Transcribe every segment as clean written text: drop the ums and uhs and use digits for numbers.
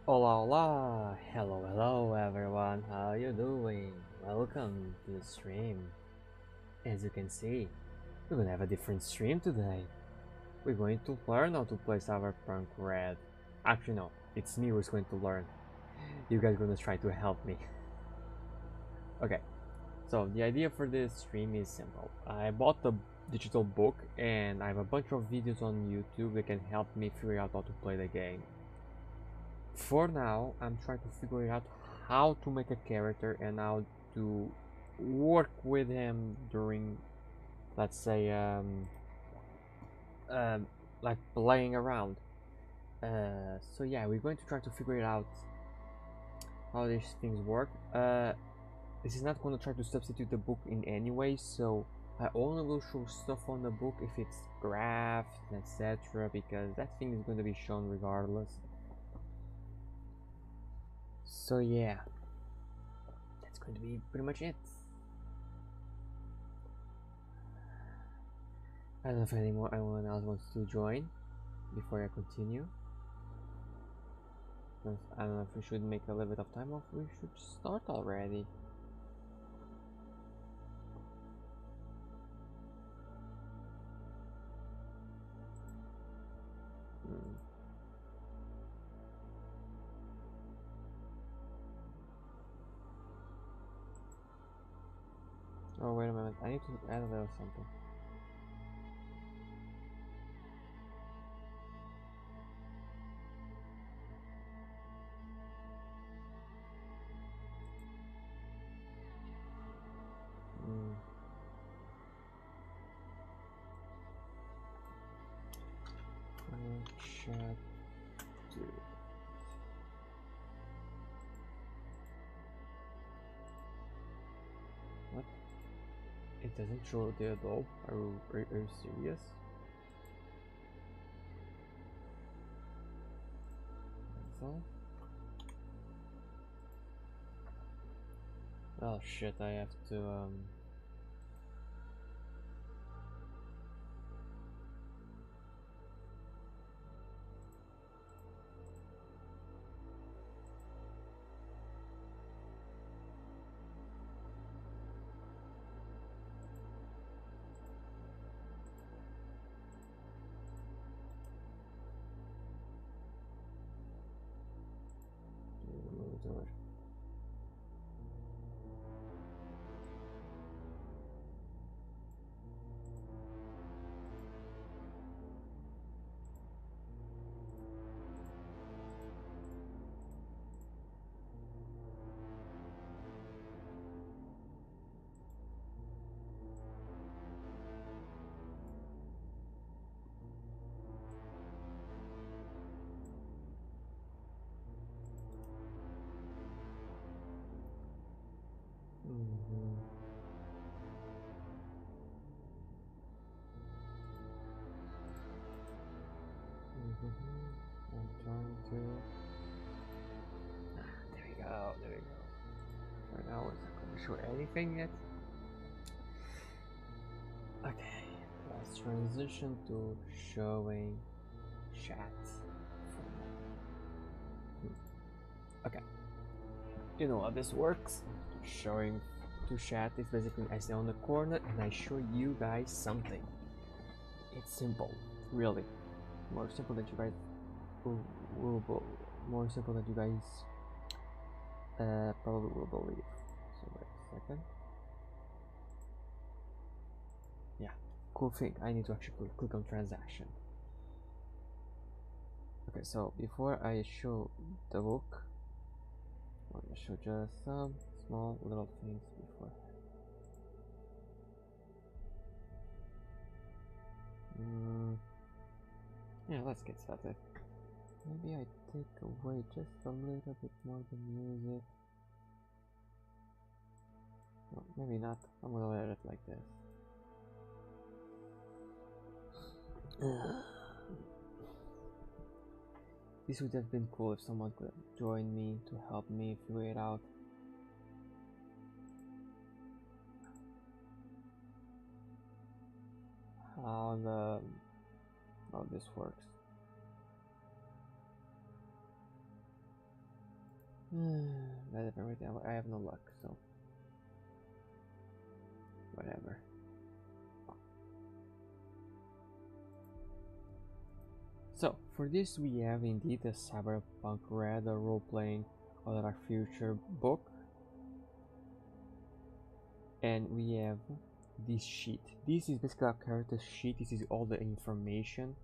Hola, hola, hello everyone, how you doing? Welcome to the stream. As you can see, we're gonna have a different stream today. We're going to learn how to play Cyberpunk RED. Actually no, it's me who's going to learn. You guys are gonna try to help me. Okay, so the idea for this stream is simple. I bought the digital book and I have a bunch of videos on YouTube that can help me figure out how to play the game. For now, I'm trying to figure out how to make a character and how to work with him during, let's say, um, like playing around. So yeah, we're going to try to figure it out how these things work. This is not going to try to substitute the book in any way, so I only will show stuff on the book if it's graphed, etc. Because that thing is going to be shown regardless. So yeah, that's going to be pretty much it. I don't know if anyone else wants to join before I continue. I don't know if we should make a little bit of time or if we should start already. Hmm. Oh wait a minute, I need to add a little something. Hmm. Chat. What? It doesn't show the adult? Are you serious? That's all? Oh shit, I have to do it. Mm-hmm. I'm trying to. There we go. There we go. Right now, it's not going to show anything yet. Okay, let's transition to showing chat. Okay, you know how this works. Showing to chat is basically I stay on the corner and I show you guys something. It's simple, really. More simple than you guys more simple than you guys probably will believe. So wait a second. Yeah, cool thing. I need to actually click on transaction. Okay, so before I show the book, I'm gonna show just some small little things before. Yeah, let's get started. Maybe I take away just a little bit more the music. No, maybe not. I'm gonna let it like this. This would have been cool if someone could have joined me to help me figure it out. How this works. But I have no luck, so whatever. So for this we have indeed a Cyberpunk RED, a role-playing or our future book, and we have this sheet. This is basically our character sheet. This is all the information,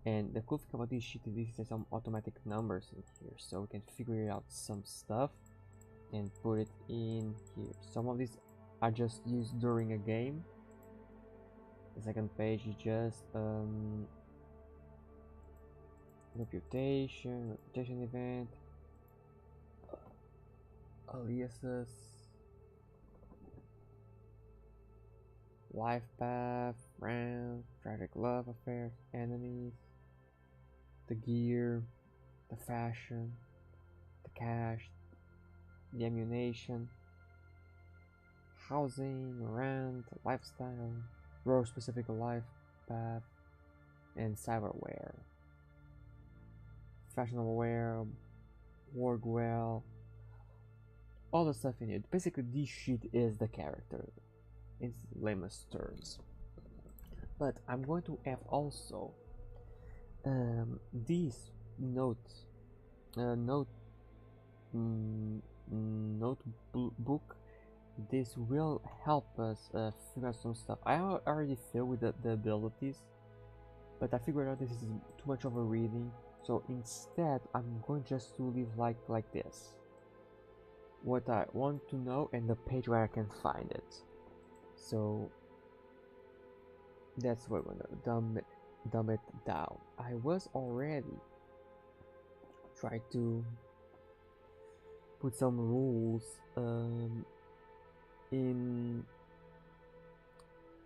and the cool thing about this sheet is this has some automatic numbers in here, so we can figure out some stuff and put it in here. Some of these are just used during a game. The second page is just reputation event, aliases, life path, round, tragic love affairs, enemies, the gear, the fashion, the cash, the ammunition, housing, rent, lifestyle, role specific life path, and cyberware. Fashionable wear, work well, all the stuff in it. Basically, this sheet is the character in lamest terms. But I'm going to have also this notebook. This will help us figure out some stuff. I already feel with the abilities, but I figured out this is too much of a reading. So instead, I'm going just to leave like this. What I want to know and the page where I can find it. So that's what we're gonna dumb it down. I was already trying to put some rules in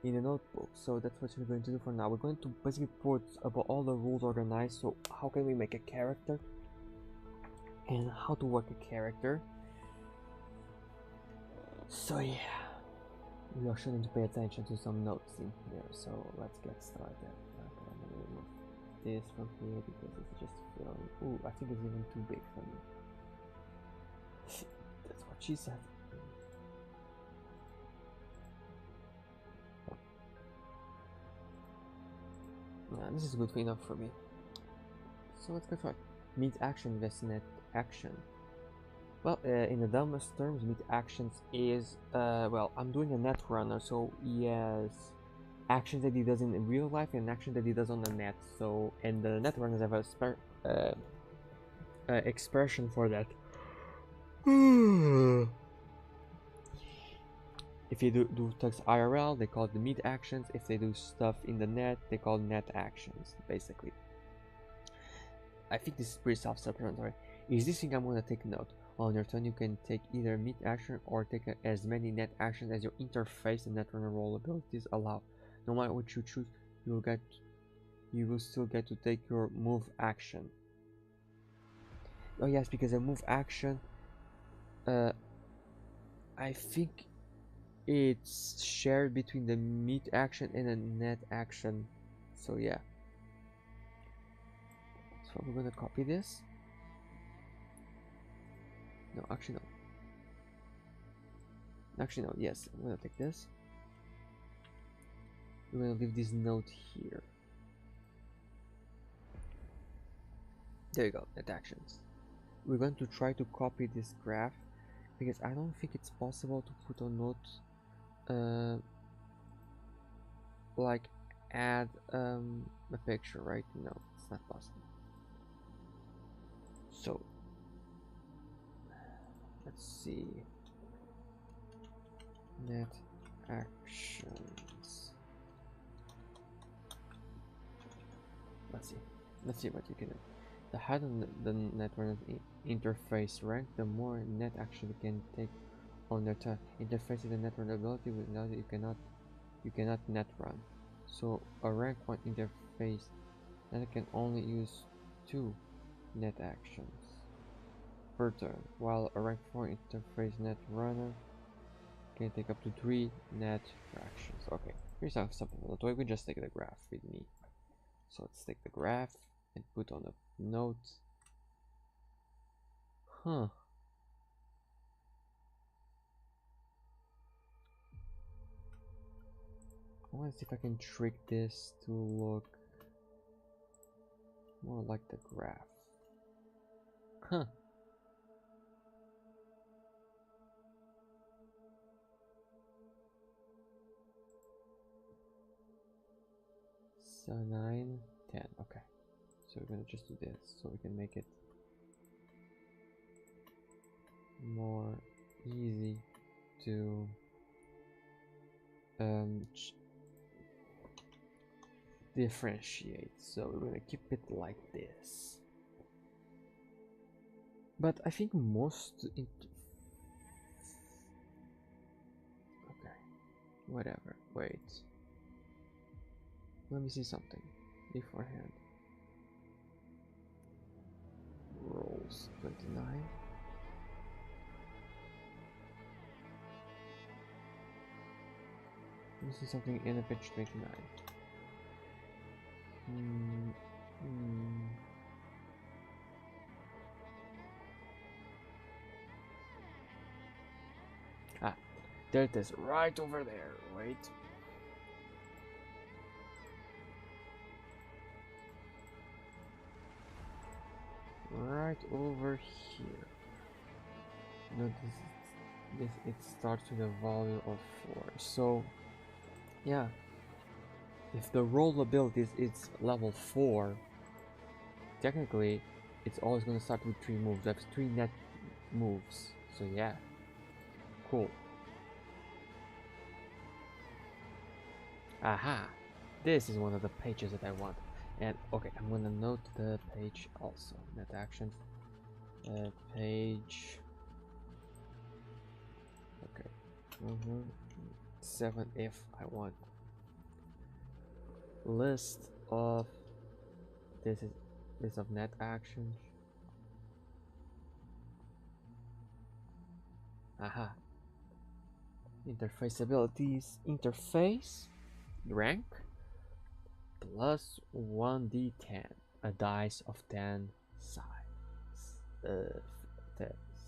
a notebook, so that's what we're going to do for now. We're going to basically put about all the rules organized, so how can we make a character and how to work a character. So yeah, we are sure to pay attention to some notes in here, so let's get started. Okay, I'm gonna remove this from here because it's just filling. Ooh, I think it's even too big for me. That's what she said. Nah, this is good enough for me. So let's get started. Meet action, investment action. Well, in the dumbest terms, meet actions is well, I'm doing a net runner, so he has actions that he does in real life and actions that he does on the net. So, and the net runners have a expression for that. If you do text IRL, they call it the meet actions. If they do stuff in the net, they call it net actions, basically. I think this is pretty self-explanatory. Is this thing I'm going to take note. On your turn, you can take either meet action or take as many net actions as your interface and netrunner role abilities allow. No matter what you choose, you will still get to take your move action. Oh yes, because a move action, I think it's shared between the meet action and a net action. So yeah. So we're gonna copy this. No, actually no. Actually no, yes, I'm gonna take this. We're gonna leave this note here. There you go, net actions. We're going to try to copy this graph because I don't think it's possible to put a note like add a picture, right? No, it's not possible. So let's see. Net actions. Let's see what you can do. The higher the network interface rank, the more net action you can take on your turn. Interface is a network ability without it you cannot net run. So a rank 1 interface that can only use 2 net actions per turn, while a rank 4 interface net runner can take up to 3 net actions. Okay, here's something that way we just take the graph with me. So let's take the graph and put on a note. Huh. I want to see if I can trick this to look more like the graph. Huh. So 9, 10. Okay. So we're gonna just do this so we can make it more easy to differentiate. So we're gonna keep it like this. But I think most okay, whatever. Wait. Let me see something beforehand. Rolls 29. Let me see something in a pitch 29. Ah, there it is, right over there. Wait. Right over here. No, this it starts with a value of 4. So yeah, if the roll ability is level 4, technically it's always gonna start with 3 moves. That's 3 net moves. So yeah, cool. Aha! This is one of the pages that I want. And okay, I'm gonna note the page also. Net action. Page. Okay. 7 if I want. List of this is list of net actions. Aha. Interface abilities. Interface rank plus 1d10, a dice of 10 size. The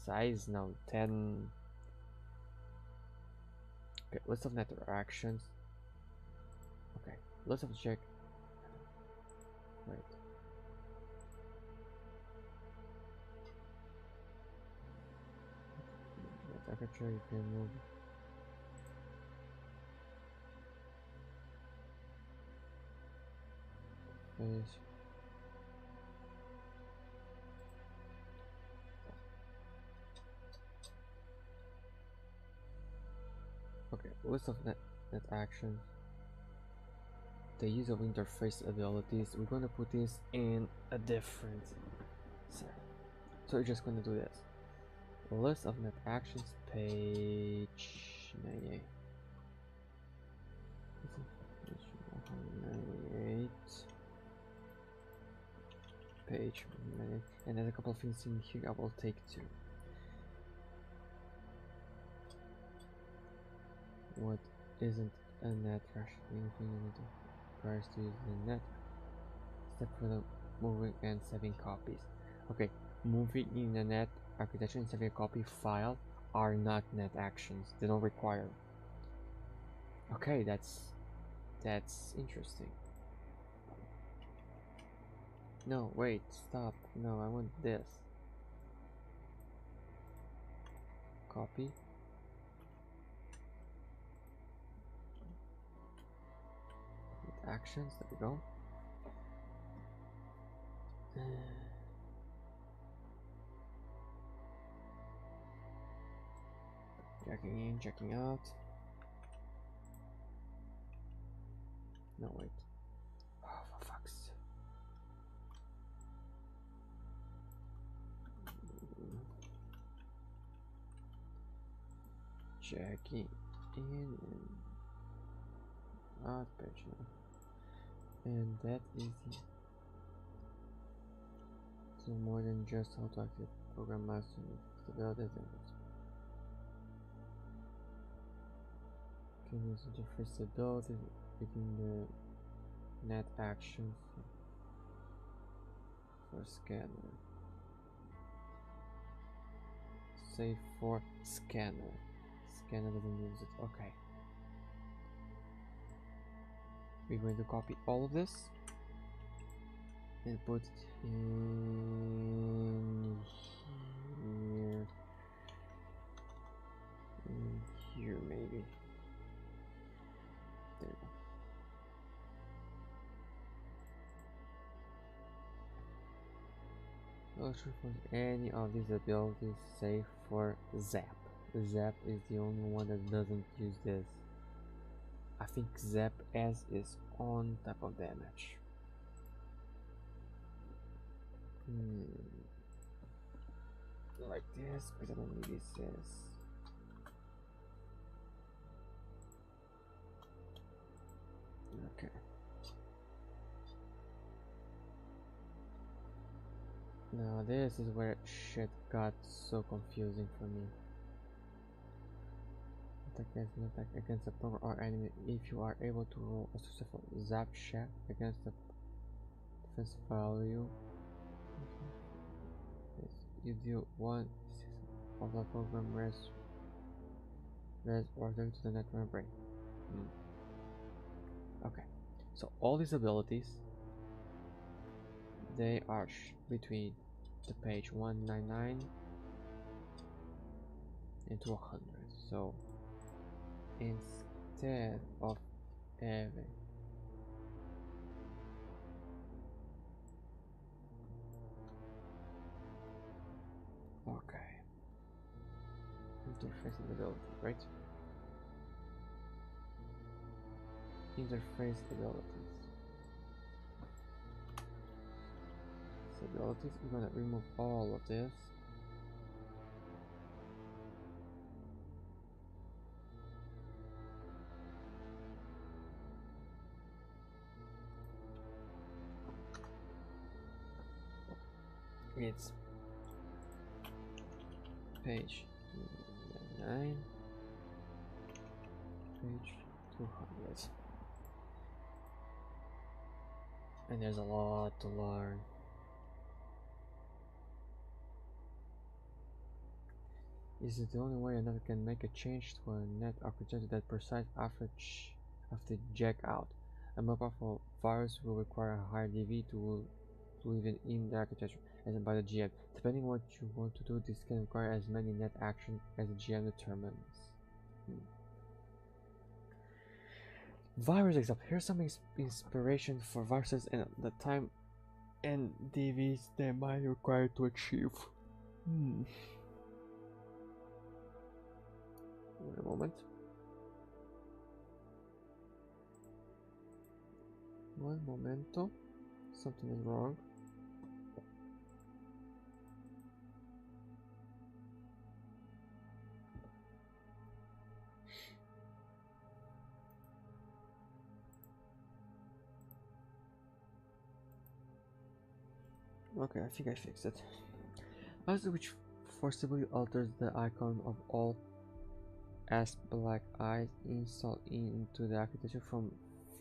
size now 10. Okay, list of net actions. Okay, list of check. Wait. Aperture you can move. Finish. Okay, list of net actions. The use of interface abilities. We're gonna put this in a different set. So we're just gonna do this. List of net actions, page 98. Page 98. And there's a couple of things in here I will take too. What isn't a net action? Anything you need to prior to use the net? Except for the moving and saving copies. Okay, moving in the net architecture and saving a copy file are not net actions. They don't require. Okay, that's interesting. No, wait, stop. No, I want this. Copy. Net actions, there we go. Checking in, checking out. No, wait. Oh, for fuck's sake. Checking in and out page now. And that is the so more than just how to activate program master stability and can use interface ability within the net actions for scanner. Save for scanner. Scanner doesn't use it. Okay. we're going to copy all of this and put it in here maybe. There you go. Not sure for any of these abilities save for Zap. Zap is the only one that doesn't use this. I think Zap as is on type of damage. Like this, but I don't need this. Okay. Now this is where shit got so confusing for me. Attack against a program or enemy if you are able to roll a successful zap check against the defense value. You deal 1 of the program res or to the net membrane. Okay, so all these abilities, they are between the page 199 and 200. So instead of having interface ability, right? Interface abilities. Abilities, we're gonna remove all of this. It's page 9, page 200, and there's a lot to learn. Is it the only way another can make a change to a net architecture that proceeds after jack out? A more powerful virus will require a higher DV to live in the architecture, as in by the GM. Depending on what you want to do, this can require as many net actions as the GM determines. Virus example. Here's some inspiration for viruses and the time and DVs they might require to achieve. Wait a moment. One momento. Something is wrong. Okay, I think I fixed it. Which forcibly alters the icon of all as black eyes installed into the architecture from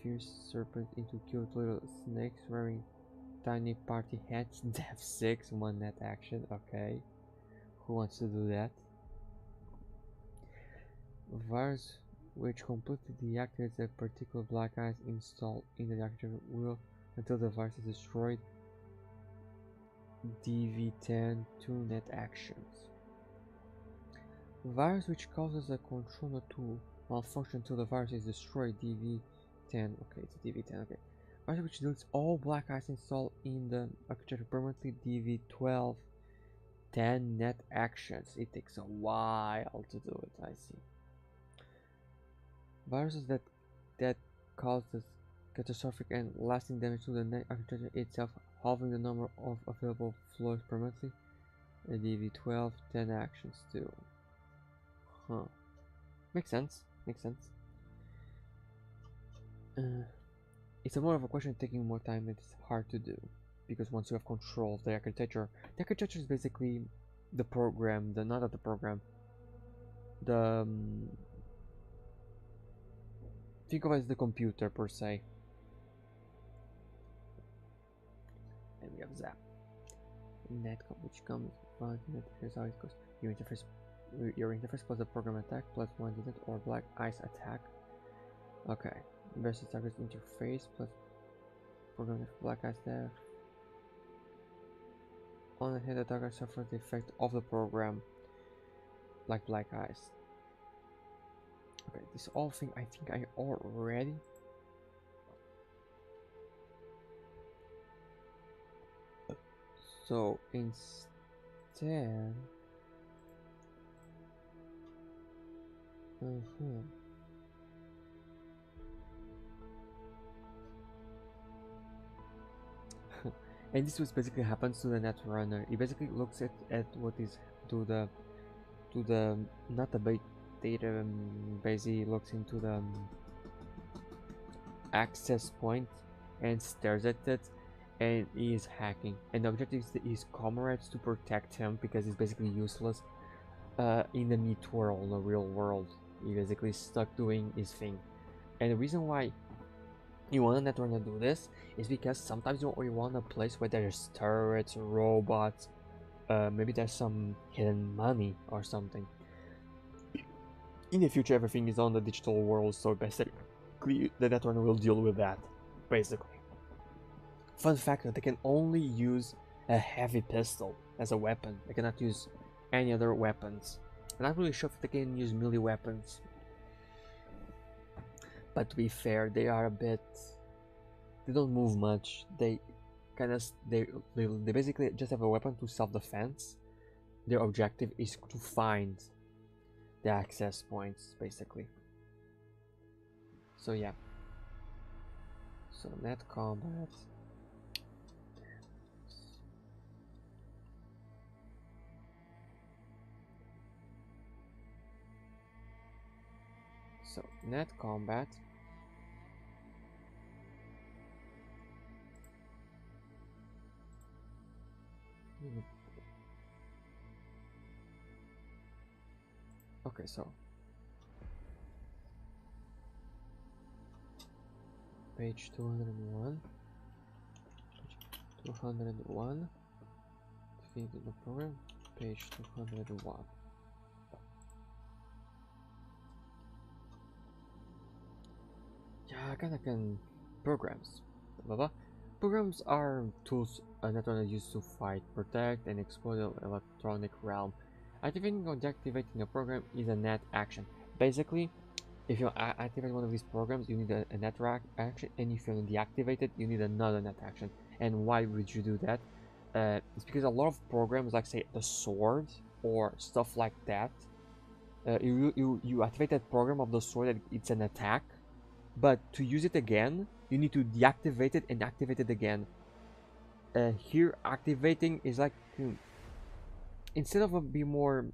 fierce serpent into cute little snakes wearing tiny party hats. Dev 6, one net action. Okay, who wants to do that? Virus which completely deactivates a particular black eyes installed in the architecture will until the virus is destroyed. DV10 2 net actions. Virus which causes a controller to malfunction until the virus is destroyed. DV10. Okay, it's a DV10. Okay. Virus which deletes all black eyes installed in the architecture permanently. DV12 10 net actions. It takes a while to do it. I see. Viruses that causes catastrophic and lasting damage to the net architecture itself, halving the number of available floors permanently. A DV12 10 actions too. Huh. Makes sense. Makes sense. It's a more of a question taking more time than it's hard to do, because once you have control of the architecture is basically the program, not of the program. The think of it as the computer per se. And we have Zap. Netcom, which comes from here's how it goes. Your interface plus the program attack plus 1 unit or black ice attack. Okay, versus target interface plus program with black eyes there. On the head, the target suffers the effect of the program, like black eyes. Okay, this all thing I think I already. So instead, and this was basically happens to the netrunner. It basically looks at what is to the not the data base. He looks into the access point and stares at it, and he is hacking. And the objective is his comrades to protect him because he's basically useless in the meat world, in the real world. He basically stuck doing his thing. And the reason why you want a netrunner to do this is because sometimes you want a place where there's turrets, robots, maybe there's some hidden money or something. In the future, everything is on the digital world, so basically the netrunner will deal with that, basically. Fun fact that they can only use a heavy pistol as a weapon. They cannot use any other weapons. I'm not really sure if they can use melee weapons. But to be fair, they are a bit... They don't move much. They basically just have a weapon to self-defense. Their objective is to find the access points, basically. So yeah. So net combat. So net combat. Okay, so page 201. 201. Feed the program. Page 201. Yeah, I can programs. Blah, blah. Programs are tools a netrunner used to fight, protect, and exploit the electronic realm. Activating or deactivating a program is a net action. Basically, if you activate one of these programs, you need a net action, and if you deactivate it, you need another net action. And why would you do that? It's because a lot of programs, like say the sword or stuff like that, you activate that program of the sword that it's an attack, but to use it again, you need to deactivate it and activate it again. Here, activating is like instead of be more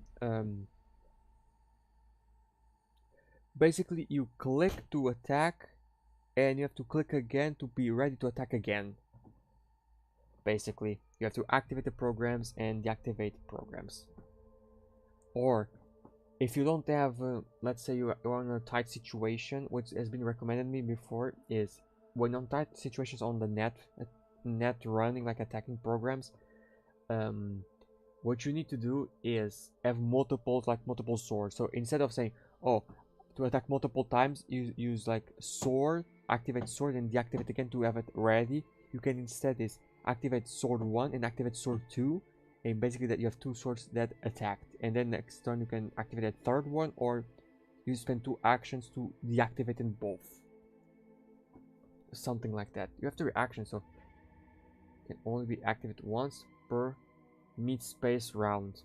basically you click to attack and you have to click again to be ready to attack again. Basically, you have to activate the programs and deactivate programs. Or if you don't have let's say you're in a tight situation, what has been recommended me before is when on tight situations on the net running, like attacking programs, what you need to do is have multiple swords. So instead of saying, oh, to attack multiple times, you use like sword, activate sword and deactivate again to have it ready. You can instead is activate sword 1 and activate sword 2, and basically that you have two swords that attacked, and then next turn you can activate a third one, or you spend 2 actions to deactivate them both. Something like that. You have 3 actions, so it can only be activated once per mid-space round.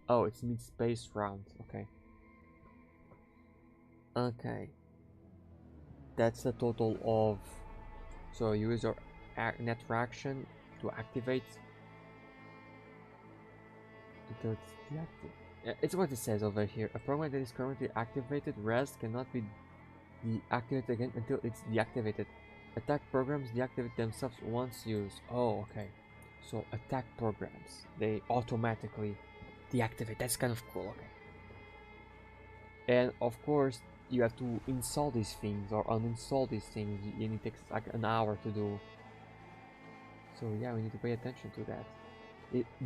Oh, it's mid-space round. Okay. Okay. That's the total of... So you use your net action to activate. It's what it says over here. A program that is currently activated, rest, cannot be deactivated again until it's deactivated. Attack programs deactivate themselves once used. Oh, okay. So attack programs, they automatically deactivate. That's kind of cool. Okay. And of course, you have to install these things or uninstall these things, and it takes like an hour to do. So yeah, we need to pay attention to that.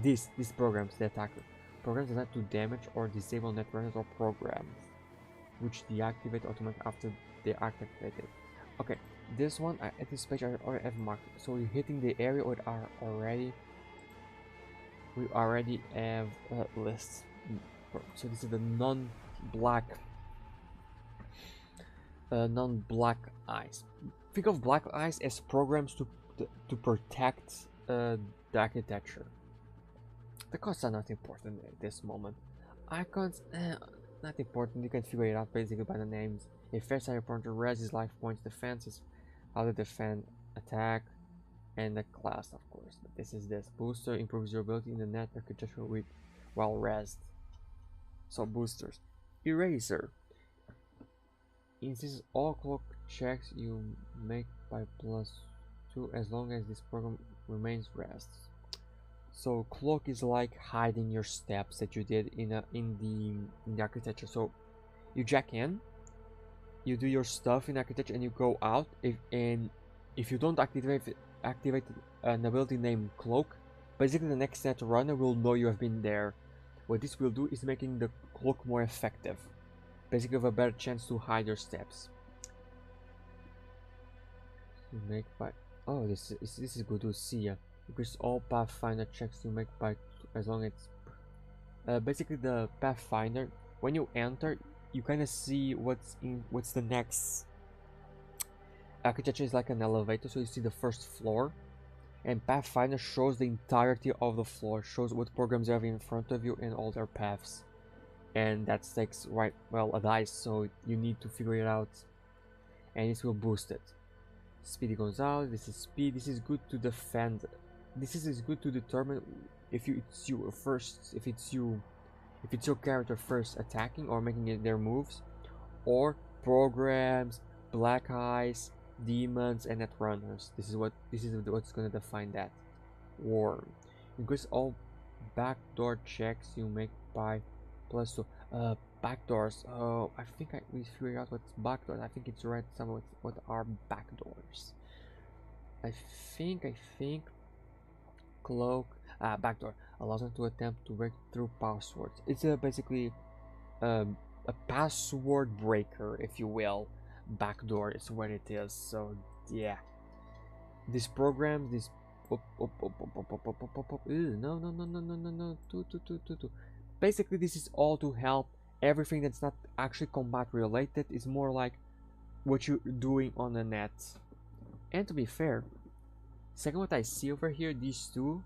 These programs, the attacker programs, designed to damage or disable netrunners or programs, which deactivate automatically after they are activated. Okay, this one at this page I already have marked. So we're hitting the area where are already we already have lists. So this is the non-black non-black eyes. Think of black eyes as programs to protect the architecture. The costs are not important at this moment. Icons, not important. You can figure it out basically by the names. If first Cyberpunk RED is life points, defense is how to defend, attack, and the class, of course. But this is this booster improves your ability in the net architecture with while rest. So boosters, eraser. Insists all clock checks you make by +2 as long as this program remains rest. So cloak is like hiding your steps that you did in the architecture. So you jack in, you do your stuff in architecture, and you go out. If you don't activate an ability named cloak, basically the next net runner will know you have been there. What this will do is making the cloak more effective. Basically, have a better chance to hide your steps. You make by this is good to see. Increase all Pathfinder checks you make by as long as basically the Pathfinder. When you enter, you kind of see what's the next. Architecture is like an elevator, so you see the first floor, and Pathfinder shows the entirety of the floor, shows what programs you have in front of you and all their paths. And that takes a dice, so you need to figure it out, and this will boost it. Speed goes out. This is speed. This is good to defend. This is good to determine if it's your character first attacking or making their moves, or programs, black eyes, demons, and netrunners. This is what's gonna define that. Worm. Increase all backdoor checks you make by +2. Backdoors. Oh, I think we figured out what's backdoors. I think it's right somewhere. What are backdoors? I think cloak. Backdoor allows them to attempt to break through passwords. It's basically a password breaker, if you will. Backdoor is what it is. So yeah, this program, this. No. Two. Basically, this is all to help. Everything that's not actually combat related is more like what you're doing on the net. And to be fair, second what I see over here, these two,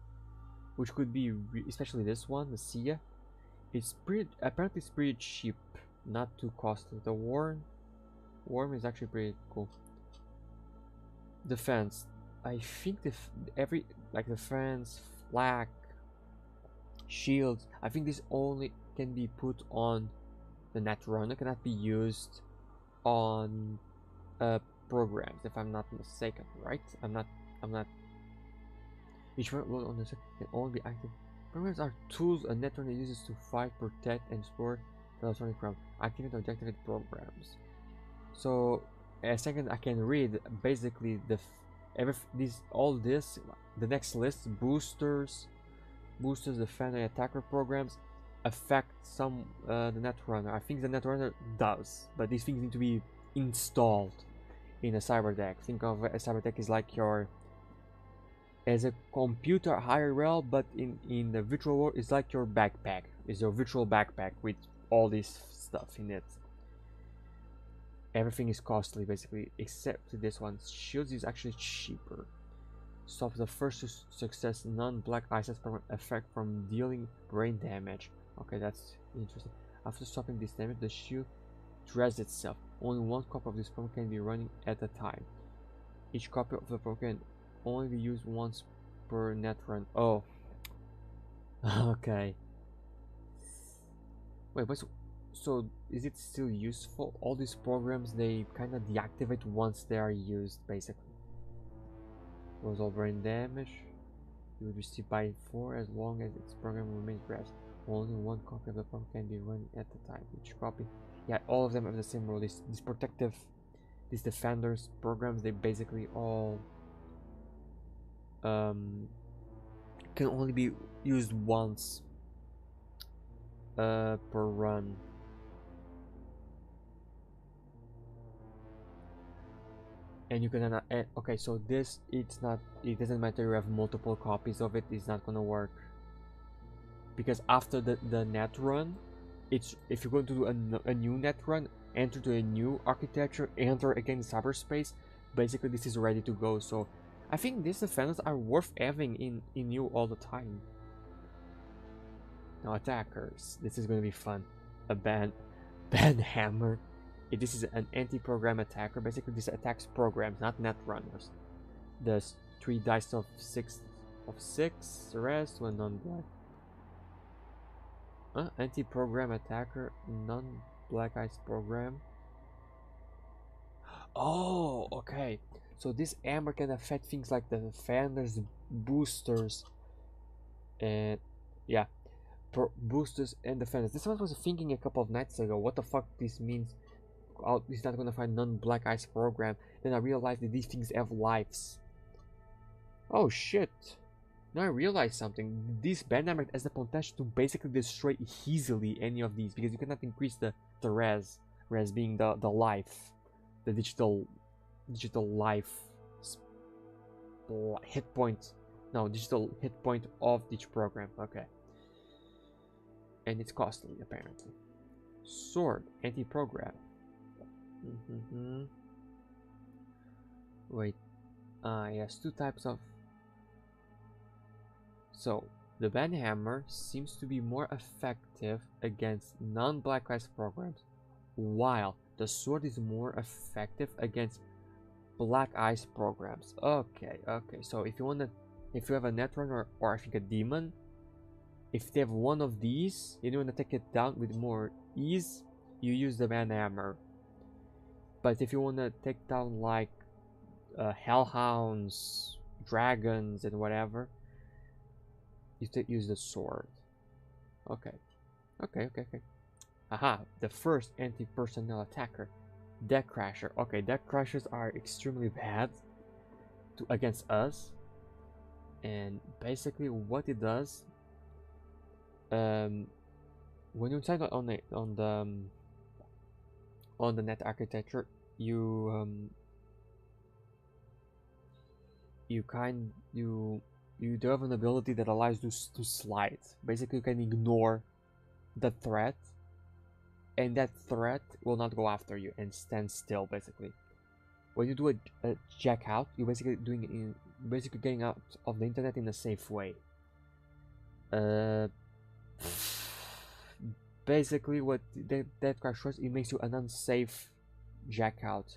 which could be especially this one, the Sia, it's apparently it's pretty cheap, not too costly. The worm is actually pretty cool. Defense, I think defense, flak, shields, I think this only can be put on the netrunner, cannot be used on programs, if I'm not mistaken, right? I'm not. Each one on the second can only be active. Programs are tools a netrunner uses to fight, protect, and explore the electronic realm. Activate or deactivate programs. So, a second I can read basically the next list: boosters, defender, attacker programs affect some the netrunner. I think the netrunner does, but these things need to be installed in a cyber deck. Think of a cyber deck is like as a computer higher realm, but in the virtual world it's like your backpack. It's your virtual backpack with all this stuff in it. Everything is costly basically, except this one. Shields is actually cheaper. Stop the first success non-black ice effect from dealing brain damage. Okay, that's interesting. After stopping this damage, the shield dresses itself. Only one copy of this program can be running at a time. Each copy of the program can only be used once per net run. Oh. Okay. Wait, but so is it still useful? All these programs, they kind of deactivate once they are used, basically. Goes all brain damage. You will receive by 4 as long as its program remains rest. Only one copy of the program can be run at a time. Each copy, yeah, all of them have the same rule. These protective, these defenders programs, they basically all can only be used once per run. . And you can okay, so this, it doesn't matter you have multiple copies of it, it's not gonna work, because after the net run, it's, if you're going to do a new net run, enter to a new architecture, enter again cyberspace, basically this is ready to go. So I think these defenders are worth having in you all the time. Now attackers, this is going to be fun. A ban hammer. This is an anti-program attacker. Basically this attacks programs, not net runners. Does 3 dice of 6 rest when non-black. Anti-program attacker, non-black ice program. Oh, okay. So this hammer can affect things like the defenders, boosters, and yeah, boosters and defenders. This one was thinking a couple of nights ago, what the fuck this means. Oh, he's not gonna find non-black ice program. Then I realized that these things have lives. Oh shit. Now I realize something. This bandhammer has the potential to basically destroy easily any of these, because you cannot increase the res being the life, the digital life hit point. No, digital hit point of each program. Okay. And it's costly apparently. Sword, anti-program. Wait. Yes, 2 types of. So the banhammer seems to be more effective against non-black ice programs, while the sword is more effective against black ice programs. Okay. So if you have a netrunner, or I think a demon, if they have one of these, you want to take it down with more ease, you use the banhammer. But if you want to take down like hellhounds, dragons, and whatever, you use the sword. Okay. Aha, the first anti-personnel attacker, Deck Crasher. Okay, Deck Crashers are extremely bad against us, and basically what it does, when you inside on the net architecture, you do have an ability that allows you to slide. Basically, you can ignore the threat, and that threat will not go after you and stand still. Basically, when you do a jack out, you're basically getting out of the internet in a safe way. Basically, what that crash shows, it makes you an unsafe jack out,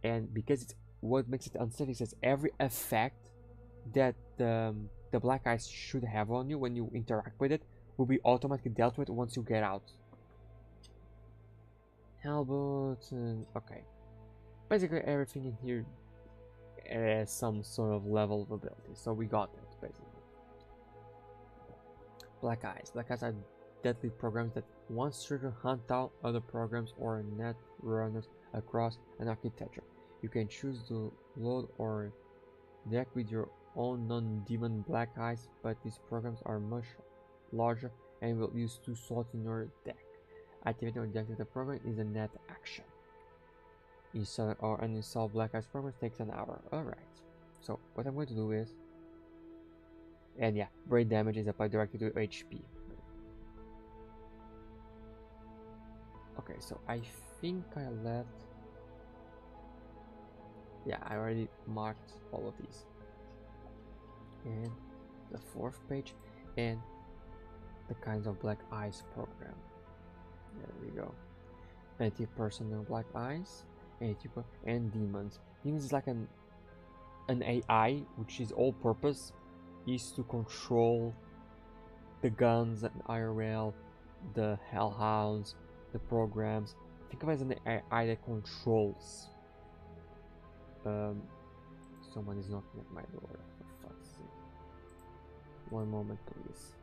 and because it's what makes it unsafe is that every effect that the black ice should have on you when you interact with it will be automatically dealt with once you get out. Hellbolt, okay. Basically everything in here has some sort of level of ability, so we got it basically. Black eyes are deadly programs that once trigger hunt out other programs or net runners across an architecture. You can choose to load or deck with your own non-demon black eyes, but these programs are much larger and will use 2 slots in your deck. Activating or deactivating the program is a net action. Install or uninstall black eyes programs takes an hour. Alright. So what I'm going to do is, and yeah, brain damage is applied directly to HP. Okay, so I think I left. Yeah, I already marked all of these. And the 4th page, and the kinds of black eyes program. There we go. Anti-personnel black eyes, and demons. Demons is like an AI, which is all purpose, is to control the guns and IRL, the hellhounds, the programs. Think of it as an AI that controls. Someone is knocking at my door, for fuck's sake. One moment, please.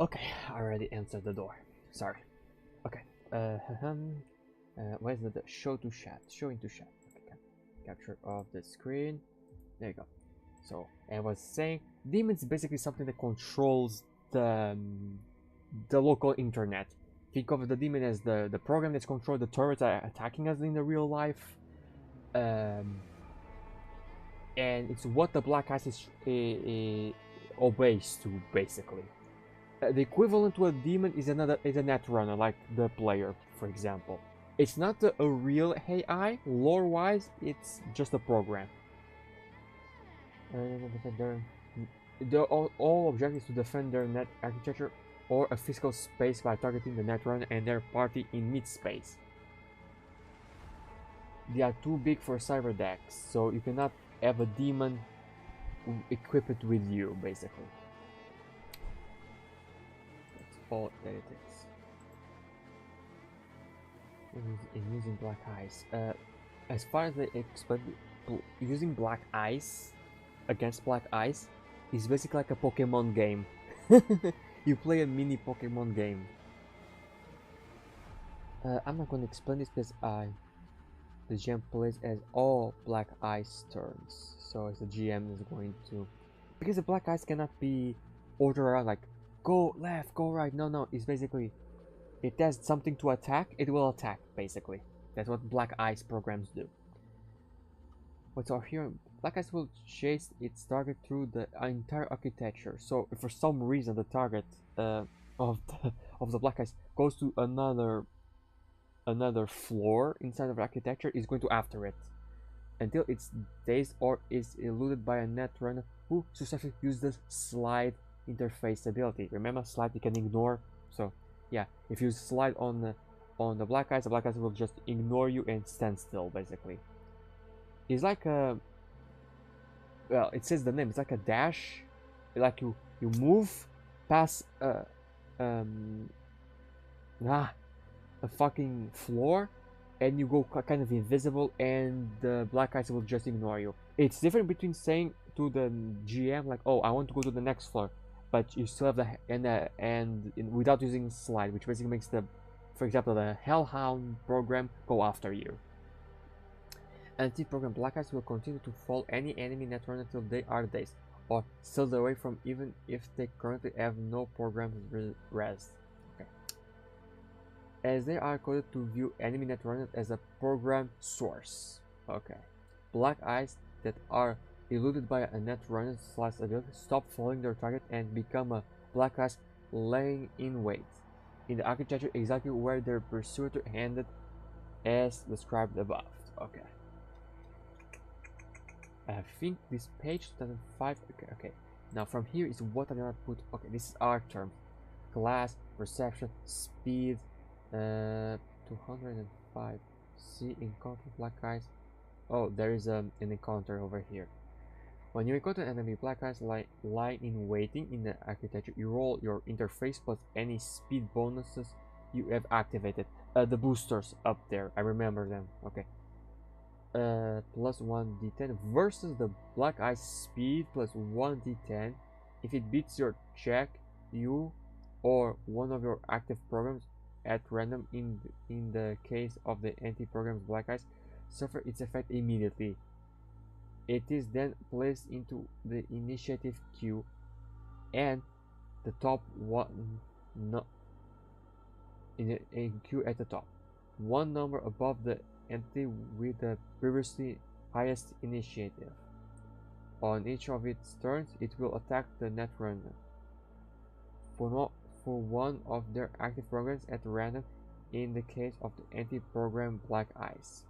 Okay, I already entered the door. Sorry. Okay. Where's the show to chat? Show into chat. Okay, capture of the screen. There you go. So, I was saying, demons is basically something that controls the local internet. Think of the demon as the program that's controlling the turrets that are attacking us in the real life. And it's what the Black Ice obeys to, basically. The equivalent to a demon is a netrunner, like the player, for example. It's not a real AI, lore-wise, it's just a program. All objectives to defend their net architecture or a physical space by targeting the netrunner and their party in mid-space. They are too big for cyber decks, so you cannot have a demon equipped with you, basically. That's all that it is. And using black ice. As far as they explain, using black ice against black ice is basically like a Pokemon game. You play a mini Pokemon game. I'm not going to explain this because the GM plays as all black ice turns, so as the GM is going to, because the black ice cannot be ordered around like go left, go right. No, it's basically, it has something to attack, it will attack, basically. That's what black ice programs do. What's our here? Black ice will chase its target through the entire architecture. So if for some reason the target of the black ice goes to another floor inside of the architecture, is going to after it until it's dazed or is eluded by a netrunner who successfully uses the slide interface ability. Remember, slide you can ignore. So yeah, if you slide on the black ice, the black ice will just ignore you and stand still, basically. It's like a, well, it says the name, it's like a dash, like you move past a fucking floor and you go kind of invisible and the black ice will just ignore you. It's different between saying to the GM like, oh, I want to go to the next floor, but you still have the without using slide, which basically makes the, for example, the Hellhound program go after you. Anti-program black ice will continue to follow any enemy netrunner until they are dazed or stealed away from, even if they currently have no program res. Okay. As they are coded to view enemy netrunners as a program source. Okay. Black eyes that are eluded by a netrunner slash ability stop following their target and become a black eyes laying in wait in the architecture exactly where their pursuer ended, as described above. Okay. I think this page 2005. Okay. Now from here is what I'm gonna put. Okay, this is our term: class, perception, speed. 205. See encounter black eyes. Oh, there is an encounter over here. When you encounter enemy black eyes lie in waiting in the architecture, you roll your interface plus any speed bonuses you have activated. The boosters up there, I remember them. Okay. Plus 1d10 versus the black eyes speed plus 1d10. If it beats your check, you or one of your active programs at random, in the case of the anti-program's black eyes, suffer its effect immediately. It is then placed into the initiative queue and the top one, no, in a queue at the top, one number above the entity with the previously highest initiative. On each of its turns, it will attack the netrunner for one of their active programs at random, in the case of the anti-program black eyes.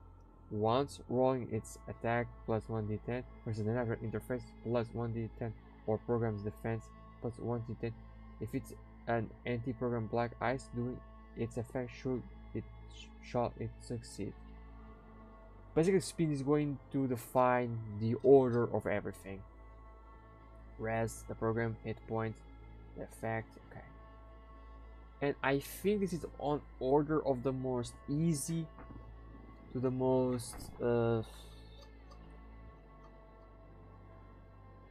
Once rolling its attack plus 1d10 versus the netrunner interface plus 1d10 or program's defense plus 1d10. If it's an anti-program black eyes doing its effect, shall it succeed. Basically, speed is going to define the order of everything. Res, the program, hit points, the effect. Okay. And I think this is on order of the most easy to the most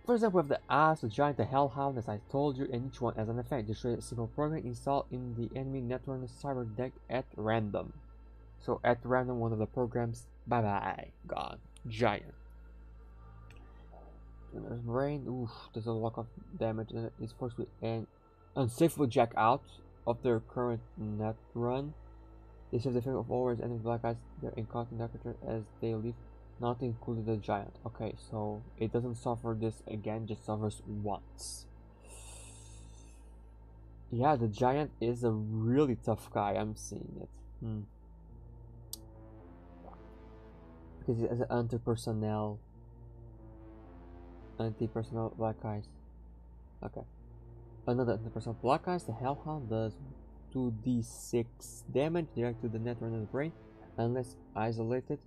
For example, we have the Ass, the Giant, the Hellhound, as I told you, and each one has an effect. Destroy a single program installed in the enemy network cyber deck at random. So at random, one of the programs, bye bye, gone. Giant. There's brain. Oof, there's a lot of damage. It's forced to and unsafely jack out of their current net run. They serve the effect of always enemy black eyes. They're encountering temperature as they leave, not including the giant. Okay, so it doesn't suffer this again, just suffers once. Yeah, the giant is a really tough guy. I'm seeing it. Because he has an anti-personnel black eyes. Okay. Another anti-personnel black eyes. The Hellhound does 2d6 damage direct to the net run of the brain, unless isolated.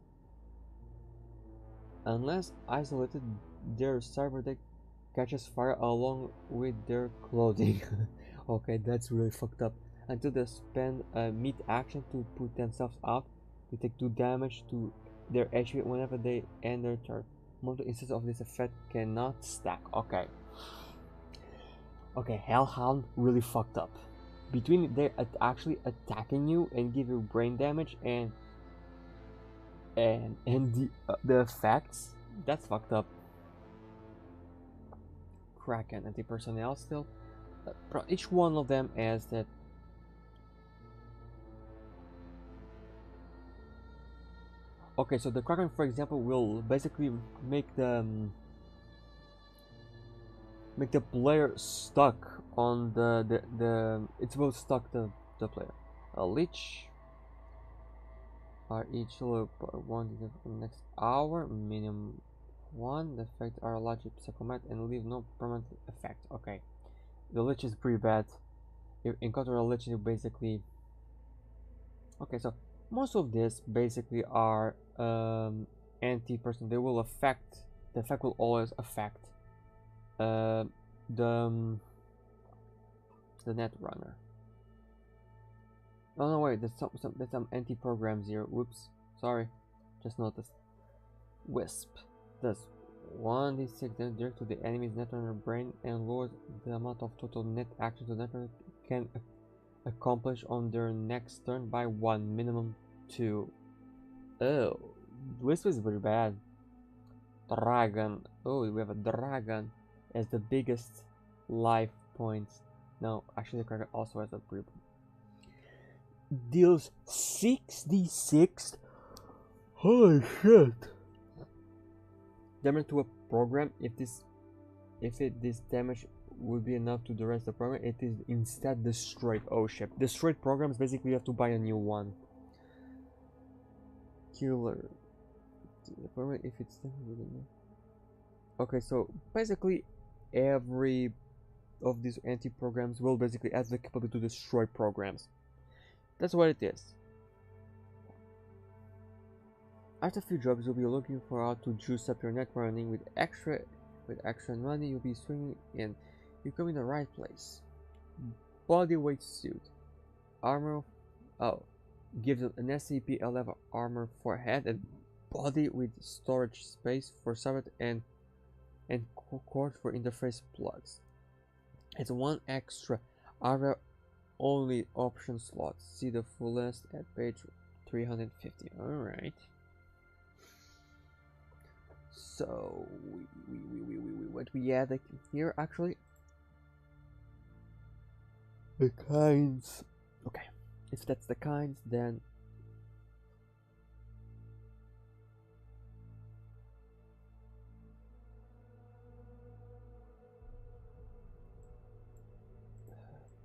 Their cyber deck catches fire along with their clothing. Okay, that's really fucked up. Until they spend a mid action to put themselves out, they take 2 damage to their HP whenever they end their turn. Multiple instances of this effect cannot stack. Okay. Okay, Hellhound really fucked up. Between they're actually attacking you and give you brain damage and the effects, that's fucked up. Kraken anti-personnel still. Each one of them has that. Okay, so the Kraken, for example, will basically make the player stuck on it will stuck the player. A leech are each loop one for the next hour, minimum 1. The effects are largely psychomat and leave no permanent effect. Okay, the leech is pretty bad. If you encounter a leech, you basically. Okay, so most of this basically are anti-person. They will affect. The effect will always affect the net runner. Oh no, wait, there's some anti-programs here. Whoops, sorry, just noticed. Wisp does 1d6 damage direct to the enemy's net runner brain and lowers the amount of total net action the net runner can accomplish on their next turn by 1, minimum 2. Oh, Wisp is very bad. Dragon. Oh, we have a dragon as the biggest life points. No, actually the Kraken also has a pretty. Deals 6d6. Holy shit! Damage to a program. If this damage would be enough to the rest of the program, it is instead destroyed. Oh shit! Destroyed programs basically you have to buy a new one. Killer. If it's okay, so basically every of these anti-programs will basically have the capability to destroy programs. That's what it is. After a few jobs, you'll be looking for how to juice up your net running with extra money. You'll be swinging in. You come in the right place. Bodyweight suit, armor. Oh, gives an SCP-11 armor for head and body with storage space for summit and cord for interface plugs. It's 1 extra area only option slot. See the full list at page 350. Alright. So what we add here actually? The kinds. Okay. If that's the kinds, then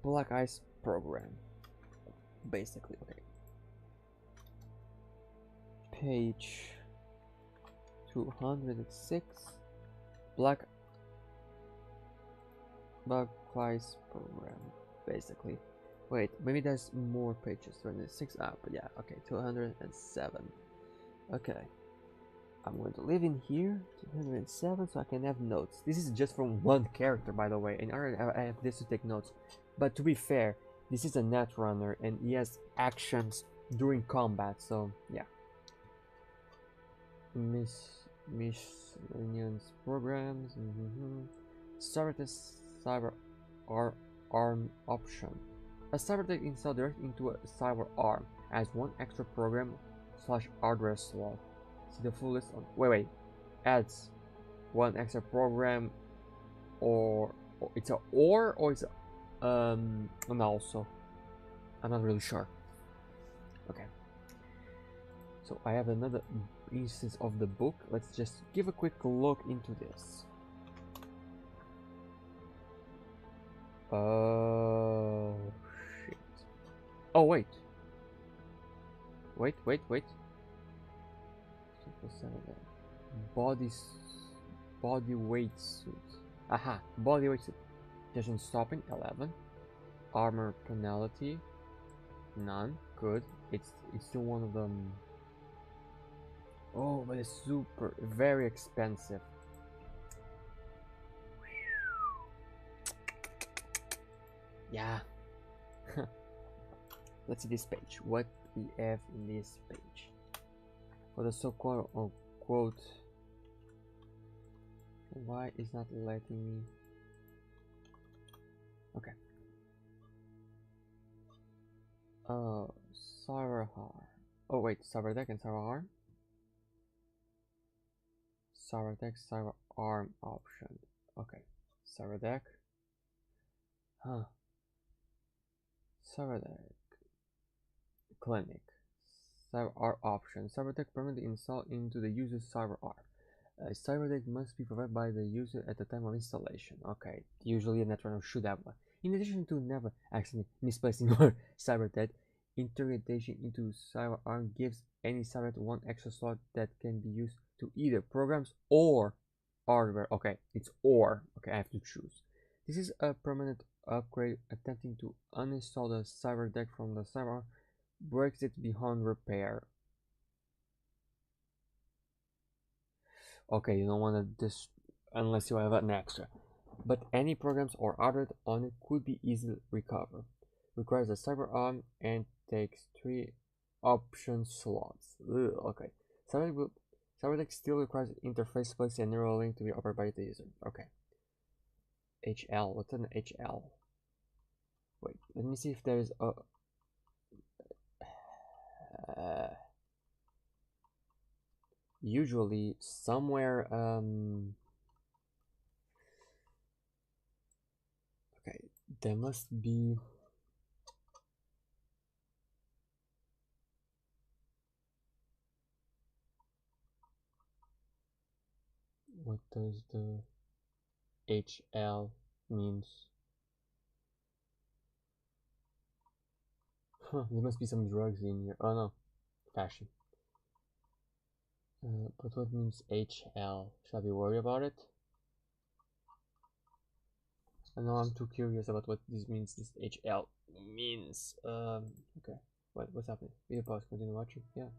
Black Ice program. Basically, okay. Page 206. Black Ice program. Basically. Wait, maybe there's more pages. 26 up, but yeah, okay, 207. Okay. I'm going to live in here, 207, so I can have notes. This is just from one character, by the way, and I have this to take notes. But to be fair, this is a net runner, and he has actions during combat, so yeah. miscellaneous programs. Cybertech cyber arm option. A cybertech installed directly into a cyber arm adds one extra program / hardware slot. See the full list on adds one extra program, or it's a or it's a and also I'm not really sure. Okay, so I have another instance of the book. Let's just give a quick look into this. Oh shit. Oh wait. Body weight suit. Aha, body weight suit. Vision stopping 11. Armor penalty none. Good. It's still one of them. Oh, but it's super very expensive. Yeah. Let's see this page. What we have in this page. For the so-called quote. Why is not letting me? Okay. Cyberhar. Oh wait, Cyberdeck and Cyberarm. Cyberdeck, Cyberarm option. Okay. Cyberdeck. Huh. Cyberdeck. Clinic. CyberArm option. Cyberdeck permanently installed into the user's CyberArm. Cyberdeck must be provided by the user at the time of installation. Okay, usually a netrunner should have one. In addition to never accidentally misplacing your Cyberdeck, integration into CyberArm gives any Cyberdeck one extra slot that can be used to either programs or hardware. Okay, it's or. Okay, I have to choose. This is a permanent upgrade. Attempting to uninstall the Cyberdeck from the CyberArm breaks it beyond repair. Okay, you don't want to unless you have an extra. But any programs or hardware on it could be easily recovered. Requires a CyberArm and takes 3 option slots. Ugh, okay. Cyberdeck still requires interface place and neural link to be operated by the user. Okay. HL. What's an HL? Wait, let me see if there's a usually somewhere okay, there must be what does the HL means? Huh, there must be some drugs in here. Oh no, fashion. But what means HL? Should I be worried about it? I know I'm too curious about what this means. This HL means. Okay. What's happening? Video pause. Continue watching. Yeah.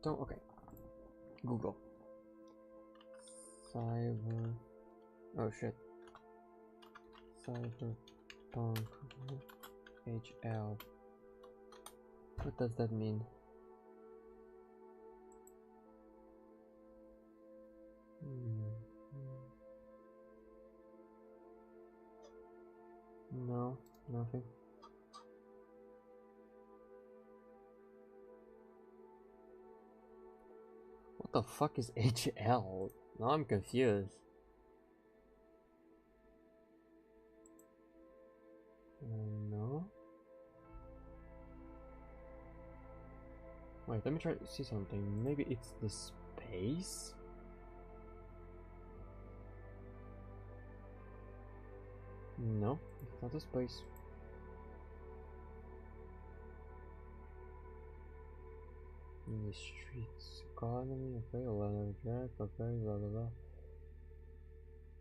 Don't. Okay. Google. Cyber. Oh shit. Cyberpunk HL. What does that mean? No, nothing. What the fuck is HL? Now I'm confused. No. Wait, let me try to see something. Maybe it's the space? No, it's not a space. In the streets, economy, okay, ladder jack, okay, blah blah blah.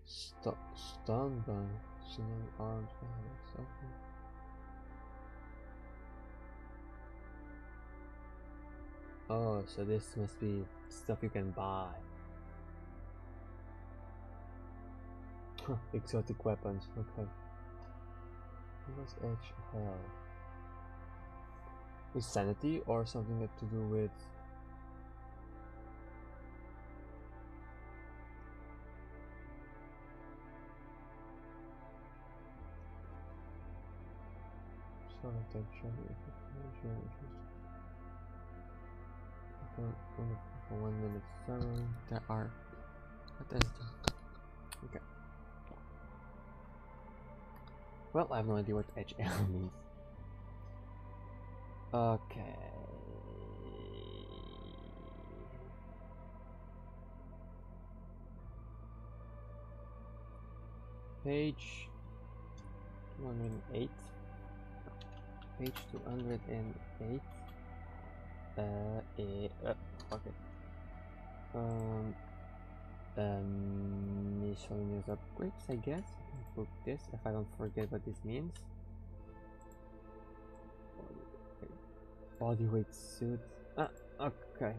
Stun gun, scenario arms, something. Oh, so this must be stuff you can buy. Exotic weapons, okay. What's HL? Is sanity or something that to do with sort of that general for 1 minute summary. There are okay. Well, I have no idea what HL means. Okay. Page 208. Page 208. Okay. Initial news upgrades, I guess. I can book this if I don't forget what this means. Bodyweight suit. Okay.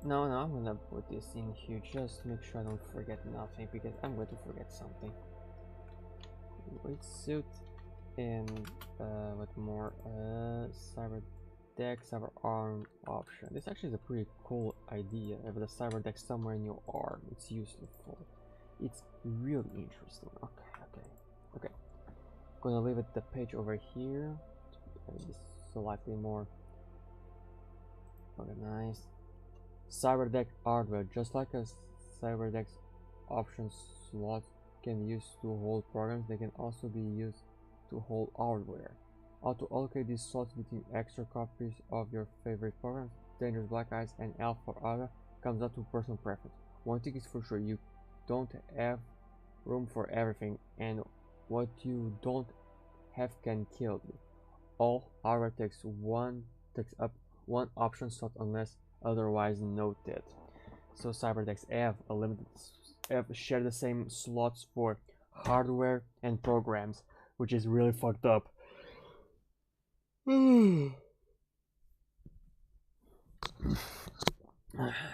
No, I'm gonna put this in here just to make sure I don't forget nothing, because I'm going to forget something. Weight suit and what more? Cyber deck, cyber arm option. This actually is a pretty cool idea. Have the cyber deck somewhere in your arm. It's useful. It's really interesting. Okay. Gonna leave it the page over here. This slightly more organized. Cyber deck hardware, just like a cyber deck's option slot can be used to hold programs, they can also be used to hold hardware. How to allocate these slots between extra copies of your favorite programs, Dangerous Black Eyes and Elf for other, comes down to personal preference. One thing is for sure, you don't have room for everything, and what you don't have can kill you. All hardware takes up one option slot unless otherwise noted. So cyberdecks share the same slots for hardware and programs, which is really fucked up.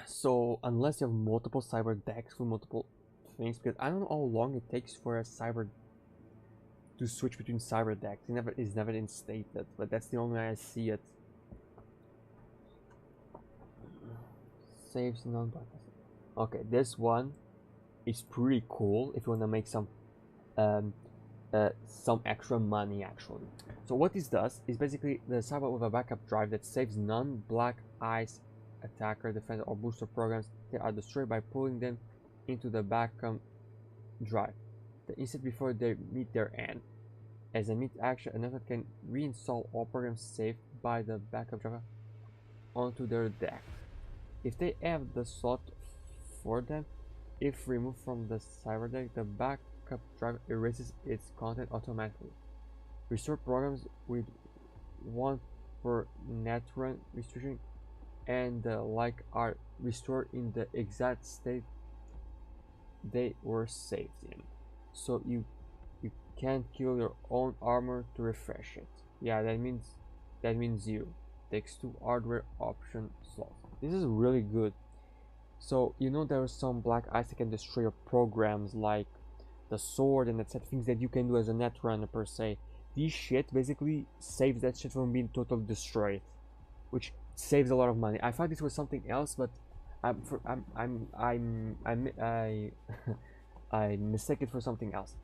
So unless you have multiple cyber decks for multiple things, because I don't know how long it takes for a cyber to switch between cyber decks. It's never instated, but that's the only way I see it. Saves non-black. Okay, this one is pretty cool if you want to make some extra money actually. So what this does is basically the cyber with a backup drive that saves non-black eyes attacker, defender, or booster programs that are destroyed by pulling them into the backup drive the instant before they meet their end. As a mid action, an opponent can reinstall all programs saved by the backup drive onto their deck. If they have the slot for them, if removed from the cyber deck, the backup drive erases its content automatically. Restore programs with 1 per net run restriction and the like are restored in the exact state they were saved in. So you can't kill your own armor to refresh it. Yeah, that means you. Takes 2 hardware option slots. This is really good. So you know there are some black eyes that can destroy your programs, like the sword and etc. Things that you can do as a net runner per se. This shit basically saves that shit from being totally destroyed, which saves a lot of money. I thought this was something else, but I mistake it for something else.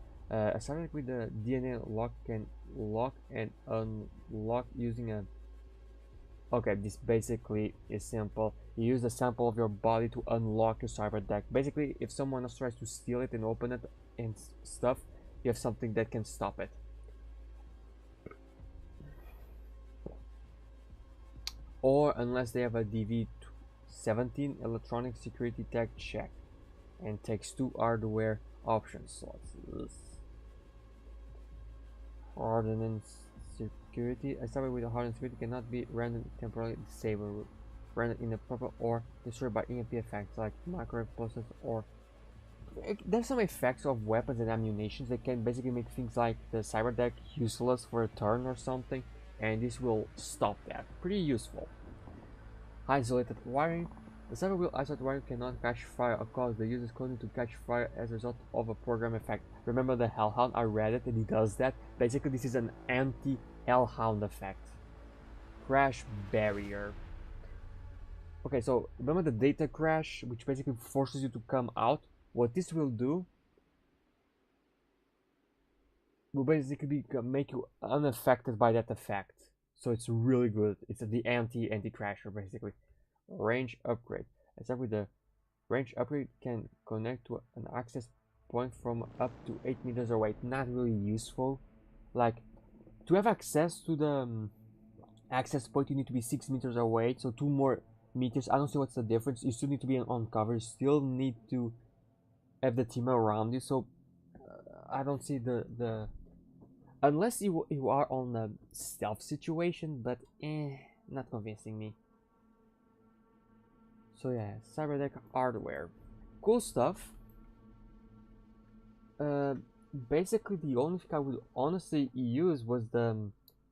Starting with the DNA lock can lock and unlock using a. Okay, this basically is simple. You use the sample of your body to unlock your cyber deck. Basically, if someone else tries to steal it and open it and stuff, you have something that can stop it. Or unless they have a DV17 electronic security tech check and takes 2 hardware option slots. Hardened security. A cyber with a hardened security cannot be rendered temporarily disabled, rendered inappropriate, or destroyed by EMP effects like microwave pulses or. There's some effects of weapons and ammunition that can basically make things like the cyber deck useless for a turn or something, and this will stop that. Pretty useful. Isolated wiring. The cyber wheel isolated wiring cannot catch fire or cause the user's clothing to catch fire as a result of a program effect. Remember the Hellhound? I read it and he does that. Basically, this is an anti-Hellhound effect. Crash barrier. Okay, so remember the data crash, which basically forces you to come out? What this will do will basically make you unaffected by that effect. So it's really good. It's the anti-crasher basically. Range upgrade. Except with the range upgrade can connect to an access point from up to 8 meters away. Not really useful. Like to have access to the access point, you need to be 6 meters away. So 2 more meters. I don't see what's the difference. You still need to be on cover. You still need to have the team around you. So I don't see the unless you are on a stealth situation, but not convincing me. So yeah, Cyberdeck hardware, cool stuff. Basically the only thing I would honestly use was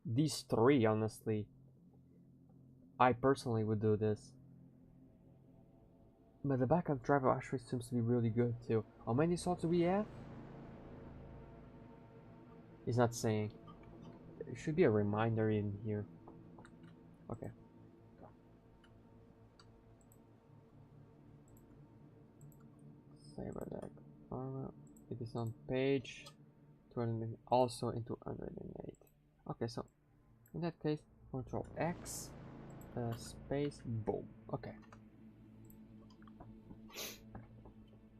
these three. Honestly, I personally would do this. But the backup driver actually seems to be really good too. How many slots do we have? He's not saying. There should be a reminder in here. Okay. Cyberdeck armor. It is on page 200, also in 208. Okay, so in that case, Control X, space, boom. Okay.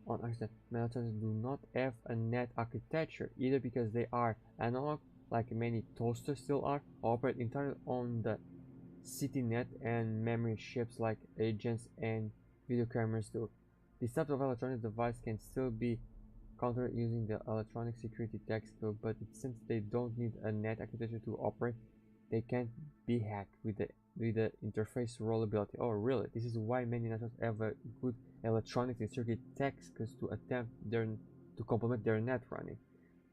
On accident, metals do not have a net architecture, either because they are analog, like many toasters still are, or operate entirely on the CityNet and memory chips like agents and video cameras do. This type of electronic device can still be countered using the electronic security text code, but since they don't need a net architecture to operate, they can't be hacked with the interface rollability. Oh really? This is why many networks have a good electronic and circuit text codes to attempt to complement their net running.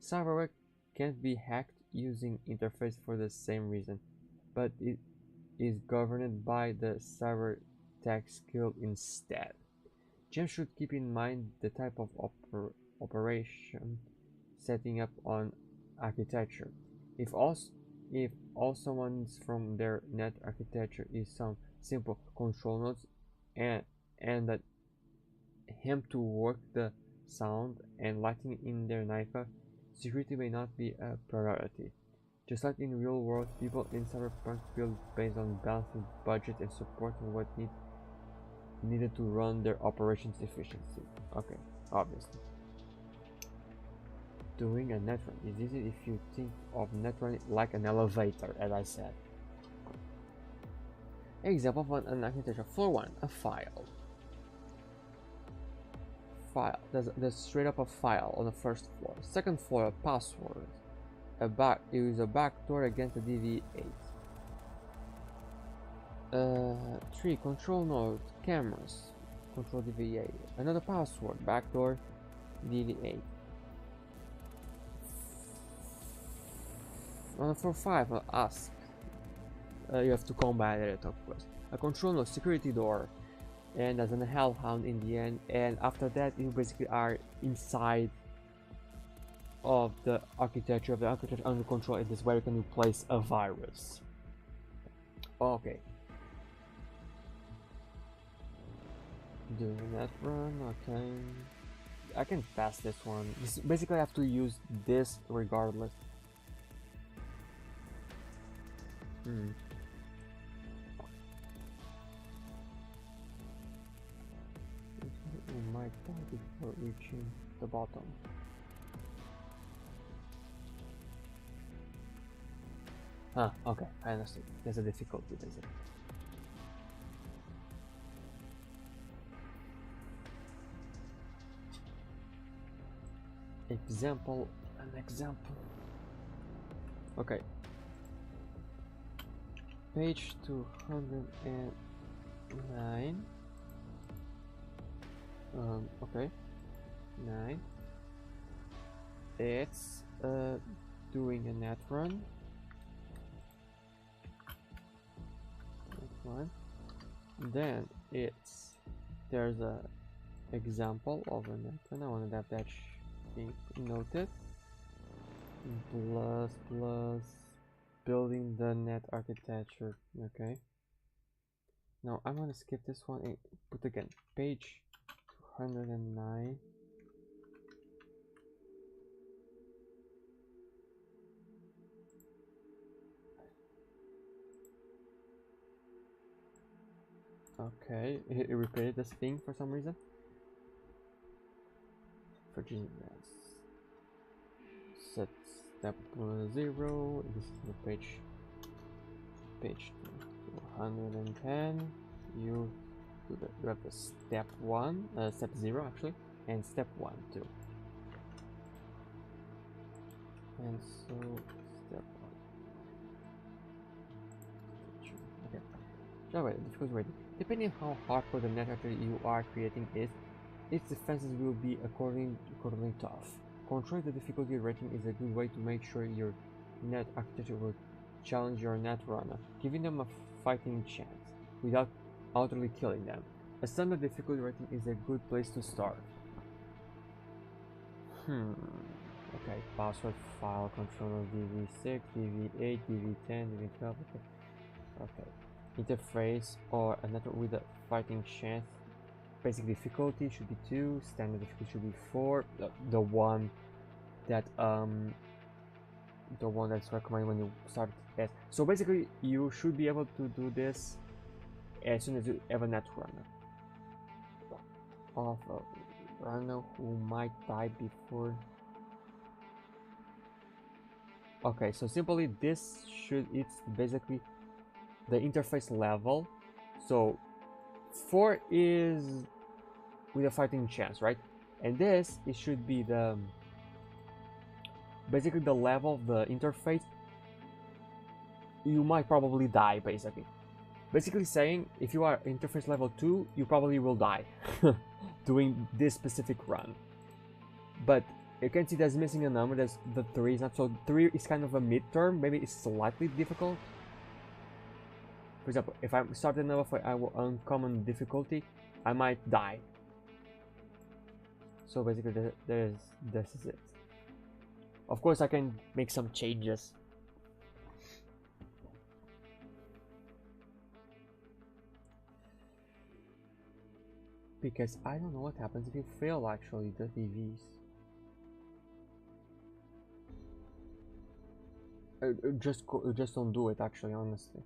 Cyberware can't be hacked using interface for the same reason, but it is governed by the cyber text guild instead. Gems should keep in mind the type of operation setting up on architecture. If all someone's from their net architecture is some simple control nodes and that him to work the sound and lighting in their NICA, security may not be a priority. Just like in real world, people in Cyberpunk build based on balancing budget and supporting what needed to run their operations efficiency. Okay, obviously. Doing a net run is easy if you think of net running like an elevator, as I said. Example of an architecture. Floor 1, a file. There's straight up a file on the first floor. Second floor, a password. Use a backdoor against the DV8. 3, control node, cameras, control DV8. Another password, backdoor, DV8. For 5, ask. You have to combat it, of course. A control node, security door, and there's an hellhound in the end. And after that, you basically are inside of the architecture under control. It is where you can replace a virus. Okay. Doing that run, okay. I can pass this one. Basically, I have to use this regardless. We might die before reaching the bottom. Okay, I understand. There's a difficulty, there's it. An example. Okay. Page 209. Okay. 9. It's doing a net run. Then there's a example of a net run. I want to have that thing noted. Plus building the net architecture. Okay. Now I'm gonna skip this one and put again page 209. Okay, it repeated this thing for some reason. Virginia set step 0. This is the page 210. You have the step 1, step 0 actually, and step 1 too. And so step 1. Okay. So wait, difficulty rating. Depending on how hardcore the net architecture you are creating is, its defenses will be accordingly tough. Controlling the difficulty rating is a good way to make sure your net architecture will challenge your net runner, giving them a fighting chance without utterly killing them. A standard difficulty rating is a good place to start. Okay, password file controller DV6, DV8, DV10, DV12. Okay. Interface or a network with a fighting chance. Basic difficulty should be 2, standard difficulty should be 4. The one that's recommended when you start S. So basically, you should be able to do this as soon as you have a net runner. Of a runner who might die before. Okay, so simply it's basically the interface level. So 4 is with a fighting chance, right? And this, it should be the basically the level of the interface you might probably die, basically saying if you are interface level 2 you probably will die doing this specific run. But you can see that's missing a number. That's the 3 is not, so 3 is kind of a midterm. Maybe it's slightly difficult. For example, if I start another for uncommon difficulty, I might die. So basically, this is it. Of course, I can make some changes. Because I don't know what happens if you fail actually the DVs. Just don't do it actually, honestly.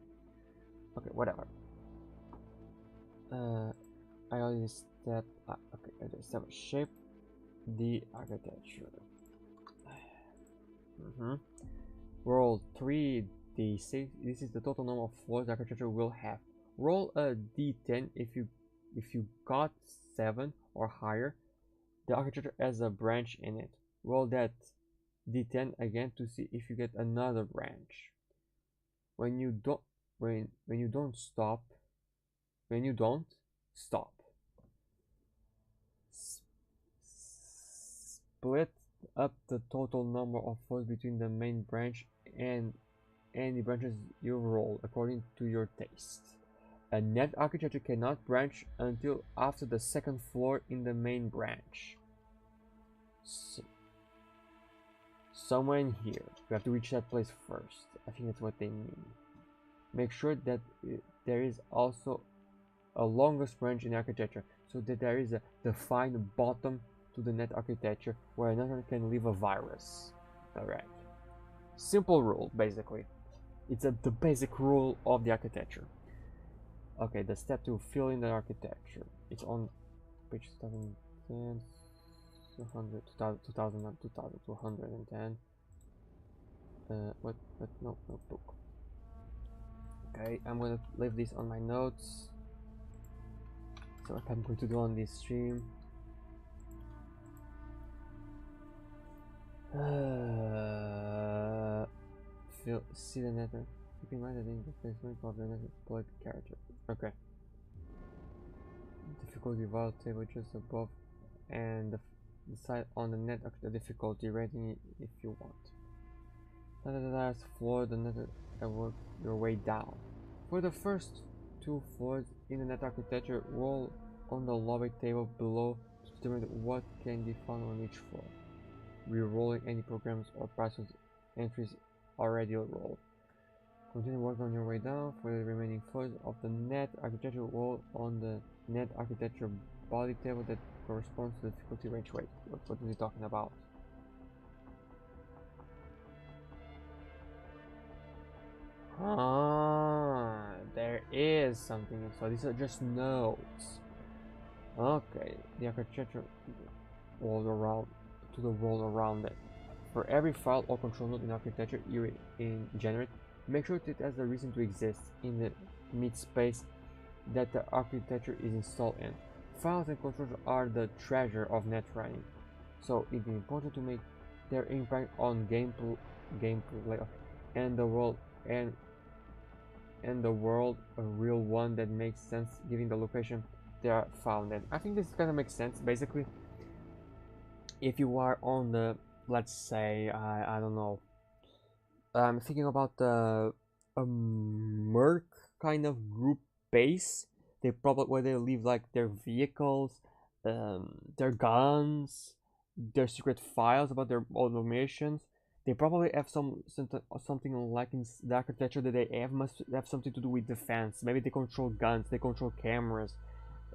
Okay, whatever. I already step. Okay, I just have shape the architecture. Roll 3d6. This is the total number of floors the architecture will have. Roll a d10 if you got 7 or higher. The architecture has a branch in it. Roll that d10 again to see if you get another branch. When you don't stop. Split up the total number of floors between the main branch and any branches you roll according to your taste. A net architecture cannot branch until after the second floor in the main branch. Somewhere in here. You have to reach that place first. I think that's what they mean. Make sure that there is also a longest branch in architecture, so that there is a defined bottom to the net architecture where another can leave a virus. Alright. Simple rule, basically. It's the basic rule of the architecture. Okay, the step to fill in the architecture. It's on page 2010, 200, 2,210. What? No, notebook. Okay, I'm gonna leave this on my notes. So what I'm going to do on this stream. See the network. Keep in mind that in the placement of the network deployed character. Okay. Difficulty value table just above, and decide on the net difficulty rating if you want. Last floor, the network work your way down. For the first 2 floors in the net architecture, roll on the lobby table below to determine what can be found on each floor. Re-rolling any programs or password entries already rolled. Continue working on your way down. For the remaining floors of the net architecture, roll on the net architecture body table that corresponds to the difficulty range. Wait, what is he talking about? There is is something. So these are just notes. Okay, the architecture world around to the world around it. For every file or control node in architecture you generate, make sure it has a reason to exist in the mid space that the architecture is installed in. Files and controls are the treasure of net running, so it is important to make their impact on gameplay and the world a real one that makes sense given the location they are found in. I think this kind of makes sense. Basically, if you are on the, let's say, I don't know, I'm thinking about the merc kind of group base. They probably where they leave like their vehicles, their guns, their secret files about their automations. They probably have something like in the architecture that they have must have something to do with defense. Maybe they control guns, they control cameras,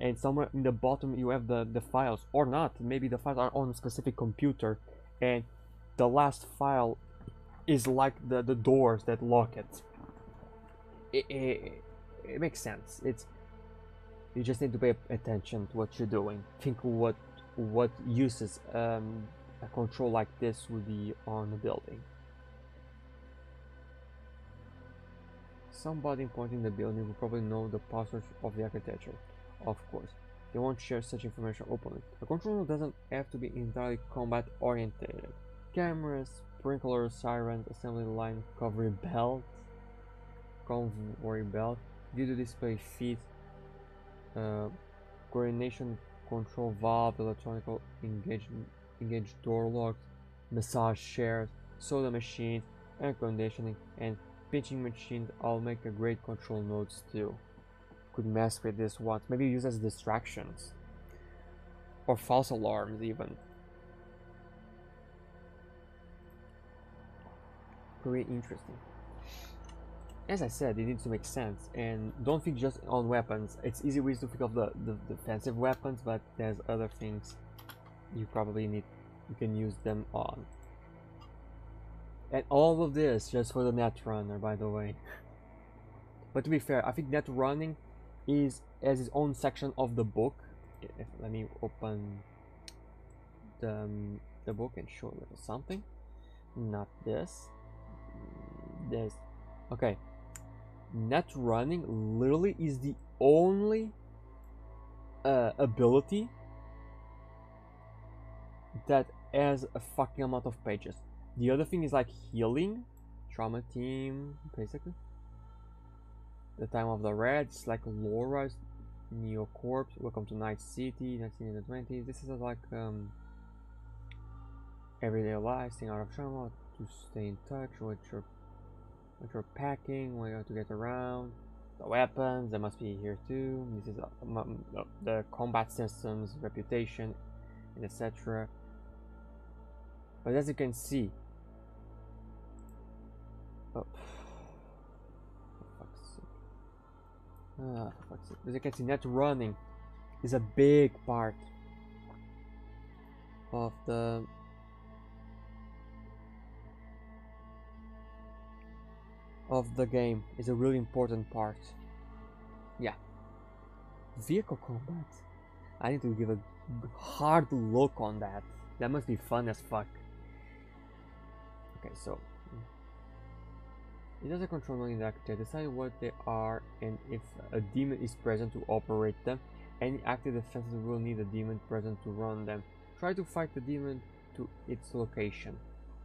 and somewhere in the bottom you have the files, or not. Maybe the files are on a specific computer, and the last file is like the doors that lock it. It makes sense. You just need to pay attention to what you're doing. Think what uses a control like this would be on a building. Somebody important in the building will probably know the passwords of the architecture. Of course, they won't share such information openly. A control doesn't have to be entirely combat oriented. Cameras, sprinklers, sirens, assembly line, convoy belt, video display feed, coordination control valve, electronic engage door locks, massage chairs, soda machines, air conditioning, and pinching machines all make a great control nodes too. Could mess with this once, maybe use as distractions or false alarms even. Pretty interesting. As I said, it needs to make sense, and don't think just on weapons. It's easy ways to think of the defensive weapons, but there's other things you can use them on. And all of this just for the net runner, by the way. But to be fair, I think net running has its own section of the book. Let me open the book and show a little something. Not this. This. Okay. Net running literally is the only ability that has a fucking amount of pages. The other thing is like healing, trauma team, basically. The time of the red, it's like Laura's Neo Corps, welcome to Night City, 1920. This is like everyday life, staying out of trauma, to stay in touch with your packing, when you have to get around. The weapons, they must be here too. This is the combat systems, reputation, and etc. But as you can see, for fuck's sake. As you can see, net running is a big part of the game. Is a really important part. Yeah. Vehicle combat. I need to give a hard look on that. That must be fun as fuck. Okay, so it does a control node in the architecture. Decide what they are and if a demon is present to operate them. Any active defenses will need a demon present to run them. Try to fight the demon to its location.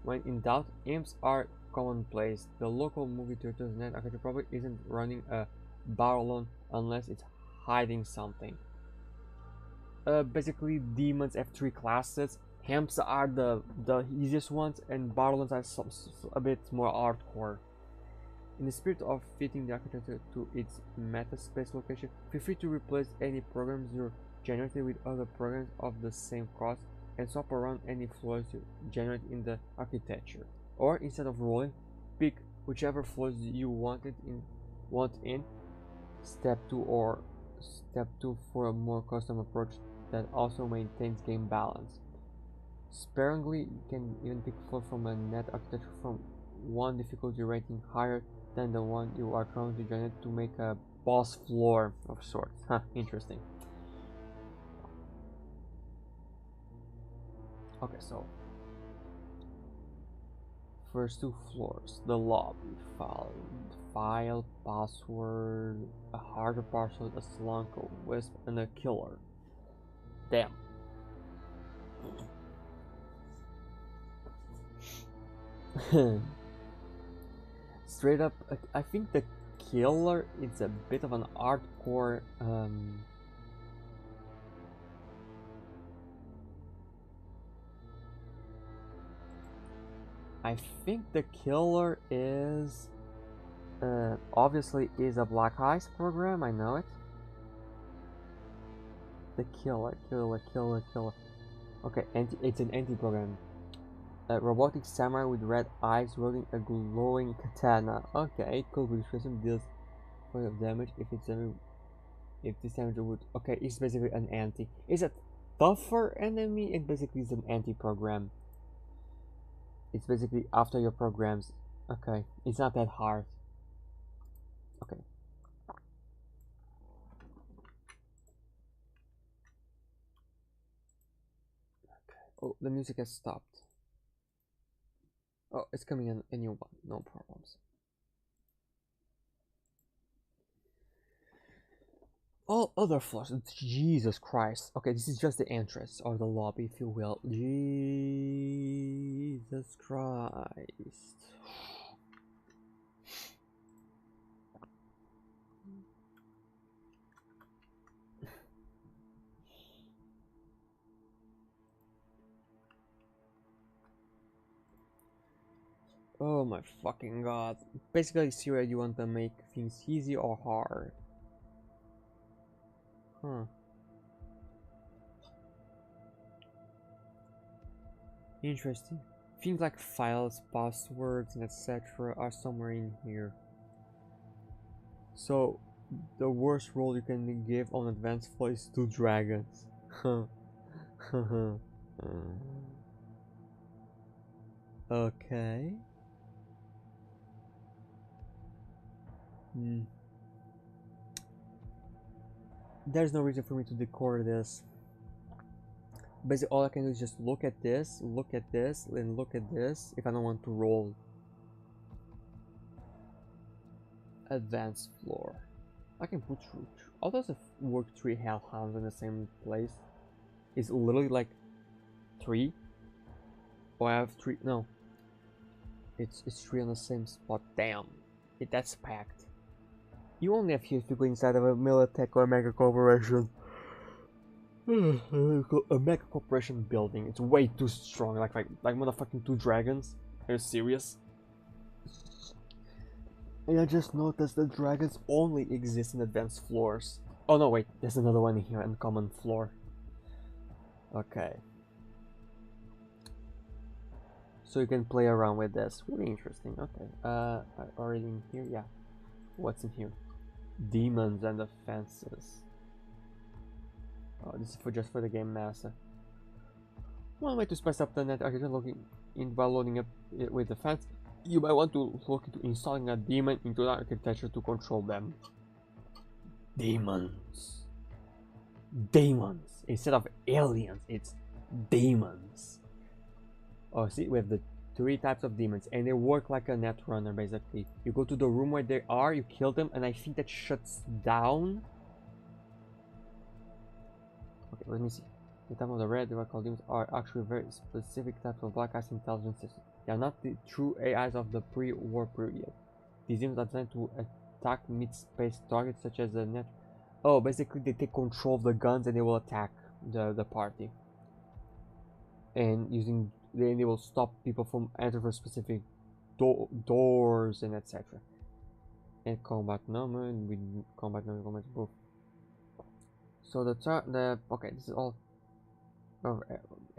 When in doubt, imps are commonplace. The local movie theater's net architecture probably isn't running a barrelon unless it's hiding something. Basically, demons have 3 classes. Imps are the easiest ones, and barrelons are a bit more hardcore. In the spirit of fitting the architecture to its metaspace location, feel free to replace any programs you generated with other programs of the same cost and swap around any floors you generate in the architecture. Or instead of rolling, pick whichever floors you want in step 2 or step 2 for a more custom approach that also maintains game balance. Sparingly, you can even pick floors from a net architecture from one difficulty rating higher than the one you are trying to generate to make a boss floor of sorts. Huh, interesting. Okay, so first two floors, the lobby, file, password, a harder password, a slunk, a wisp, and a killer. Damn. Straight up, I think the killer is a bit of an hardcore I think the killer is obviously is a Black Ice program, I know it. The killer. Okay, it's an anti-program. A robotic samurai with red eyes wielding a glowing katana. Okay, cool. Discretion deals point of damage if this damage would. Okay, it's basically an anti. It's a tougher enemy and basically it's an anti-program. It's basically after your programs. Okay, it's not that hard. Okay. Oh, the music has stopped. Oh, it's coming in a new one. No problems. All other floors. Jesus Christ. Okay, this is just the entrance or the lobby, if you will. Jesus Christ. Oh my fucking god. Basically, Syria, you want to make things easy or hard? Huh. Interesting. Things like files, passwords, and etc. are somewhere in here. So, the worst roll you can give on advanced flow is 2 dragons. Okay. There's no reason for me to decode this. Basically, all I can do is just look at this, and look at this if I don't want to roll. Advanced floor. I can put all those work 3 hellhounds in the same place. It's literally like 3. Oh, I have 3. No. It's 3 on the same spot. Damn. That's packed. You only have here if you go inside of a Militech or a mega corporation. A mega corporation building. It's way too strong. Like motherfucking 2 dragons. Are you serious? And I just noticed that dragons only exist in advanced floors. Oh no, wait. There's another one here in common floor. Okay. So you can play around with this. Really interesting. Okay. Already in here? Yeah. What's in here? Demons and offenses. Oh, this is just for the game master. One way to spice up the net architecture while loading up with the fans, you might want to look into installing a demon into the architecture to control them. Demons. Demons. Instead of aliens, it's demons. Oh, see, we have the 3 types of demons, and they work like a net runner, basically. You go to the room where they are, you kill them, and I think that shuts down. Okay, let me see. The type of the red called demons are actually very specific types of Black Ice intelligence systems. They are not the true AIs of the pre-war period. These demons are designed to attack mid-space targets such as the net. Oh, basically they take control of the guns and they will attack the party. And they will stop people from entering specific doors and etc. And combat number with combat both. So okay, this is all of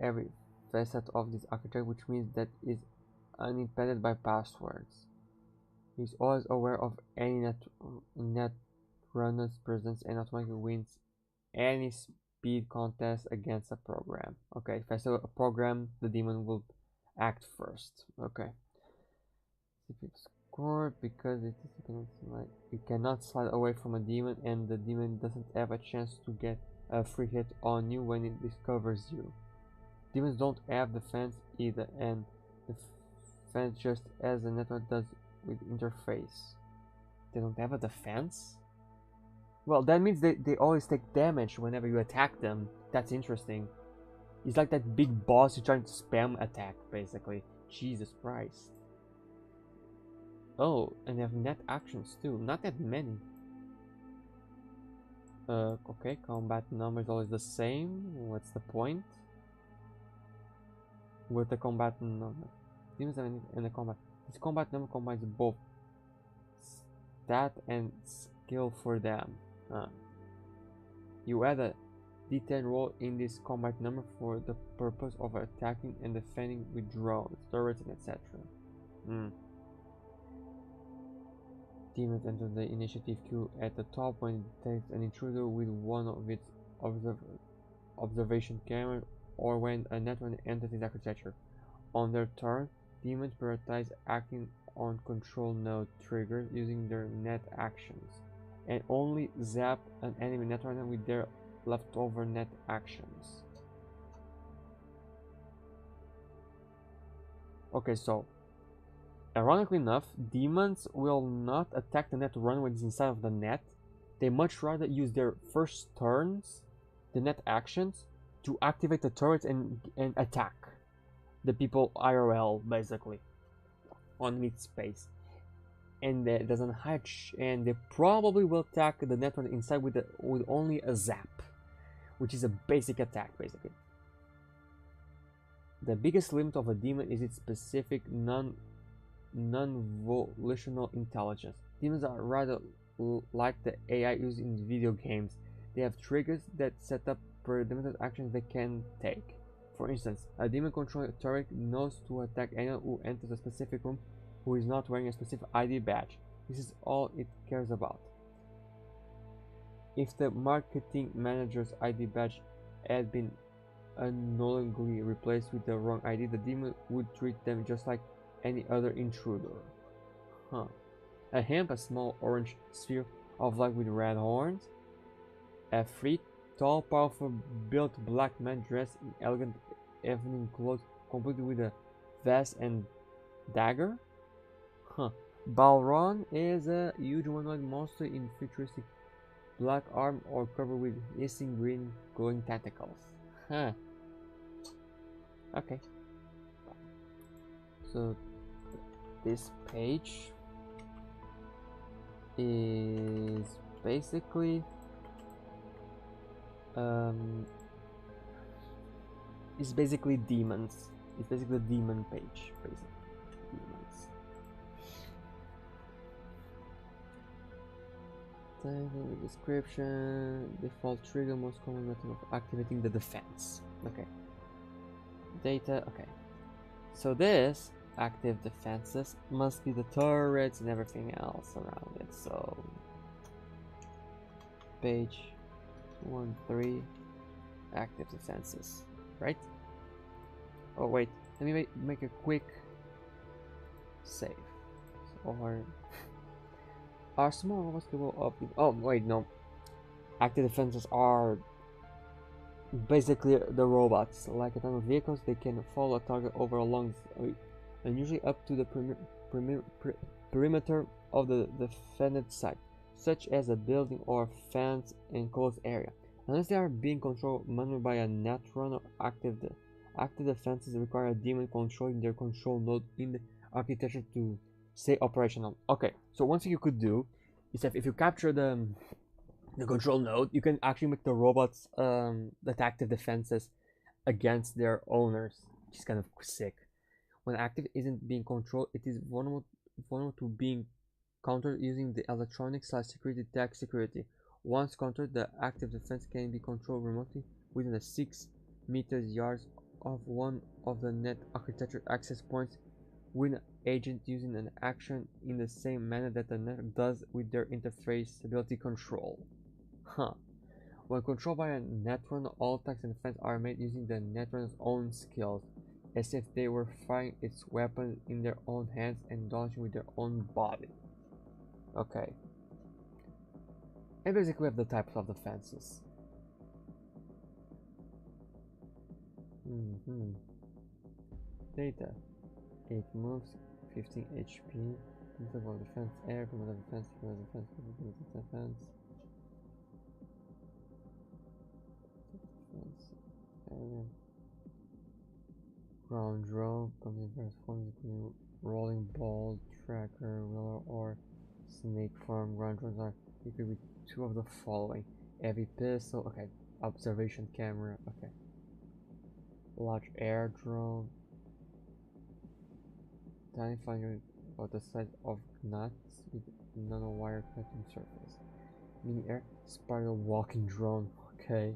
every facet of this architecture, which means that is unimpeded by passwords. He's always aware of any net runner's presence and automatically wins any speed contest against a program. Okay, if I saw a program, the demon will act first. Okay. core because it cannot slide away from a demon, and the demon doesn't have a chance to get a free hit on you when it discovers you. Demons don't have defense either, and defense just as the network does with interface. They don't have a defense? Well, that means they always take damage whenever you attack them. That's interesting. It's like that big boss who's trying to spam attack, basically. Jesus Christ. Oh, and they have net actions too. Not that many. Okay, combat number is always the same. What's the point? With the combat number. Demons and the combat. This combat number combines both stat and skill for them. You add a D10 roll in this combat number for the purpose of attacking and defending with drones, turrets, and etc. Demons enter the initiative queue at the top when it detects an intruder with one of its observation cameras, or when a network enters its architecture. On their turn, demons prioritize acting on control node triggers using their net actions, and only zap an enemy network with their leftover net actions. Okay, so ironically enough, demons will not attack the net run when it's inside of the net. They much rather use their first turns, the net actions, to activate the turrets and attack the people IRL, basically, on mid space. And that doesn't hatch, and they probably will attack the network inside with only a zap, which is a basic attack, basically. The biggest limit of a demon is its specific non-volitional intelligence. Demons are rather like the AI used in video games. They have triggers that set up predetermined actions they can take. For instance, a demon controlling a turret knows to attack anyone who enters a specific room who is not wearing a specific ID badge. This is all it cares about. If the marketing manager's ID badge had been unknowingly replaced with the wrong ID, the demon would treat them just like any other intruder. A hemp, a small orange sphere of light with red horns. A free, tall, powerful, built black man dressed in elegant evening clothes, complete with a vest and dagger. Balron is a huge humanoid monster in futuristic black armor or covered with hissing green glowing tentacles. Okay. So this page is basically demons. It's basically a demon page, basically. Demons. Title, description, default trigger, most common method of activating the defense. Okay. Data, okay. So this active defenses must be the turrets and everything else around it. So page 1.3 active defenses, right? Oh wait, let me make a quick save. Or are small robots capable of? Oh wait, no. Active defenses are basically the robots. Like autonomous vehicles, they can follow a target over a long, and usually up to the perimeter of the defended site, such as a building or fence enclosed area. Unless they are being controlled manually by a netrunner, active defenses require a demon controlling their control node in the architecture to stay operational. Okay, so one thing you could do is that if you capture the control node, you can actually make the robots that active defenses against their owners, which is kind of sick. When active isn't being controlled, it is vulnerable to being countered using the electronic/security tech security. Once countered, the active defense can be controlled remotely within the 6 meters yards of one of the net architecture access points, with an agent using an action in the same manner that the network does with their interface stability control. When controlled by a netrunner, all attacks and defense are made using the netrunner's own skills. as if they were firing its weapon in their own hands and dodging with their own body. Okay. And basically we have the types of defenses. Data. 8 moves, 15 HP, interval defense, air, combat defense, defense, area. Ground drone, comes in various forms including rolling ball, tracker, wheeler, or snake form. Ground drones are equipped with 2 of the following: heavy pistol, okay, observation camera, okay, large air drone, tiny finder about the size of nuts with nanowire cutting surface, mini air spiral walking drone, okay.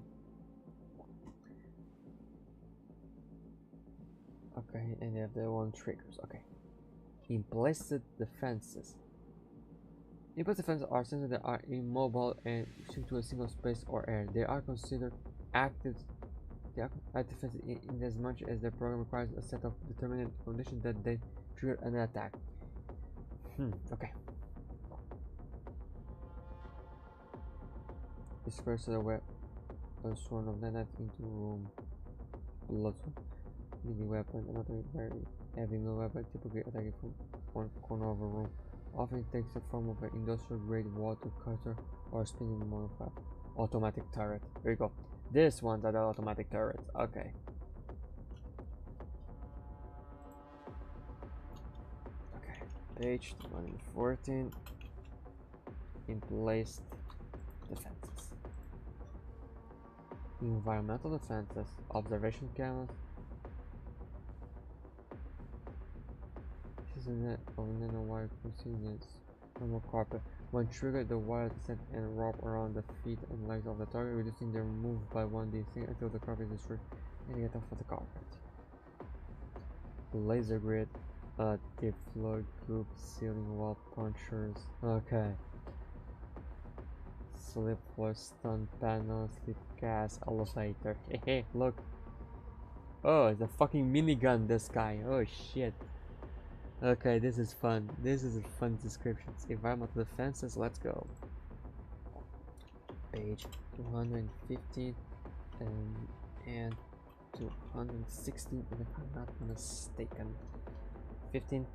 Okay, and they have their own triggers. Okay. Implicit defenses. Implicit defenses are sensors that are immobile and stick to a single space or area. They are considered active. They are defenses in as much as their program requires a set of determinate conditions that they trigger an attack. Okay. Disperse the web a swarm of net into room. Blood. Mini weapon, another very heavy melee weapon, typically attacking from one corner of a room. Often it takes the form of an industrial grade water cutter or a spinning modified automatic turret. There you go. This one's are the automatic turrets. Okay. Okay. Page 214. Emplaced defenses. Environmental defenses. Observation cameras. This is a net of nanowire proceedings from a carpet. When triggered, the wire descends and wrap around the feet and legs of the target, reducing their move by 1d until the carpet is destroyed and get off of the carpet. Laser grid, deep floor group, ceiling wall punchers. Okay. Slip floor, stun panel, slip gas, elevator. Hey, look. Oh, it's a fucking minigun, this guy. Oh shit. Okay, this is fun. This is a fun description. Environmental defenses, let's go. Page 215 and 216, if I'm not mistaken. 15,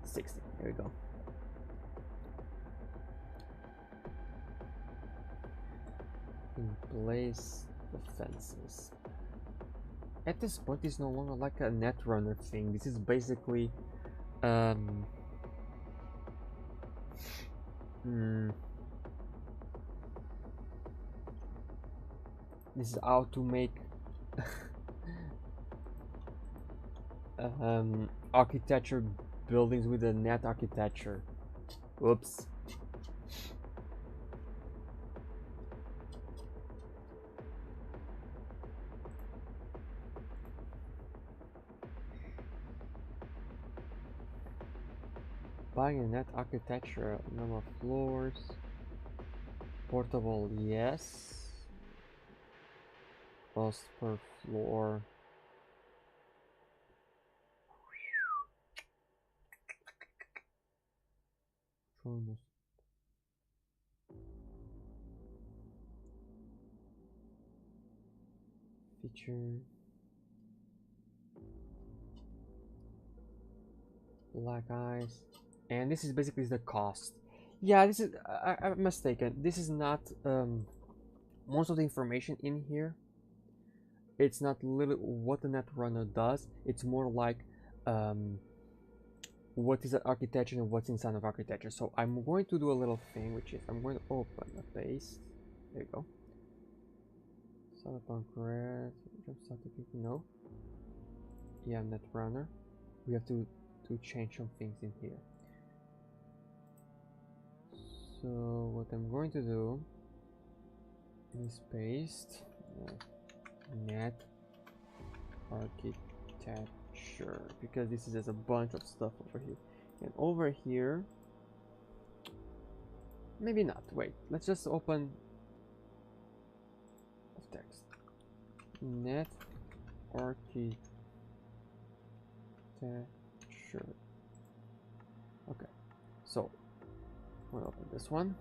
16. There we go. In place defenses. At this point, it's no longer like a netrunner thing. This is basically this is how to make architecture buildings with a net architecture. Oops. Buying a net architecture, number of floors, portable, yes. Cost per floor. Feature. Black eyes. And this is basically the cost. Yeah, this is I'm mistaken. This is not most of the information in here. It's not literally what the netrunner does. It's more like what is an architecture and what's inside of architecture. So I'm going to do a little thing, which is I'm going to open a paste. There you go. CyberpunkRed. No. Yeah, netrunner. We have to change some things in here. So what I'm going to do is paste net architecture, because this is just a bunch of stuff over here, and over here maybe not. Wait, let's just open text net architecture. architecture. Okay, so we'll open this one,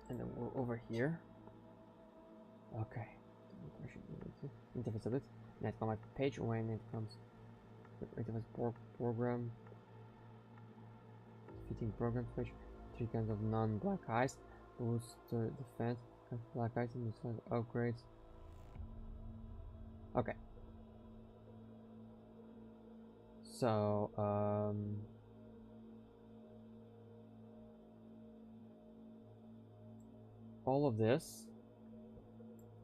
and then we're over here. Okay, interface of it. That's on my page when it comes to interface program, fitting programs page. 3 kinds of non-black eyes, boost defense, black eyes, and upgrades. Okay. So, all of this,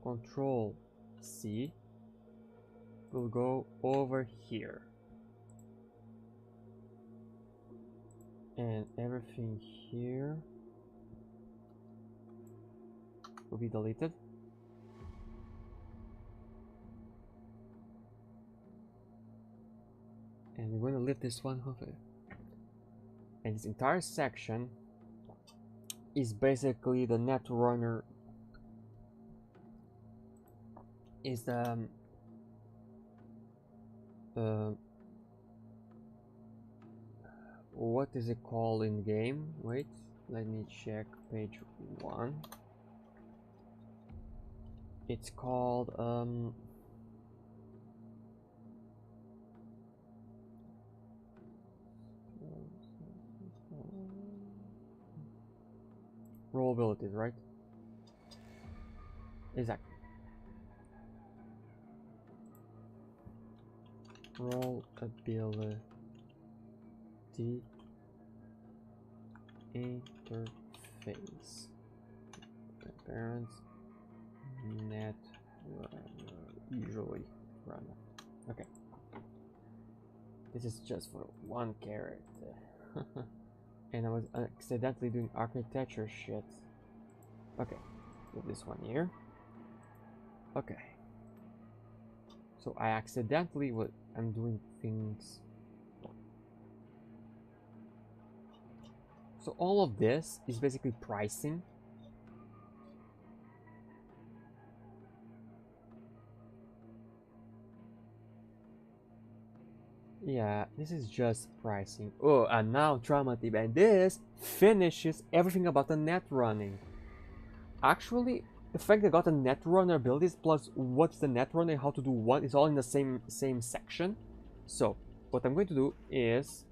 Control C, will go over here. And everything here will be deleted. And we're going to leave this one over. And this entire section is basically the Netrunner is the what is it called in game? Wait, let me check page 1. It's called roll abilities, right? Exactly. Roll ability interface. Parents net usually run. Okay. This is just for one character. And I was accidentally doing architecture shit. Okay. Put this one here. Okay. So I accidentally I'm doing things. So all of this is basically pricing. Yeah, this is just pricing. Oh, and now trauma tip, and this finishes everything about the net running. Actually, the fact that I got the Netrunner abilities plus what's the Netrunner and how to do what is all in the same section. So what I'm going to do is,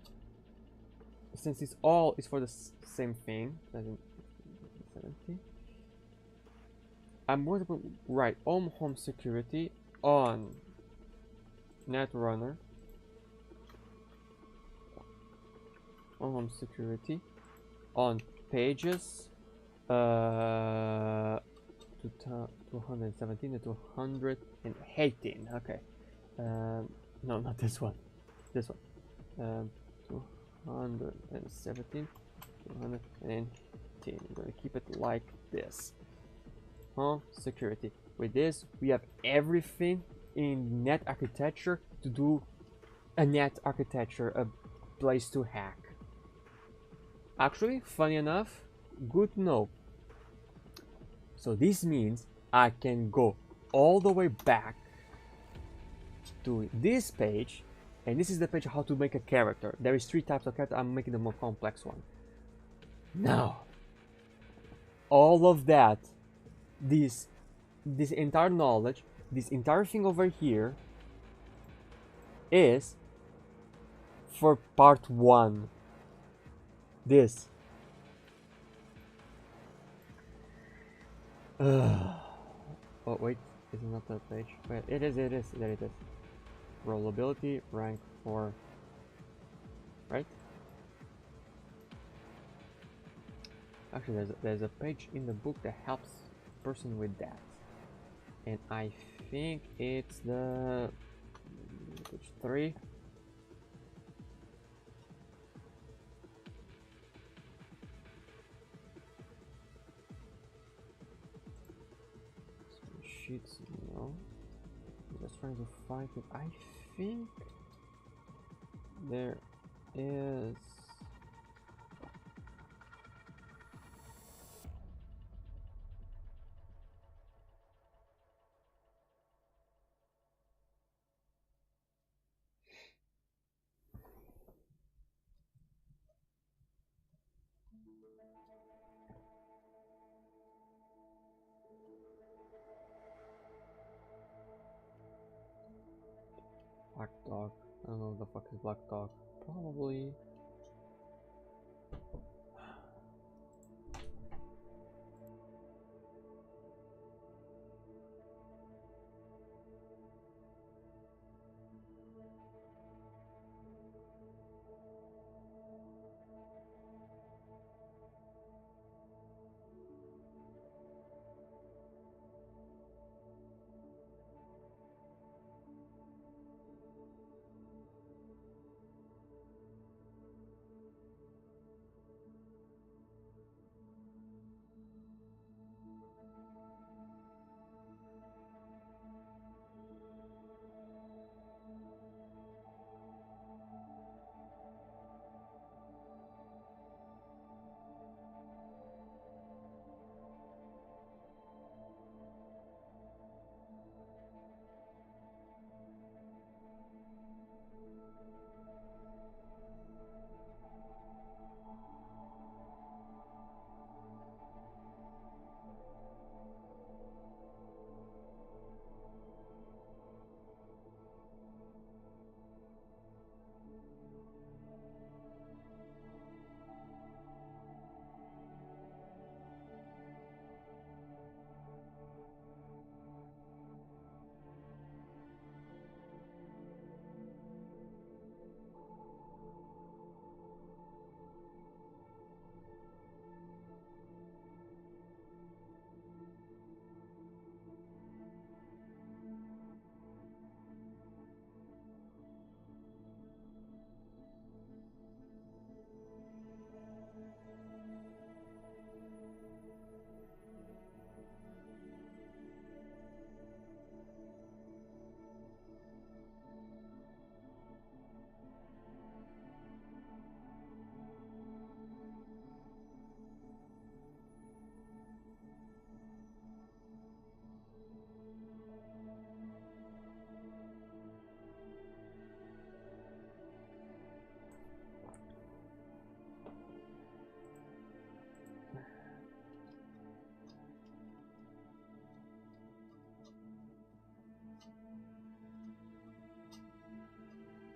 since it's all is for the same thing, 70, I'm going to write home security on Netrunner, on home security on pages 217 and 218. Okay. No, not this one. This one. 217, 218. I'm gonna keep it like this. Home security. With this, we have everything in net architecture to do a net architecture, a place to hack. Actually, funny enough, good to know. So this means I can go all the way back to this page, and this is the page of how to make a character. There is 3 types of character. I'm making the more complex one. Now, all of that, this entire knowledge, this entire thing over here is for part 1. This. Oh wait, is it not that page? Wait, it is, there it is. Roll ability, rank 4. Right? Actually, there's a page in the book that helps person with that. And I think it's the page 3. Sheets, no. I'm just trying to find it. I think there is. dog. I don't know what the fuck is black dog. Probably.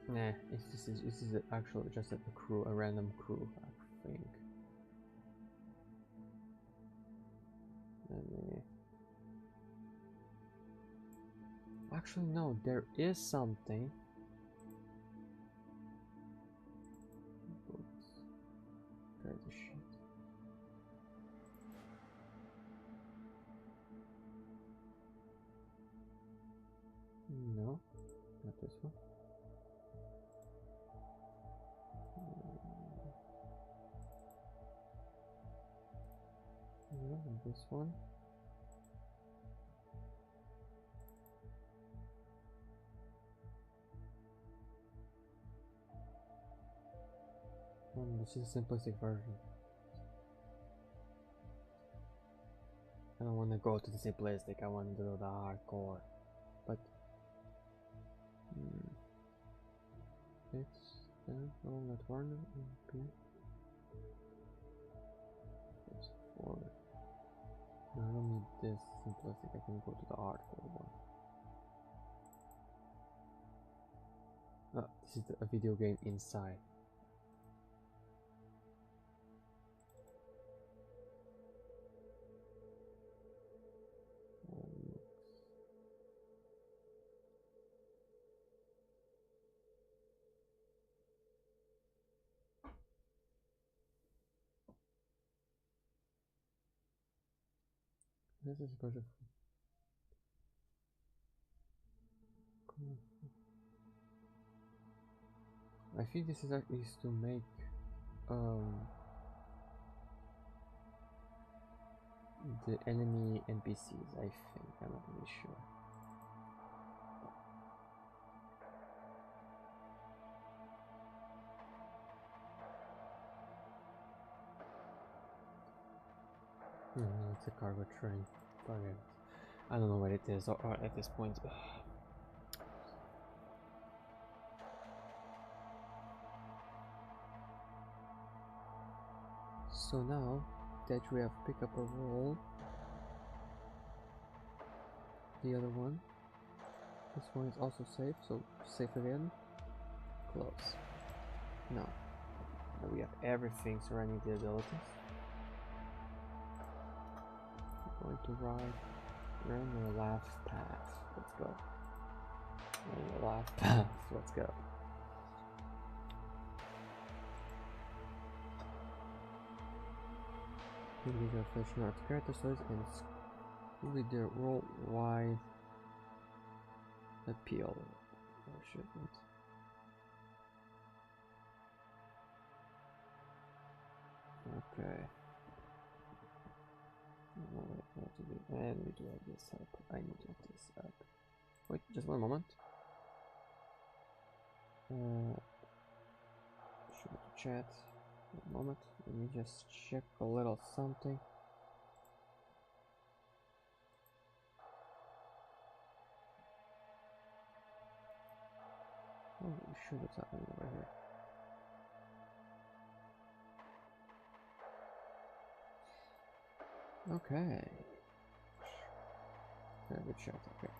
Nah, this is actually just a crew, a random crew, I think. Actually, no, there is something. There's a shit. No, not this one. No, not this one. This is a simplistic version. I don't want to go to the simplistic, I want to do the hardcore. But it's no, not one. Okay. It's 4. No, I don't need this simplistic, I can go to the hardcore one. This is a video game inside. This is because of I think this is to make the enemy NPCs, I think, I'm not really sure. No, it's a cargo train. Forget. I don't know what it is or at this point. So now that we have picked up a role, the other one, this one is also safe, so safe again. Close. No. Now we have everything surrounding the abilities. We're going to ride. We're on the left path. Let's go. We're on the left path. Let's go. These are fleshing out character size and with their worldwide appeal. Or shouldn't. Okay. And we do have this up. I need to have this up. Wait, just one moment. Show the chat. One moment. Let me just check a little something. Holy shit, what's happening over here? Okay. Good chat, okay.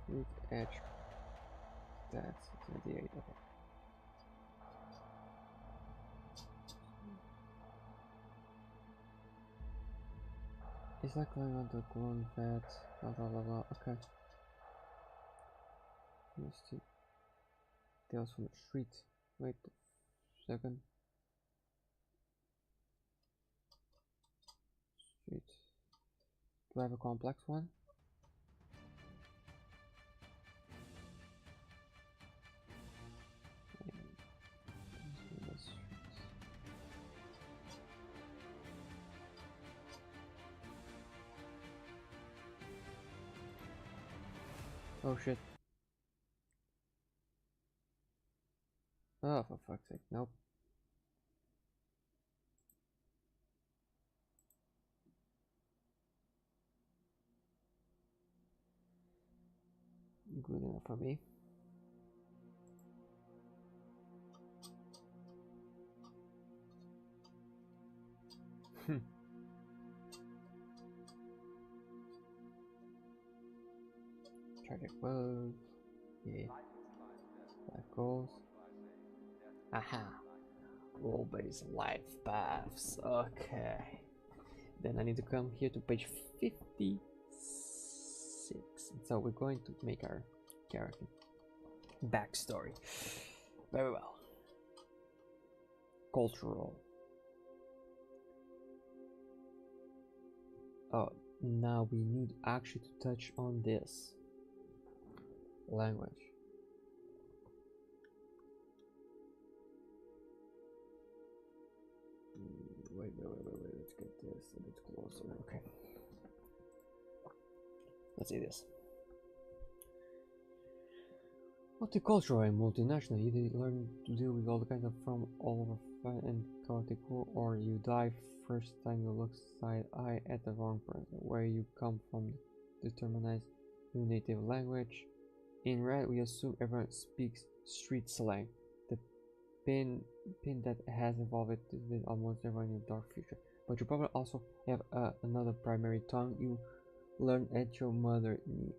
Street edge. That's 28, okay. It's like going on the ground vet, blah blah blah blah, okay. Let's see. Tales from the street. Wait a second. Street. Do I have a complex one? Oh shit. Oh, for fuck's sake, nope. Good enough for me. Tragic woes. Yeah. 5 goals. Aha. Role-based life paths. Okay. Then I need to come here to page 56. So we're going to make our character backstory. Very well. Cultural. Oh, now we need actually to touch on this. Language. Wait, let's get this a bit closer. Okay. Let's see this. Multicultural and multinational, you learn to deal with all the kinds of from all over fun and chaotic world, or you die first time you look side-eye at the wrong person. Where you come from determines your native language. In Red, we assume everyone speaks street slang. The pin that has evolved with almost everyone in the dark future. But you probably also have another primary tongue you learn at your mother knee.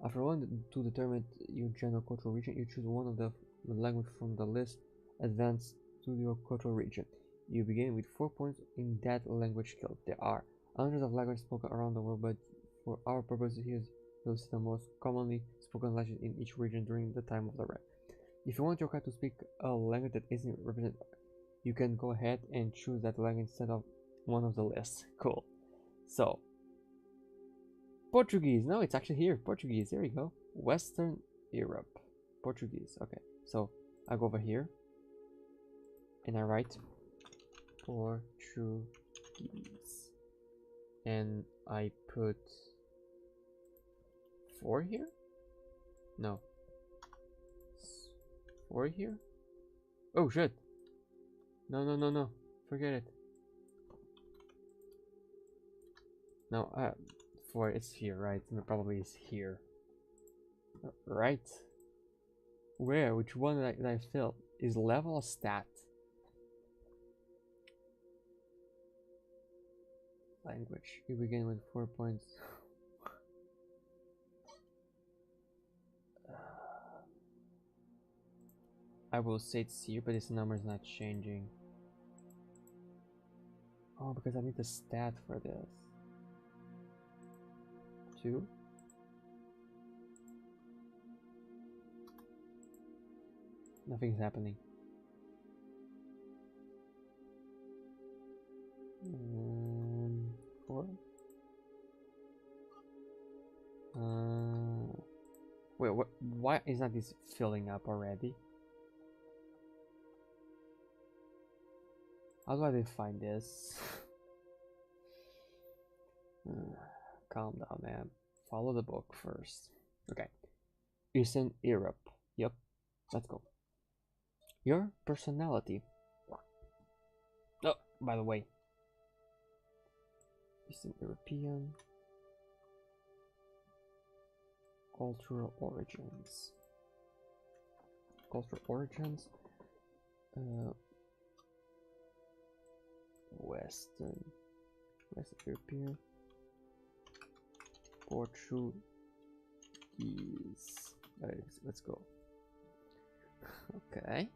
After one to determine your general cultural region, you choose one of the language from the list, advance to your cultural region. You begin with 4 points in that language skill. There are hundreds of languages spoken around the world, but for our purposes, here's the most commonly spoken language in each region during the time of the red. If you want your character to speak a language that isn't represented, you can go ahead and choose that language instead of one of the lists. Cool. So, Portuguese. No, it's actually here. Portuguese. There you go. Western Europe. Portuguese. Okay. So, I go over here and I write Portuguese. And I put 4 here? No. 4 here? Oh shit. No. Forget it. No, 4 is here, right? And it probably is here. Right? Where? Which one did I fill? Is level a stat? Language. You begin with 4 points. I will say it's here, but this number is not changing. Oh, because I need the stat for this. 2. Nothing's happening. 4. Wait, what? Why is not this filling up already? How do I define this? Calm down, man. Follow the book first. Okay. Eastern Europe. Yep. Let's go. Your personality. Oh, by the way. Eastern European. Cultural origins. Cultural origins. Western European. Portuguese. Let's go. Okay.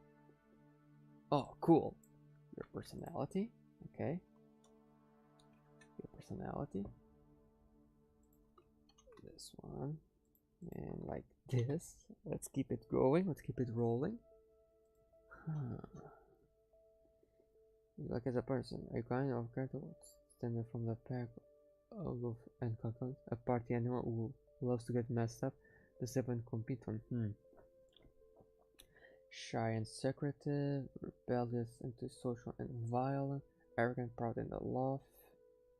Oh, cool. Your personality. Okay. Your personality. This one. And like this. Let's keep it going. Let's keep it rolling. Like as a person, a kind of cattle standing from the pack of and content, a party animal who loves to get messed up, the seven compete on. Shy and secretive, rebellious, antisocial and violent, arrogant, proud and aloof,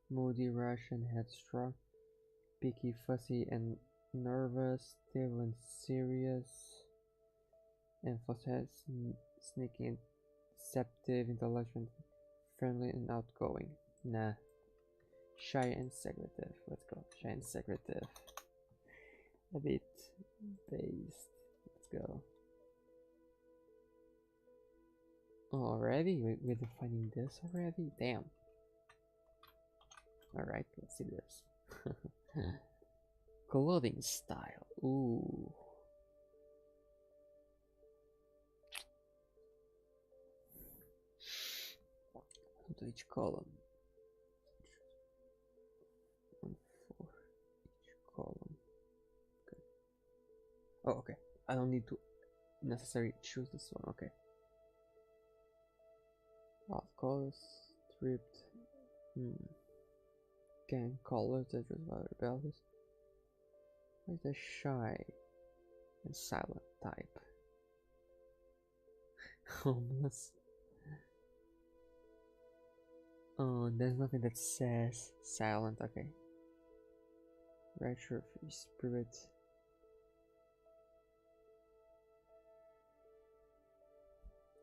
moody, rash and headstrong, picky, fussy and nervous, stable and serious, emphasize, sneaky and deceptive, intelligent, friendly and outgoing. Nah. Shy and secretive. Let's go. Shy and secretive. A bit based. Let's go. Already? We're defining this already? Damn. Alright, let's see this. Clothing style. Ooh. To each column. 1 for each column. Okay. Oh, okay. I don't need to necessarily choose this one. Okay. Loud colors, stripped. Gang colors that just rather rebellious. Where's the shy and silent type? Homeless. Oh, there's nothing that says silent. Okay. Retro free spirit.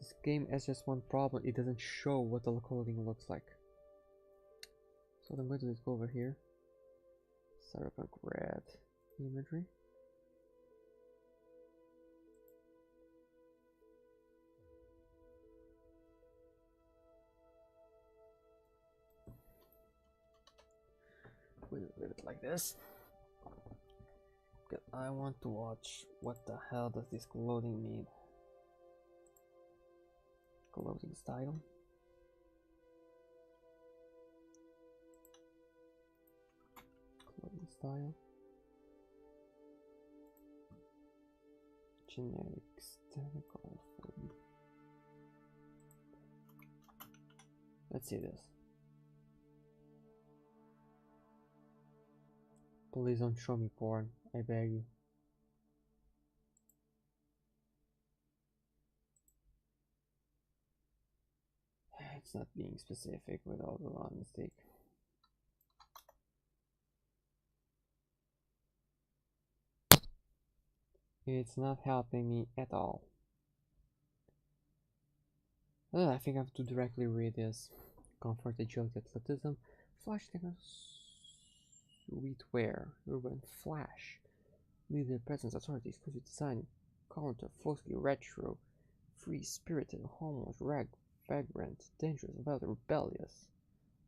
This game has just one problem. It doesn't show what the clothing looks like. So what I'm going to do is go over here. CyberpunkRed imagery. We'll leave it like this. Because I want to watch what the hell does this clothing mean. Clothing style. Clothing style. Generics, technical form. Let's see this. Please don't show me porn, I beg you. It's not being specific with all the honesty. It's not helping me at all. I think I have to directly read this. Comfort, agility, athleticism, flash techno, sweet wear, urban flash, leader presence, authority, exclusive design, counter, folksy, retro, free spirited, homeless, vagrant, dangerous, rebellious,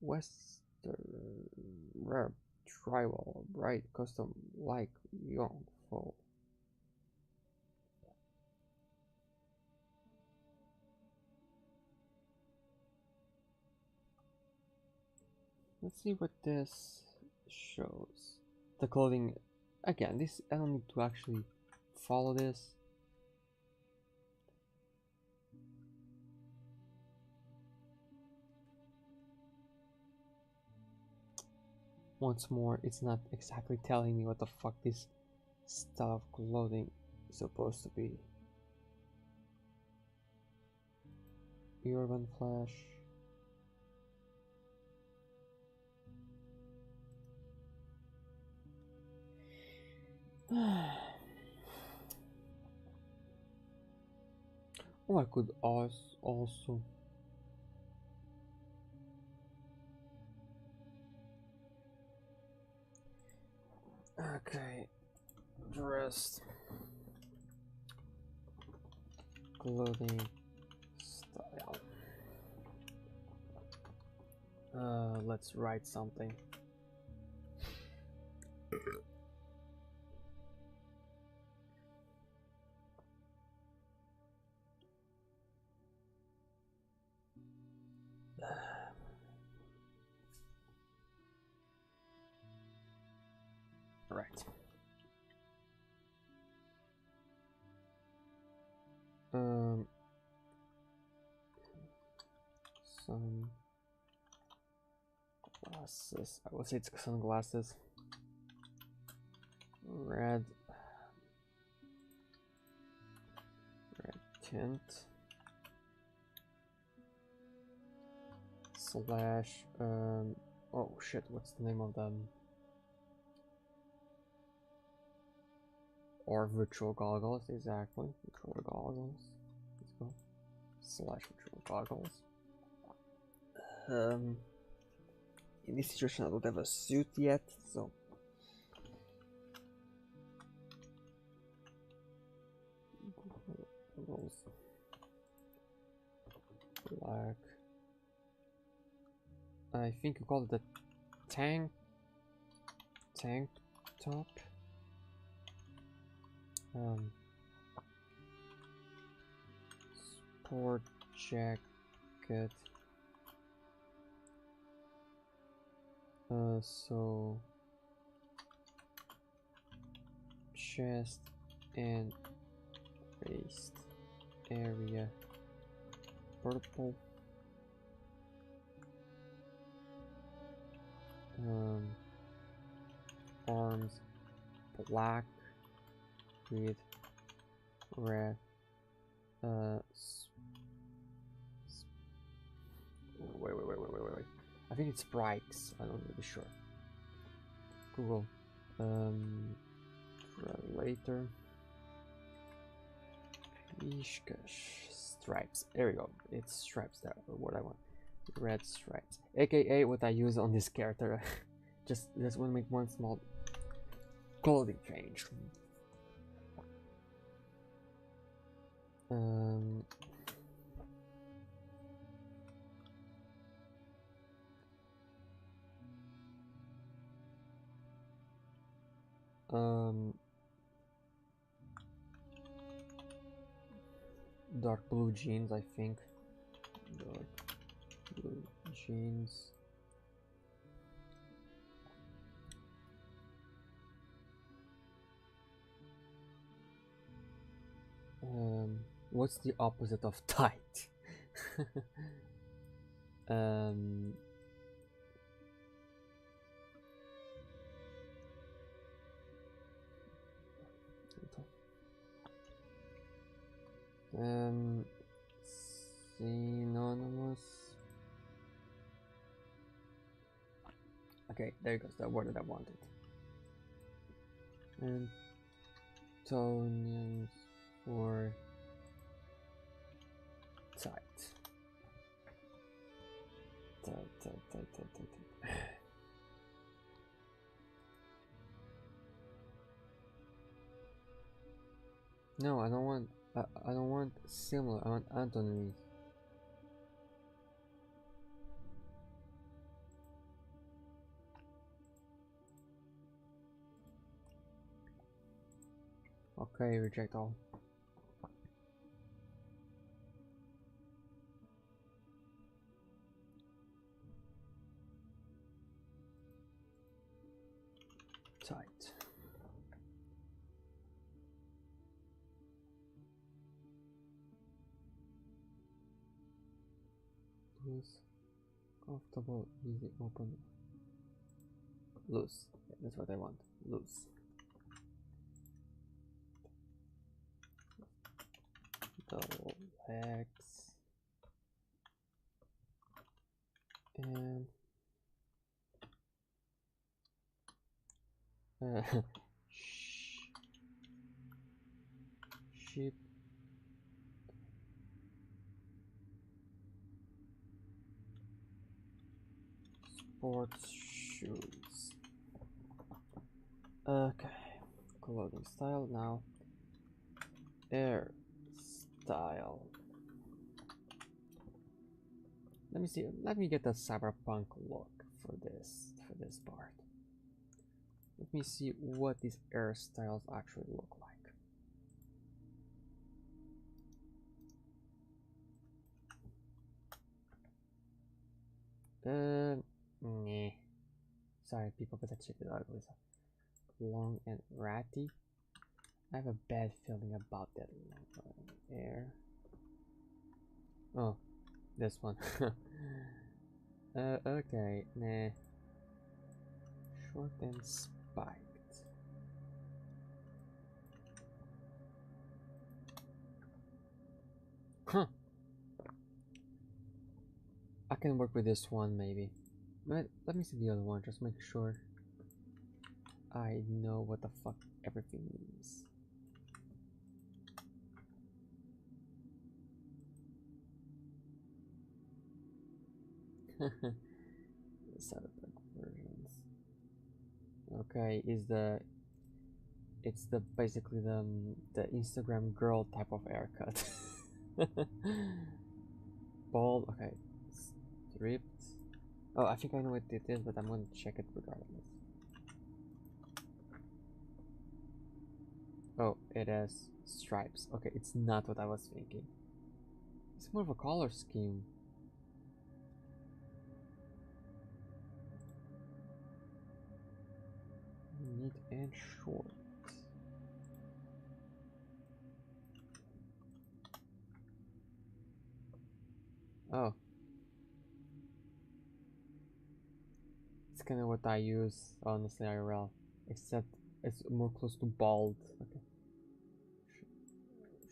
western, rare, tribal, bright, custom, like, young, full. Let's see what this shows. The clothing, again, this, I don't need to actually follow this. Once more, it's not exactly telling me what the fuck this style of clothing is supposed to be. Urban Flash. Oh, I could also. Okay, dressed clothing style. Let's write something. Right. Sunglasses. I will say it's sunglasses. Red tint. Slash. Oh shit! What's the name of them? Or virtual goggles, exactly. Virtual goggles. Let's go. Slash virtual goggles. In this situation, I don't have a suit yet, so. Goggles. Black. I think you call it a tank top. Sport jacket. So chest and waist area purple. Arms black with red. Wait. I think it's spikes. I'm not really sure. Google. Later. Stripes. There we go. It's stripes. That what I want. Red stripes, aka what I use on this character. just want to make one small clothing change. Dark blue jeans, I think. Dark blue jeans. What's the opposite of tight? Synonymous. Okay, there goes the word that I wanted. Antonyms for tight. No, I don't want. I don't want similar. I want antonyms. Okay, reject all. tight. Loose, comfortable, easy, open. Loose. Yeah, that's what I want. Loose. Double legs. And sheep. Sports shoes. Okay. Clothing style now. Hair style. Let me see. Let me get the cyberpunk look for this part. Let me see what these hairstyles actually look like. Nah. Sorry, people, but that shit is ugly. So long and ratty. I have a bad feeling about that hair. Oh, this one. Okay, nah. Short and spiked. Huh. I can work with this one maybe. But let me see the other one, just make sure I know what the fuck everything means. The Cyberpunk versions. Okay, it's the basically the Instagram girl type of haircut. Bald, okay. Stripped. Oh, I think I know what it is, but I'm gonna check it regardless. Oh, it has stripes. Okay, it's not what I was thinking. It's more of a color scheme. Neat and short. Oh. It's kind of what I use, honestly, IRL. Except it's more close to bald. Okay.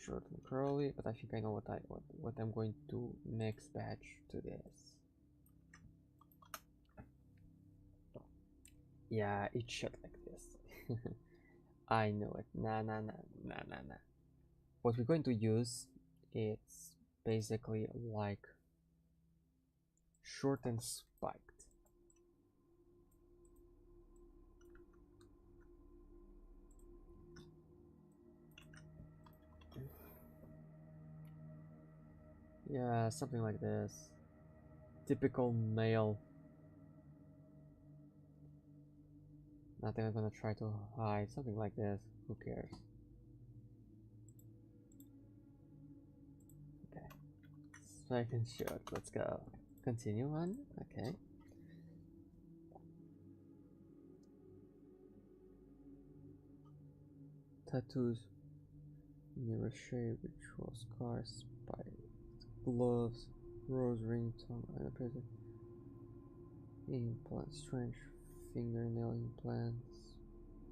Short and curly, but I think I know what I'm going to next batch to this. Yeah, it should like this. I know it. Nah. What we're going to use, it's basically like short and spiked. Yeah, something like this. Typical male. Nothing I'm gonna try to hide. Something like this. Who cares? Okay. Second shot. Let's go. Continue on. Okay. Tattoos. Mirror shape, ritual scars, spiked gloves, rose ringtone, and a present. Implants, strange fingernail implants,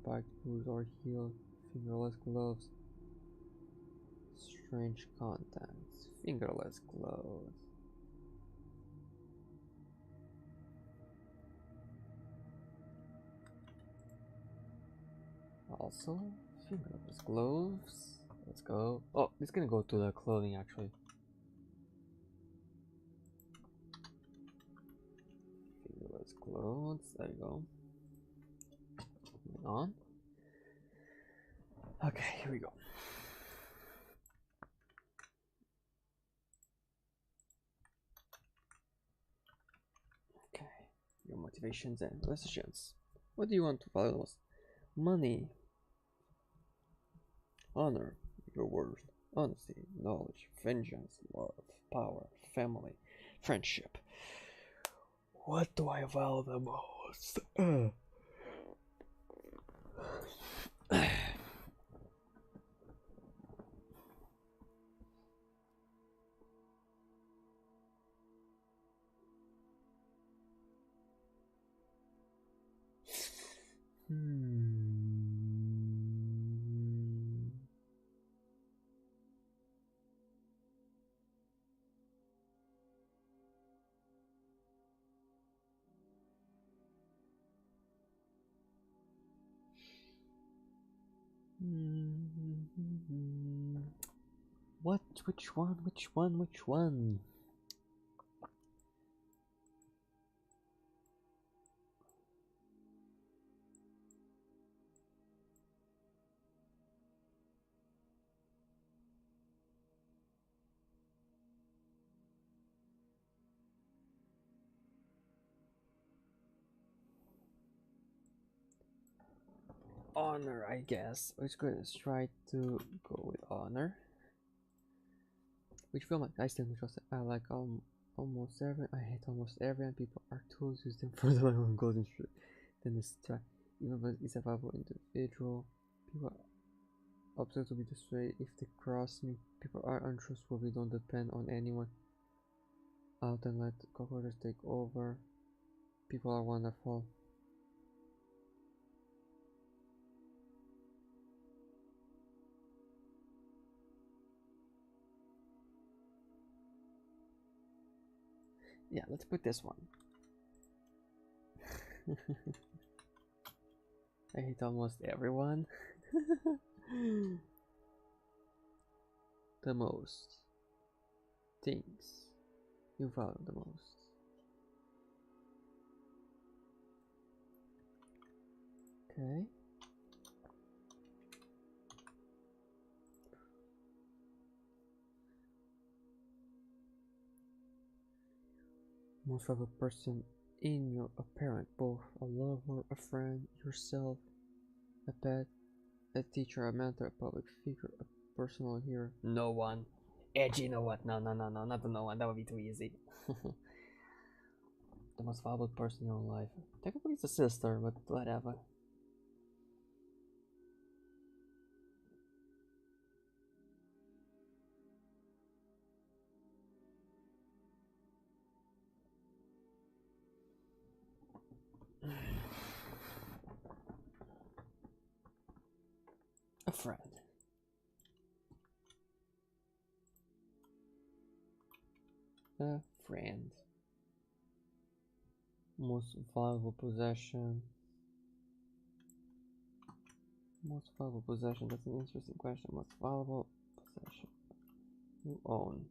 spiked boots or heel, fingerless gloves, strange contents, fingerless gloves. Also, fingerless gloves. Let's go. Oh, it's gonna go to the clothing actually. Fingerless clothes. There you go. Moving on. Okay, here we go. Okay, your motivations and decisions. What do you want to value most? Money, honor, your worth, honesty, knowledge, vengeance, love, power, family, friendship. What do I value the most? What? Which one? Which one? Which one? Honor, I guess. Let's go and try to go with honor. Which film I still trust. I like almost every. I hate almost every, and people are tools use them for their own goals and shit. Then this try, even though it's a valuable individual, people are upset to be this way. If they cross me, people are untrustworthy. Don't depend on anyone. Out and let cockroaches take over. People are wonderful. Yeah, let's put this one. I hate almost everyone. The most things you value the most. Okay. Most valuable person in your a parent, both a lover, a friend, yourself, a pet, a teacher, a mentor, a public figure, a personal hero. No one. Edgy, you know what? No, not the no one. That would be too easy. The most valuable person in your life. Technically, it's a sister, but whatever. A friend. A friend. Most valuable possession. Most valuable possession. That's an interesting question. Most valuable possession you own.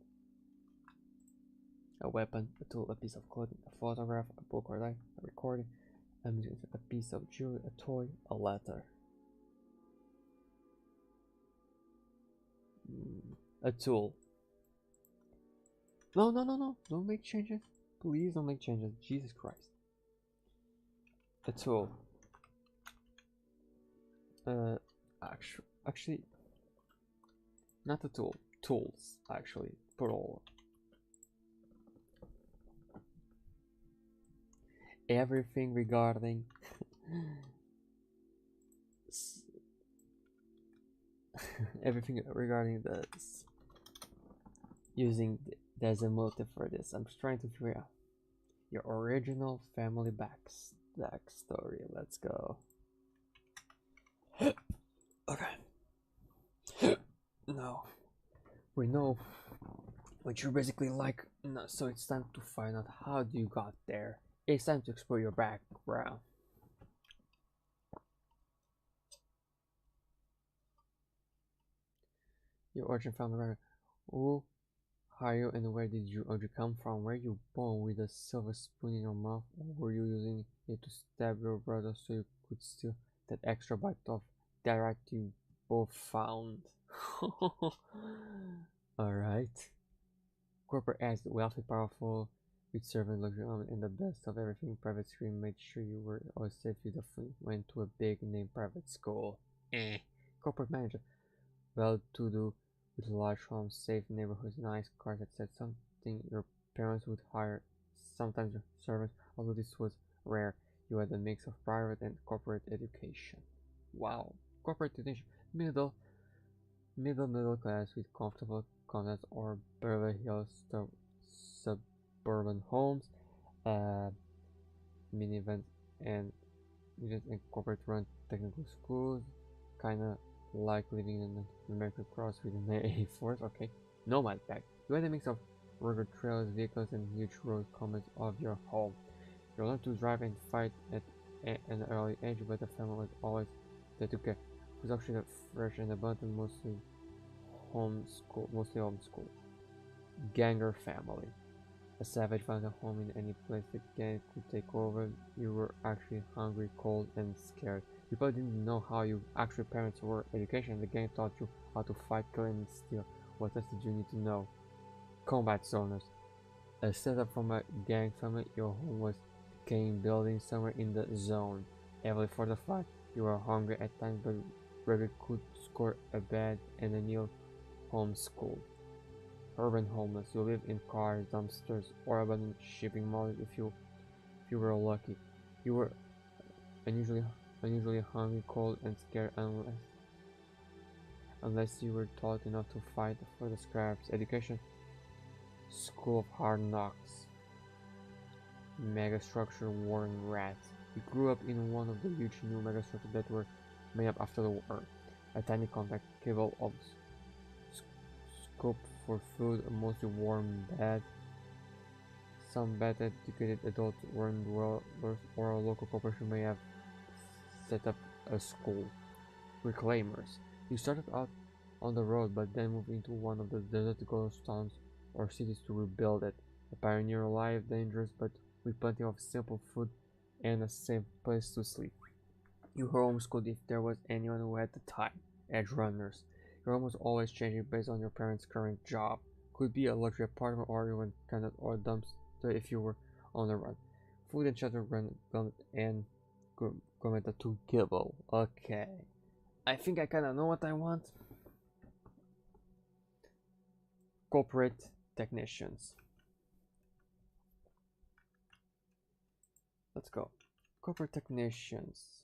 A weapon, a tool, a piece of clothing, a photograph, a book or light, a recording, a piece of jewelry, a toy, a letter. A tool. No. Don't make changes. Please don't make changes. Jesus Christ. A tool. Actually, not a tool. Tools, actually. Plural. Everything regarding everything regarding this. Using there's a motive for this. I'm just trying to figure out your original family backstory. Let's go. Okay. No. We know what you're basically like. No, so it's time to find out how you got there. It's time to explore your background. Your origin family background. Who are you and where did you come from? Were you born with a silver spoon in your mouth, or were you using it to stab your brother so you could steal that extra bite of dirt you both found? Alright. Corporate ads, wealthy, powerful, with servant luxury and the best of everything. Private screen made sure you were always safe. You definitely went to a big name private school. Corporate manager, well to do, with large homes, safe neighborhoods, nice cars, etc. Something your parents would hire. Sometimes your servants, although this was rare. You had a mix of private and corporate education. Wow. corporate tradition, middle middle class with comfortable contents or Beverly Hills suburban homes, uh, minivans and corporate run technical schools, kinda like living in an American cross with an A force. Okay, nomad pack. You had a mix of rugged trails, vehicles, and huge road comments of your home. You learned to drive and fight at an early age, but the family was always there to care. It was actually fresh and abundant, mostly homeschool. Ganger family. A savage found a home in any place the gang could take over. You were actually hungry, cold, and scared. You probably didn't know how your actual parents were. Education, the gang taught you how to fight, kill, and steal. What else did you need to know? Combat zones. A setup from a gang family, your home was a decaying building somewhere in the zone. Heavily fortified, you were hungry at times, but Rugged could score a bed and a meal homeschool. Urban homeless, you live in cars, dumpsters, or abandoned shipping malls if you were lucky. You were unusually hungry, cold, and scared unless you were taught enough to fight for the scraps. Education, School of Hard Knocks. Megastructure Warren Rats. You grew up in one of the huge new megastructures that were made up after the war. A tiny compact cable of scope for food, a mostly warm bed. Some better educated adults weren't dwellers or a local corporation may have set up a school. Reclaimers. You started out on the road but then moved into one of the deserted ghost towns or cities to rebuild it. A pioneer life, dangerous but with plenty of simple food and a safe place to sleep. You homeschooled if there was anyone who had the time. Edge runners. Your home was always changing based on your parents' current job. Could be a luxury apartment or even kind of or dumpster if you were on the run. Food and shelter run and Gometa to Gibble. Okay. I think I kinda know what I want. Corporate technicians. Let's go. Corporate technicians.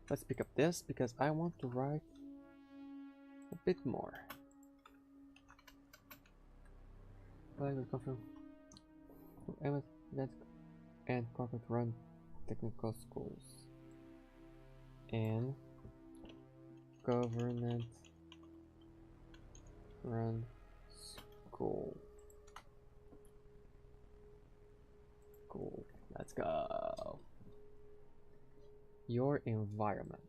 Let's pick up this because I want to write a bit more. I will come from and corporate run technical schools and government run school. Cool. Let's go. Your environment.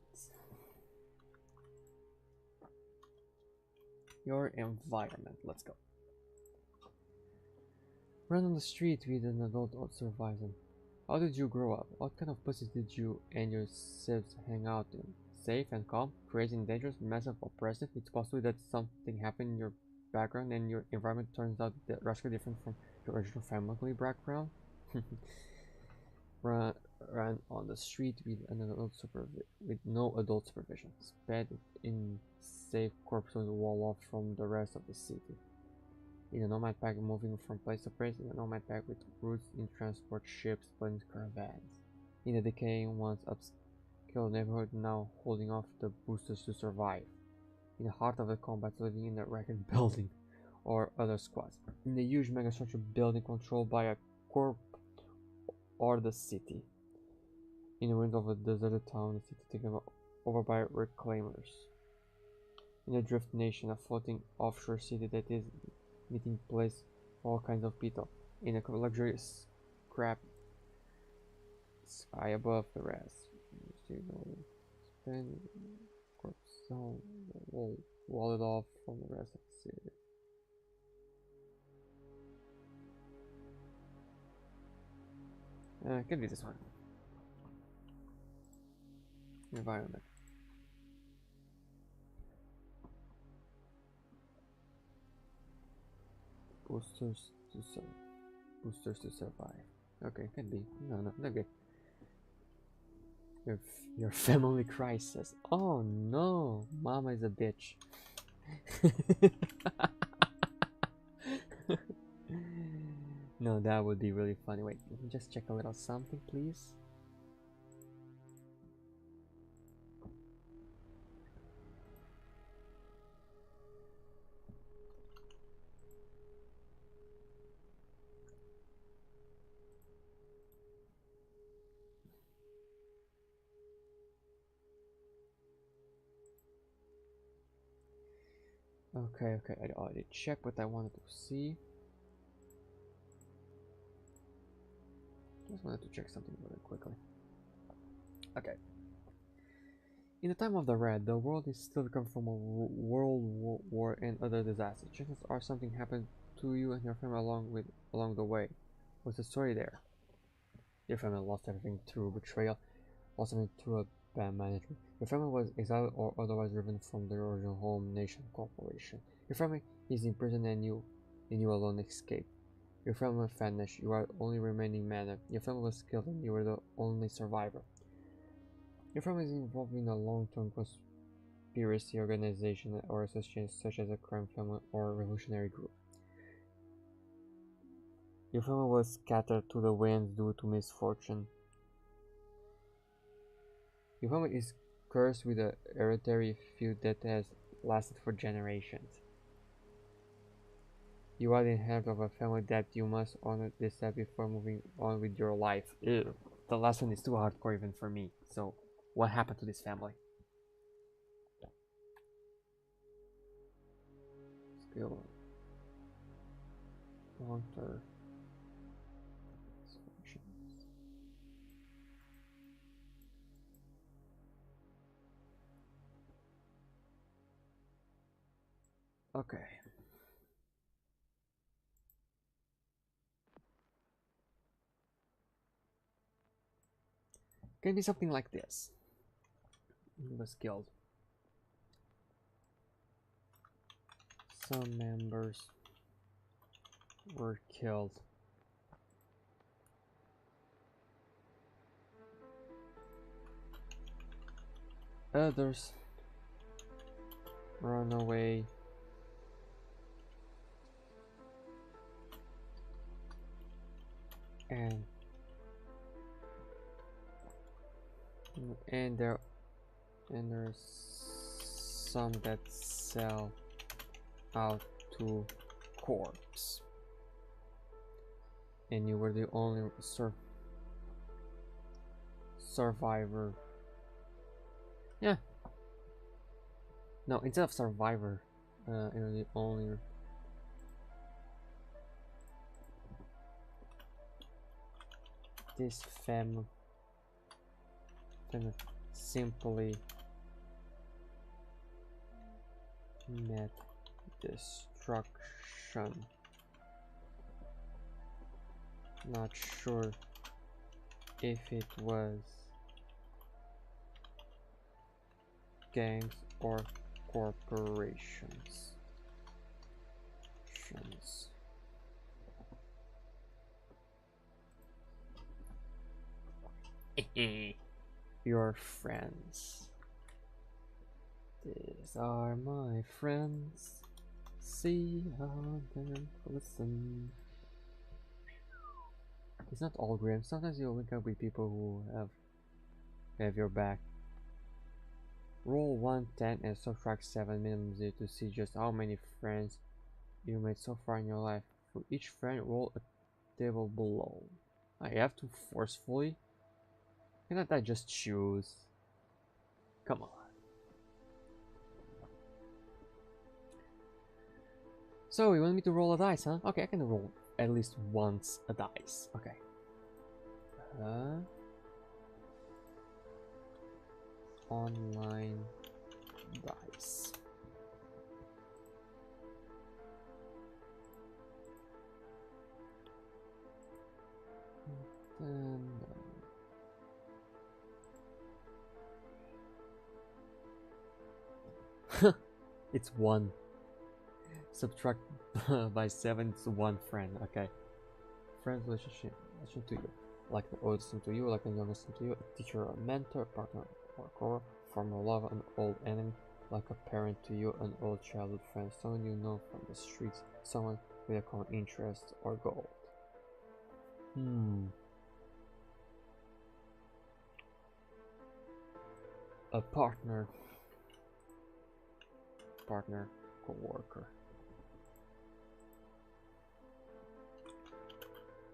Your environment. Let's go. Run on the street with an adult or supervisor. How did you grow up? What kind of places did you and your sibs hang out in? Safe and calm, crazy and dangerous, massive, oppressive. It's possible that something happened in your background and your environment turns out radically different from your original family background. Run on the street with no adult supervision. Sped in safe corpses wall off from the rest of the city. In a nomad pack moving from place to place, in a nomad pack with roots in transport ships, planes, caravans. In a decaying once upscale neighborhood now holding off the boosters to survive. In the heart of the combat living in a wrecked building or other squads. In a huge megastructure building controlled by a corp or the city. In the winds of a deserted town, the city taken over by reclaimers. In a drift nation, a floating offshore city that is meeting place for all kinds of people. In a luxurious scrap sky above the rest. Spend corpse zone walled off from the rest of the city. Could be this one. Environment. Boosters to survive. Okay, can be. No, okay. Your family crisis. Oh no, Mama is a bitch. No, that would be really funny. Wait, let me just check a little something, please. Okay, I already checked what I wanted to see. Just wanted to check something really quickly. Okay. In the time of the Red, the world is still recovering from a world war and other disasters. Chances are something happened to you and your family along the way. What's the story there? Your family lost everything through betrayal, lost everything through a bad management. Your family was exiled or otherwise driven from their original home nation corporation. Your family is in prison and you alone escaped. Your family vanished, you are the only remaining man. Your family was killed and you were the only survivor. Your family is involved in a long-term conspiracy organization or association such as a crime family or a revolutionary group. Your family was scattered to the winds due to misfortune. Your family is cursed with a hereditary feud that has lasted for generations. You are the inheritor of a family that you must honor this step before moving on with your life. Ew. The last one is too hardcore even for me. So, what happened to this family? Skill. Long-term. Okay. Can be something like this. He was killed. Some members were killed. Others run away. And there's some that sell out to corpse. And you were the only survivor. Yeah. No, instead of survivor, you're the only. This family simply met destruction. Not sure if it was gangs or corporations. Your friends. These are my friends. See how they listen. It's not all grim. Sometimes you'll link up with people who have your back. Roll 110 and subtract 7 minimum 0 to see just how many friends you made so far in your life. For each friend, roll a table below. I have to forcefully. Cannot I just choose? Come on. So you want me to roll a dice, huh? Okay, I can roll at least once a dice. Okay. Online dice. Then it's 1. Subtract by 7, it's 1 friend. Okay. Friends relationship to you. like an older son to you, like a younger son to you, a teacher or a mentor, a partner or a coworker, former lover, an old enemy, like a parent to you, an old childhood friend, someone you know from the streets, someone with a common interest or goal. A partner, co-worker.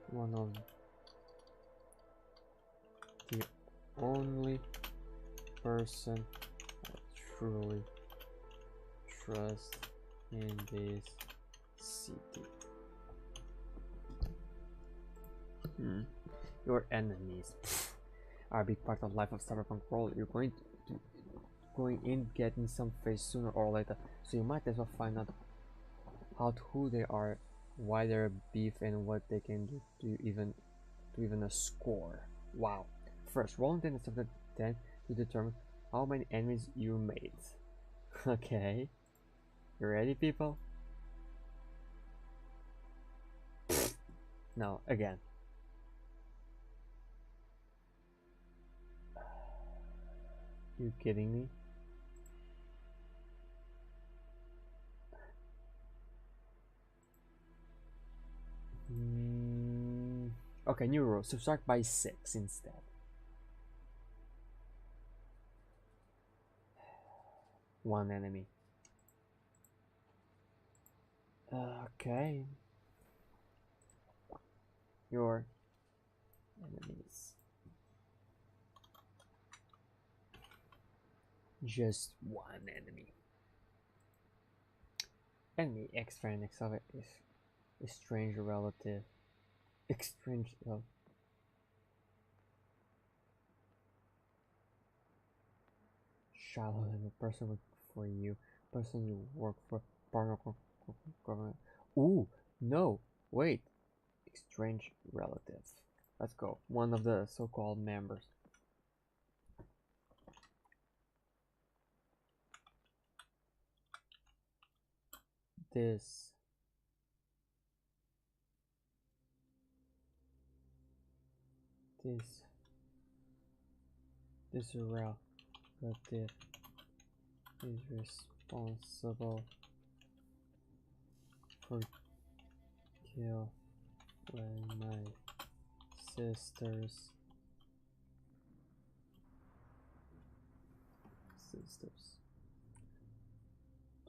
One of the only person I truly trust in this city. Your enemies are a big part of life of Cyberpunk world. You're going in getting some face sooner or later, so you might as well find out who they are, why they're beef, and what they can do to even a score. Wow. First, roll 10 instead of 10 to determine how many enemies you made. Okay. You ready, people? No, again. You kidding me? Okay, new rule. Subtract by 6 instead. One enemy. Okay. Your enemies. Just one enemy. Enemy X friend X of it is a strange relative. Strange love. Childhood of a person work for you, person you work for, partner government. Ooh, no, wait. Strange relative. Let's go. One of the so-called members. This relative is responsible for killing my sisters.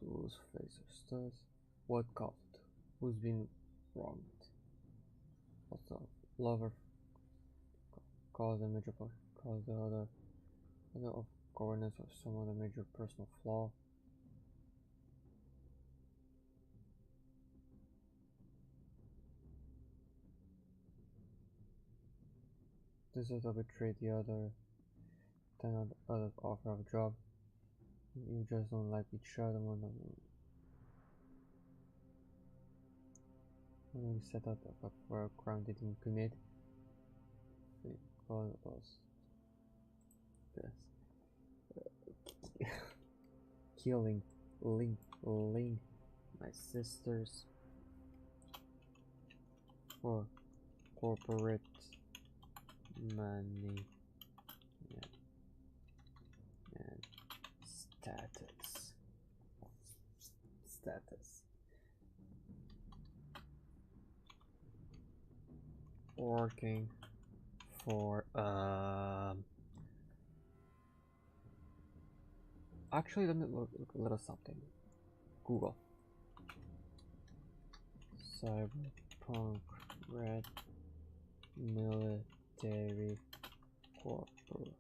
Those faces. What caused? Who's been wronged? Also, lover caused a major part. Caused the other of governance or some other major personal flaw. This other betrayed the other. Then other offer of a job. You just don't like each other. When we set up for a crime they didn't commit. Because was this killing my sisters for corporate money and status. Working for actually let me look a little something. Google CyberpunkRed military corporations.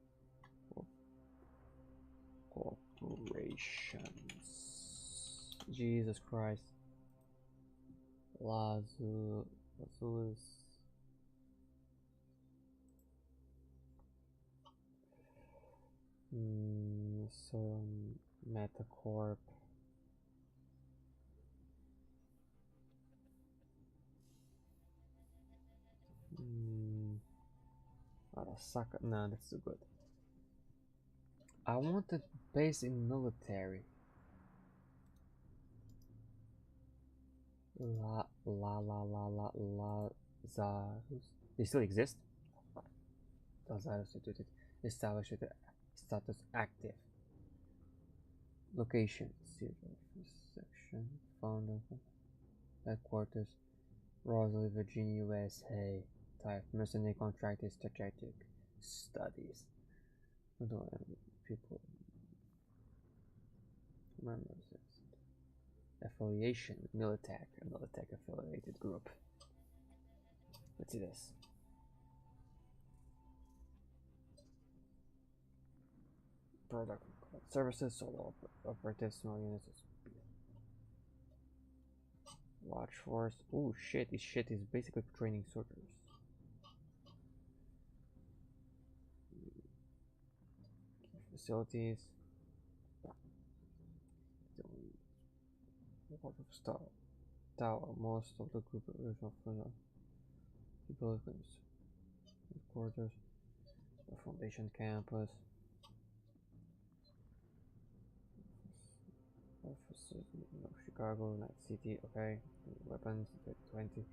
Jesus Christ. Lazulus. So Metacorp. Arasaka. No, that's too good. I wanted base in military. Lazarus. They still exist? Desire instituted. Establish the status active. Location. Section. Founder. Headquarters. Rosalie, Virginia, USA. Type. Mercenary contract is strategic. Studies. People. Members. Affiliation. Militech. A Militech affiliated group. Let's see this. Product. Services. Solo operatives. Small units. Watch force. Oh shit, this shit is basically training soldiers. Facilities. A lot of stuff. Tower. Most of the group original people. Headquarters. The foundation campus. Offices. No, Chicago, Night City. Okay. Weapons. 20.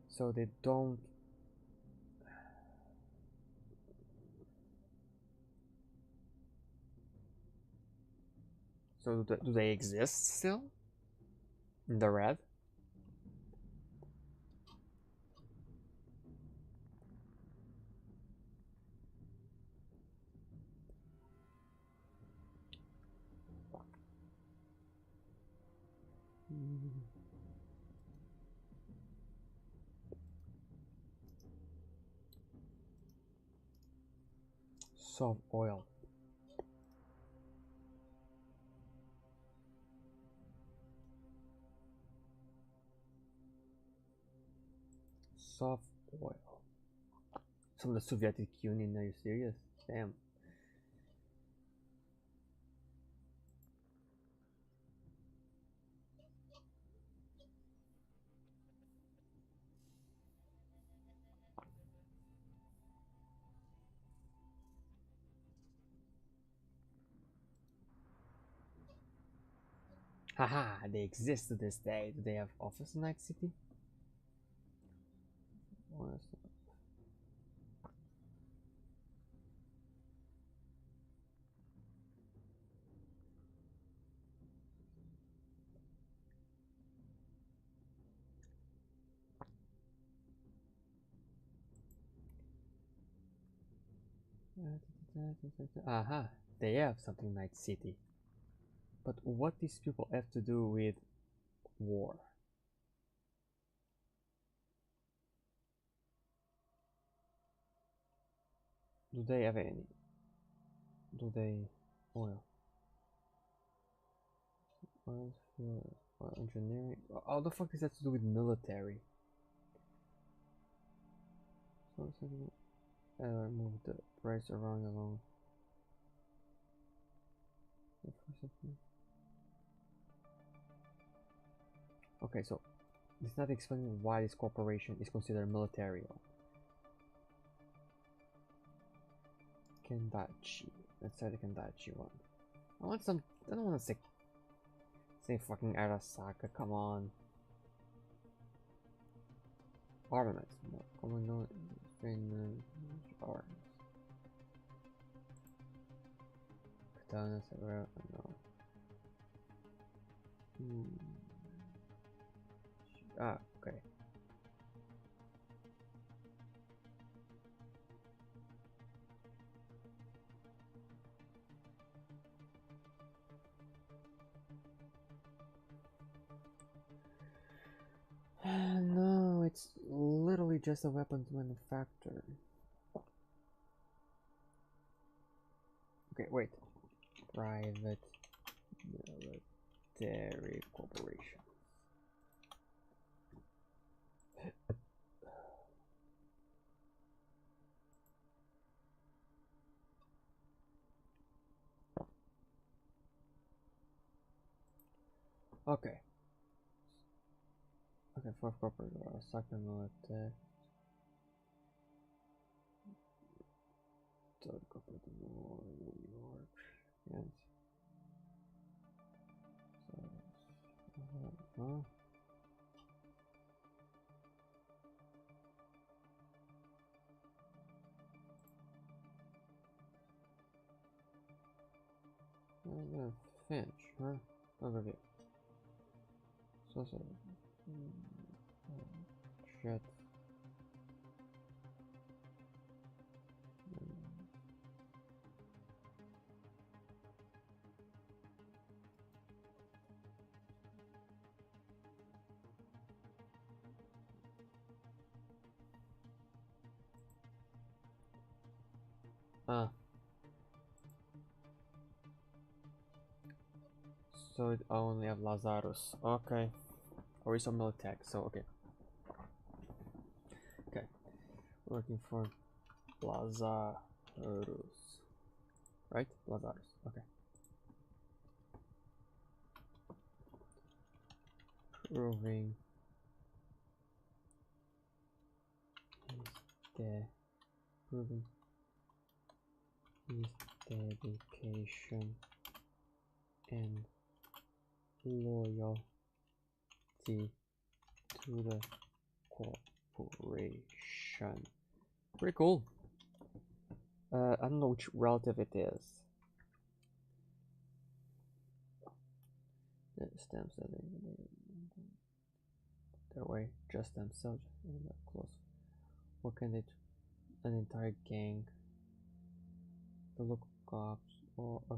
So they don't. So do they exist still? In the red? Soft oil. Soft oil. From the Soviet Union, are you serious? Damn. Haha, they exist to this day. Do they have office in Night City? Aha, they have something Night City. But what these people have to do with war? Do they have any? Do they oil? Oil engineering? How the fuck does that to do with military? So move the price around along. Okay, so it's not explaining why this corporation is considered military. Kendachi. Let's try the Kendachi one. I want some. I don't want to say fucking Arasaka. Come on. Armaments. No. Common no. Arms. Katana. Sabura. No. Ah. Okay. No, it's literally just a weapons manufacturer. Okay, wait. Private military corporation. Okay. Okay, fourth corporate second military. Third corporate New York. Yes. So, Finish, huh? Overview. So, shit. So it only have Lazarus. Okay. Or is some Militech, so okay. Okay. Working for Lazarus. Right? Lazarus. Okay. Proving proving his dedication and loyalty to the corporation. Pretty cool. I don't know which relative it is. The stamps that their way, just themselves and close. What can they do? An entire gang. The local cops or a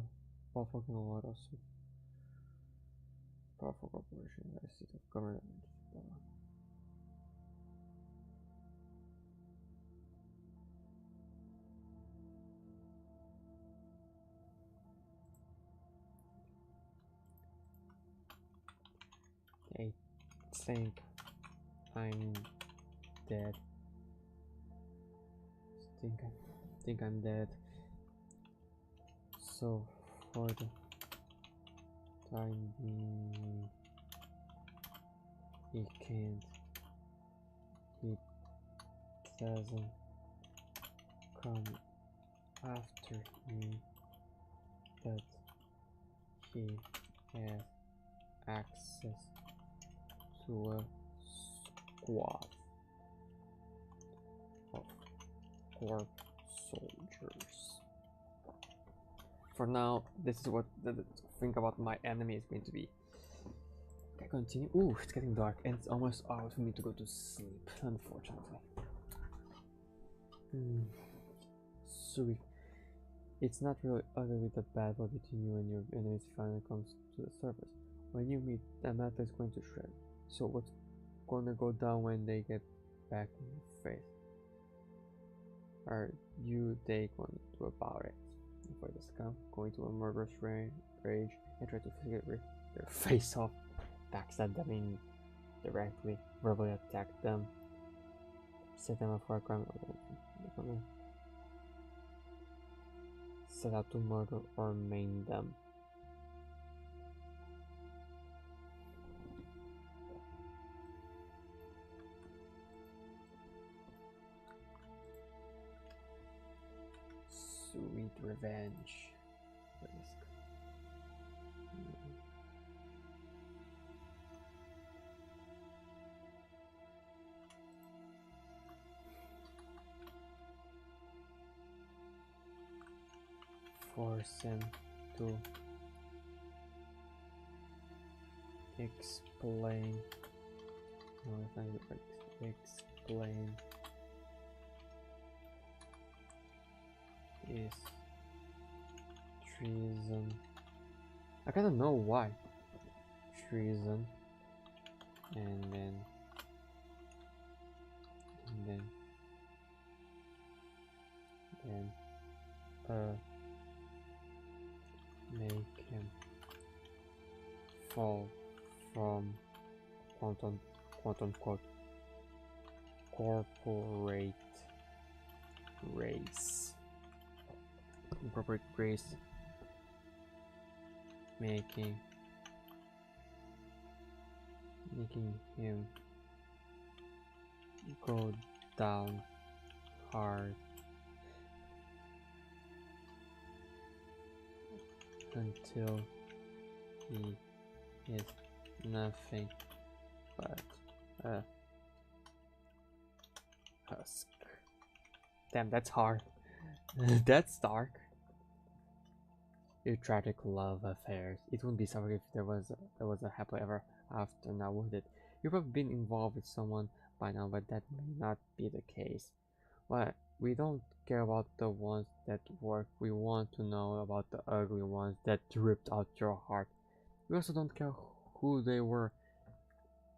powerful lot of powerful corporation, a seat of government. I think I'm dead. Think I'm dead. So for the time being, he can't. He doesn't come after me, but he has access to a squad of corp soldiers. For now, this is what the think about my enemy is going to be. Okay, continue. Ooh, it's getting dark and it's almost out for me to go to sleep, unfortunately. Sorry. It's not really ugly with the battle between you and your enemies finally comes to the surface. When you meet, the matter is going to shred. So what's gonna go down when they get back in your face? Are you they going to do about it? For the scum, going to a murderous rage and try to figure their face off, backstab them indirectly, verbally attack them, set them up for a crime, set out to murder or maim them. Sweet revenge. Force him to explain. No, it's not explain is treason. I kind of know why. Treason, and then make him fall from quote unquote corporate grace. Corporate grace, making him go down hard until he is nothing but a husk. Damn, that's hard. That's dark. Your tragic love affairs. It wouldn't be so if there was a happily ever after, now would it? You've probably been involved with someone by now, but that may not be the case. Well, we don't care about the ones that work. We want to know about the ugly ones that ripped out your heart. We also don't care who they were,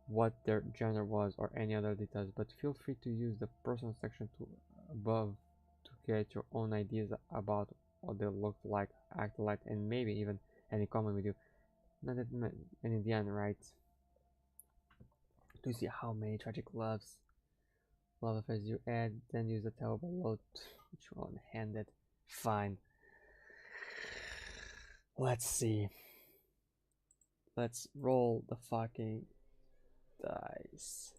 what their gender was, or any other details, but feel free to use the personal section above to get your own ideas about what they looked like, acted like, and maybe even any comment with you. Not that and in the end, right? To see how many tragic love affairs you add, then use the terrible load which one-handed. Fine. Let's see. Let's roll the fucking dice.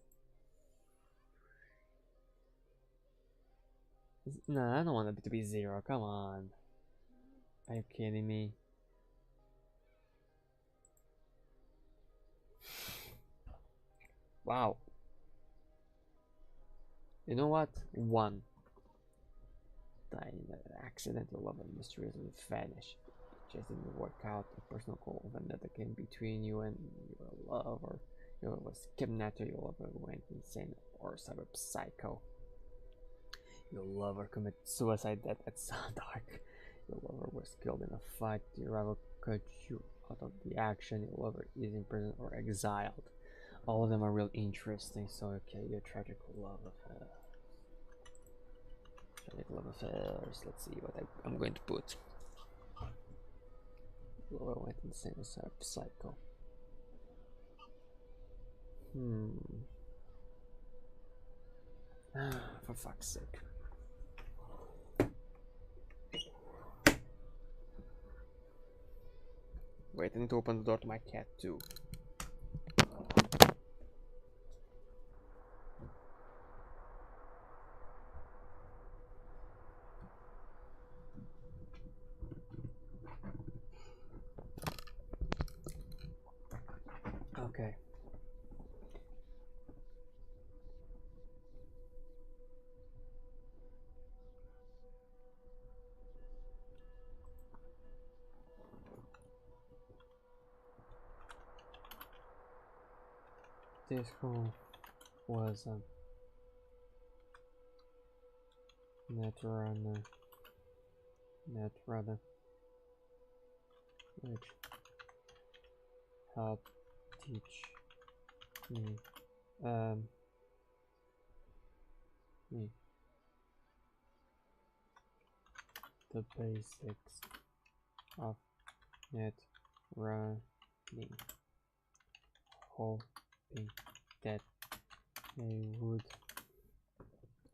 No, I don't want it to be 0. Come on. Are you kidding me? Wow. You know what? 1. Die in an accidental love and mysteriously vanish. It just didn't work out. A personal goal vendetta came between you and your lover. Your lover was kidnapped, or your lover went insane or cyber psycho. Your lover committed suicide. That's so dark. Your lover was killed in a fight. Your rival cut you out of the action. Your lover is in prison or exiled. All of them are real interesting. So okay, your tragic love affair. Tragic love affairs. Let's see what I'm going to put. Lover went insane as a psycho. For fuck's sake. Wait, I need to open the door to my cat too. Okay. This one was a netrunner, which helped teach me the basics of net running, hoping that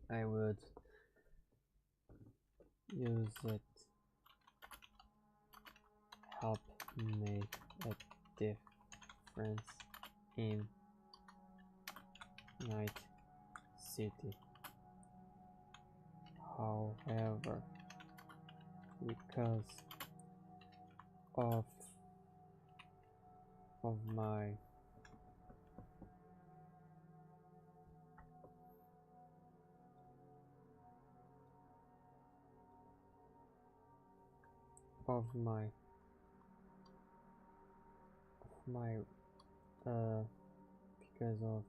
I would use it help make a difference in Night City. However, because of my because of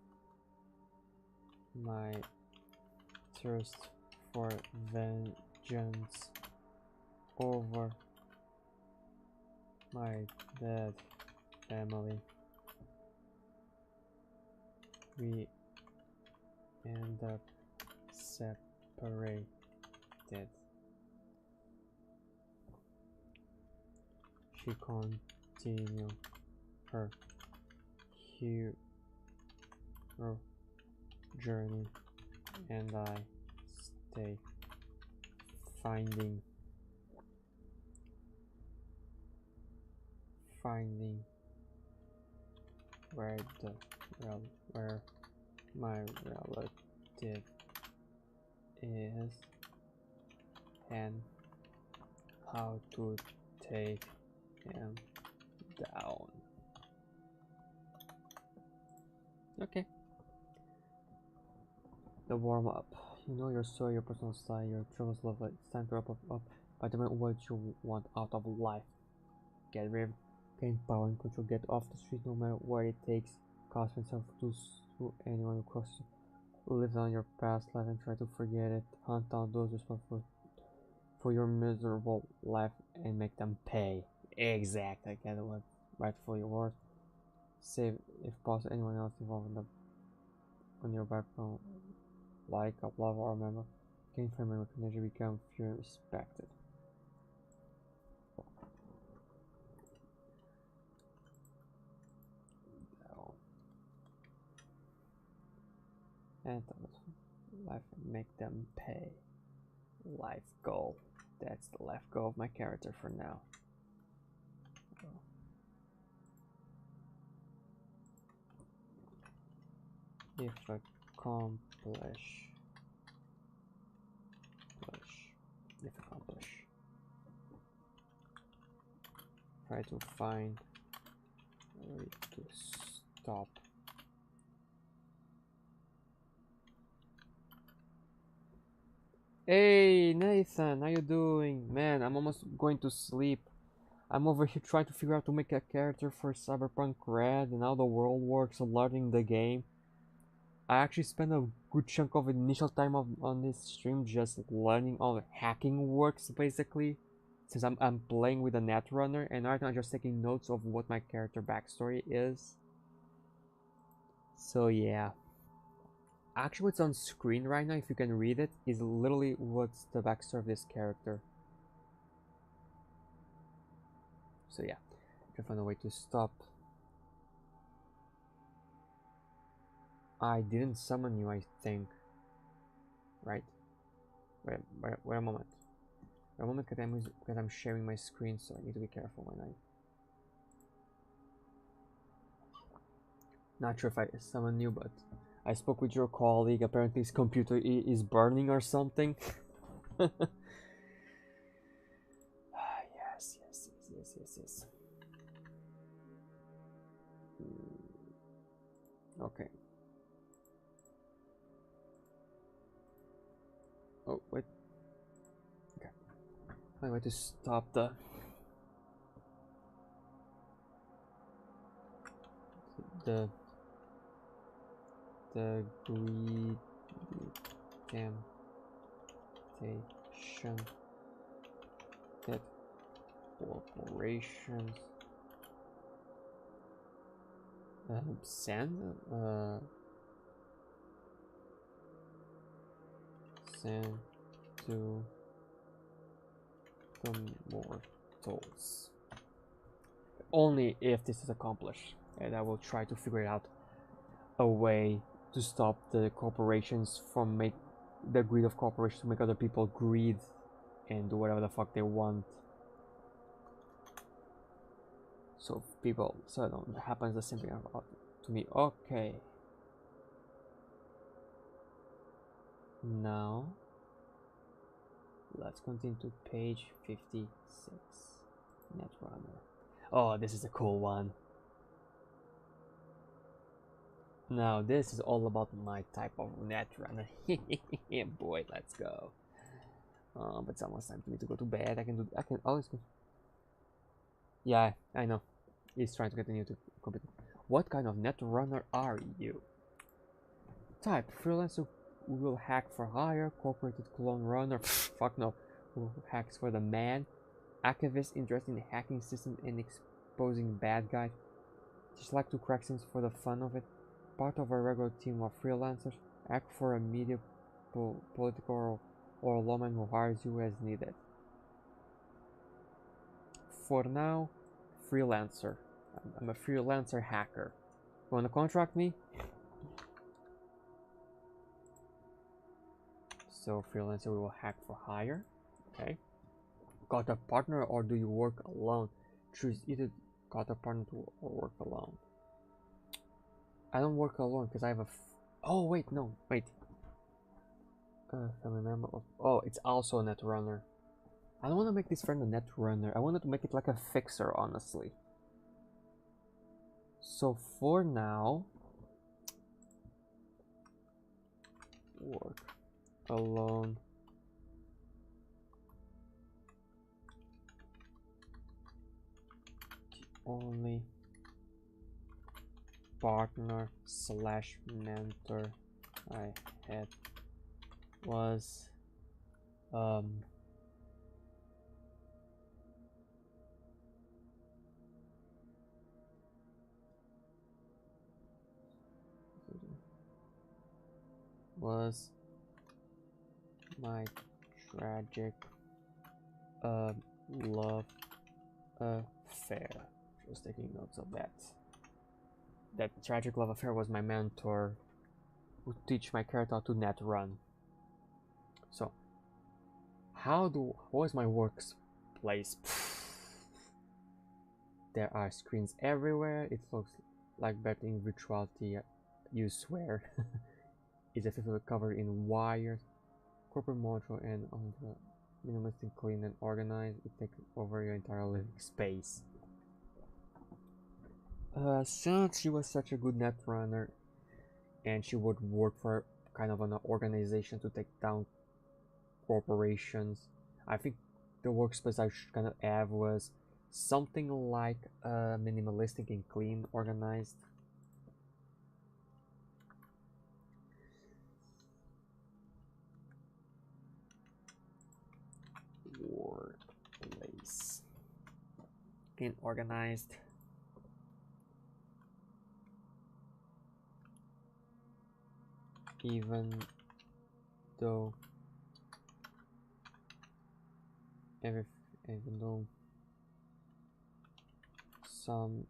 my thirst for vengeance over my dead family, we end up separated. She continued her hero journey, and I stay finding where my relative is and how to take him down. Okay. The warm up. You know your story, your personal style, your troubles, love. It's time to wrap up by the what you want out of life. Get rid, gain power and control. Get off the street no matter what it takes. Cost yourself to anyone who crosses. Live on your past life and try to forget it. Hunt down those responsible for your miserable life and make them pay. Exact. I get what rightfully yours. Save if possible anyone else involved in the on your background, like a lover or member. Gain fame and recognition, become feared and respected. And life and make them pay. Life goal. That's the life goal of my character for now. If accomplish. If accomplish. Try to find a way to stop. Hey Nathan, how you doing? Man, I'm almost going to sleep. I'm over here trying to figure out to make a character for Cyberpunk RED and how the world works, learning the game. I actually spent a good chunk of initial time on this stream just learning how hacking works, basically. Since I'm playing with a netrunner, and right now I'm just taking notes of what my character backstory is. So yeah. Actually, what's on screen right now, if you can read it, is literally what's the backstory of this character. So yeah, try to find a way to stop. I didn't summon you, I think. Right? Wait a moment. Wait a moment, because I'm sharing my screen, so I need to be careful when I... Not sure if I summon you, but I spoke with your colleague. Apparently his computer is burning or something. Yes. Okay. Oh, wait. Okay. I want to stop the greedy temptation that corporations send to the mortals. Only if this is accomplished, and I will try to figure out a way to stop the corporations from make the greed of corporations to make other people greed and do whatever the fuck they want. So people, so it don't happens the same thing to me. Okay. Now let's continue to page 56. Netrunner. Oh, this is a cool one. Now this is all about my type of netrunner. Yeah, boy, let's go. But it's almost time for me to go to bed. I can always go. Yeah, I know. He's trying to get the new computer. What kind of netrunner are you? Type freelancer who will hack for hire, corporated clone runner. Fuck no. Who hacks for the man? Activist interested in hacking systems and exposing bad guys. Just like to crack things for the fun of it. Part of a regular team of freelancers. Act for a media, political or lawman who hires you as needed. For now, freelancer. I'm a freelancer hacker. You wanna contract me? So freelancer, we will hack for hire. Okay. Got a partner or do you work alone? Choose either got a partner or work alone. I don't work alone because I have a oh wait, no, wait. Family member of oh, it's also a netrunner. I don't want to make this friend a netrunner. I wanted to make it like a fixer, honestly. So for now, work alone. only partner slash mentor I had was was my tragic love affair. Just taking notes of that. That tragic love affair was my mentor who teach my character how to net run. So what is my workplace? There are screens everywhere. It looks like better in virtuality, you swear. It's effectively covered in wires, corporate module, and on the minimalistic, clean and organized. It takes over your entire living space. Since she was such a good net runner and she would work for kind of an organization to take down corporations, I think the workspace I should kind of have was something like minimalistic and clean, organized. Workplace clean, organized. Even though some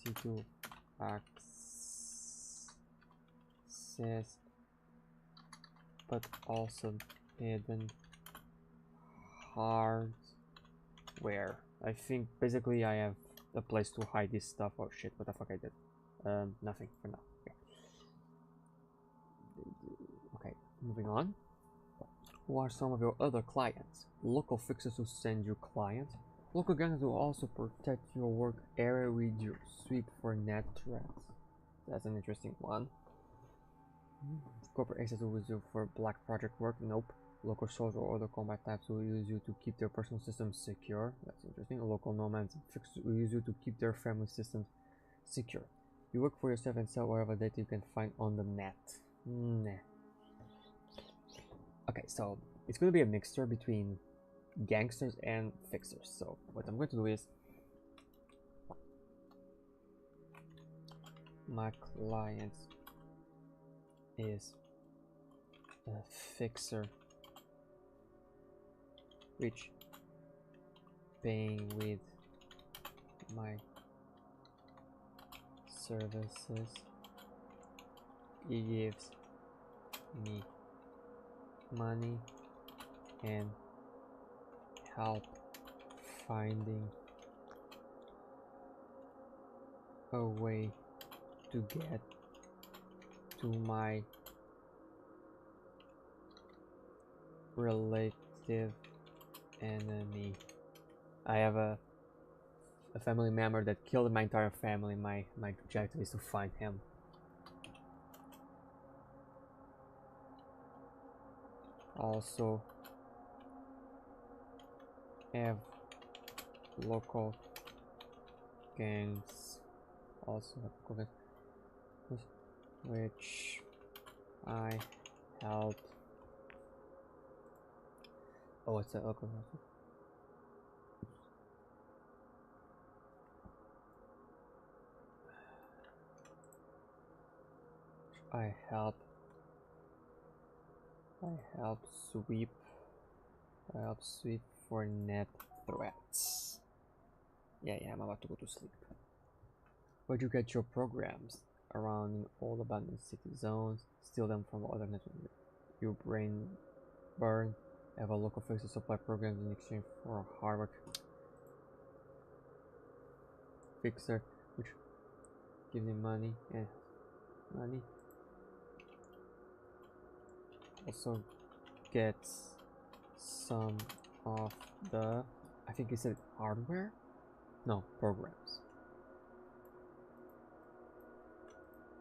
C2 access, but also hidden hardware. I think basically I have a place to hide this stuff. Oh shit, what the fuck I did? Nothing for now. Okay, moving on. Who are some of your other clients? Local fixers who send you clients. Local gangs will also protect your work area with your sweep for net threats. That's an interesting one. Corporate access will use you for black project work. Nope. Local soldiers or other combat types will use you to keep their personal systems secure. That's interesting. Local nomads and fixers will use you to keep their family systems secure. You work for yourself and sell whatever data you can find on the net. Nah. Okay, so it's going to be a mixture between gangsters and fixers. So what I'm going to do is my client is a fixer which paying with my services. He gives me money and help finding a way to get to my relative enemy. I have a family member that killed my entire family. My objective is to find him. Also have local gangs, also which I help. Oh, it's a local. I help sweep. I help sweep for net threats. Yeah, I'm about to go to sleep. Where'd you get your programs? Around all abandoned city zones, steal them from other networks. You brain burn. Have a local fixer supply programs in exchange for hardware. Fixer, which gives me money and money. Also gets some of the, I think he said hardware? No, programs.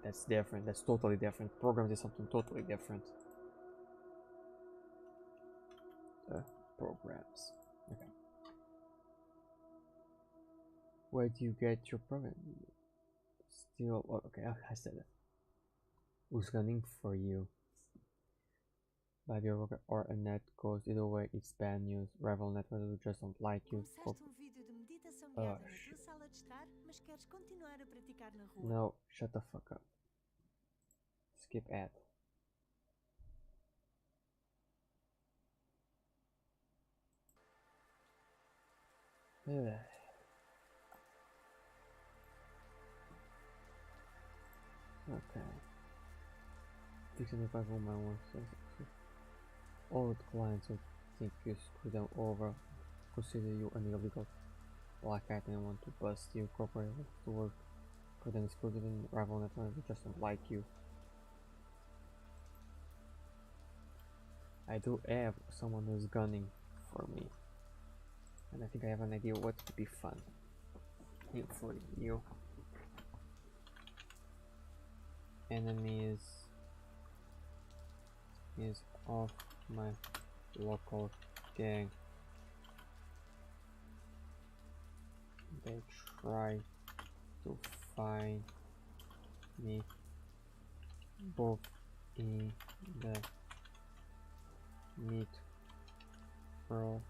That's different. That's totally different. Programs is something totally different. programs. Okay. Where do you get your program? Still, oh, okay, I said it. Who's gunning for you? By your worker or a net goes either way, it's bad news. Rival network who just don't like you. Vídeo de meditação guiada na tua sala de estar, mas queres continuar a praticar na rua. No, shut the fuck up. Skip ad. Okay. 605 woman all the clients who think you screw them over consider you an illegal black cat and want to bust you corporate to work for them exclusive in rival network who just don't like you. I do have someone who's gunning for me. And I think I have an idea what would be fun for you. Enemies is of my local gang. They try to find me both in the meat world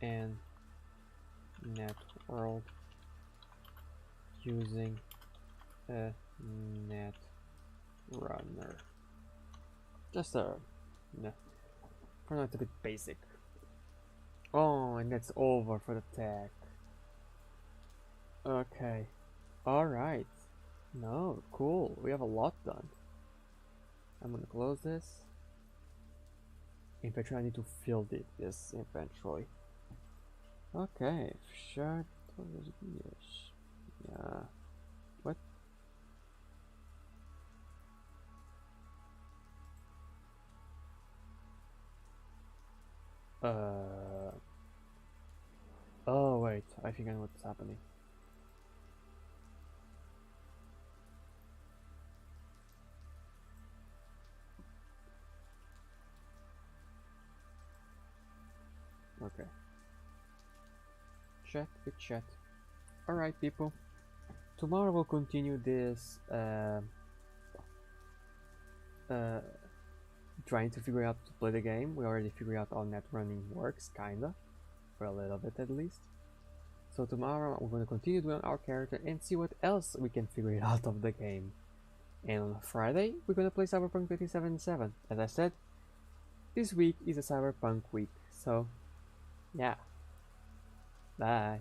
and net world using a net runner. Just for now it's a bit basic. Oh, and that's over for the tag. Okay. Alright. No, cool. We have a lot done. I'm gonna close this. Eventually I need to fill this eventually. Okay, shut those gears. Yeah. What? Oh wait, I think I know what's happening. Okay. Chat with chat. Alright people. Tomorrow we'll continue this trying to figure out to play the game. We already figured out how net running works, kinda. For a little bit at least. So tomorrow we're gonna continue doing our character and see what else we can figure it out of the game. And on Friday we're gonna play Cyberpunk 2077. As I said, this week is a Cyberpunk week. So yeah. Bye.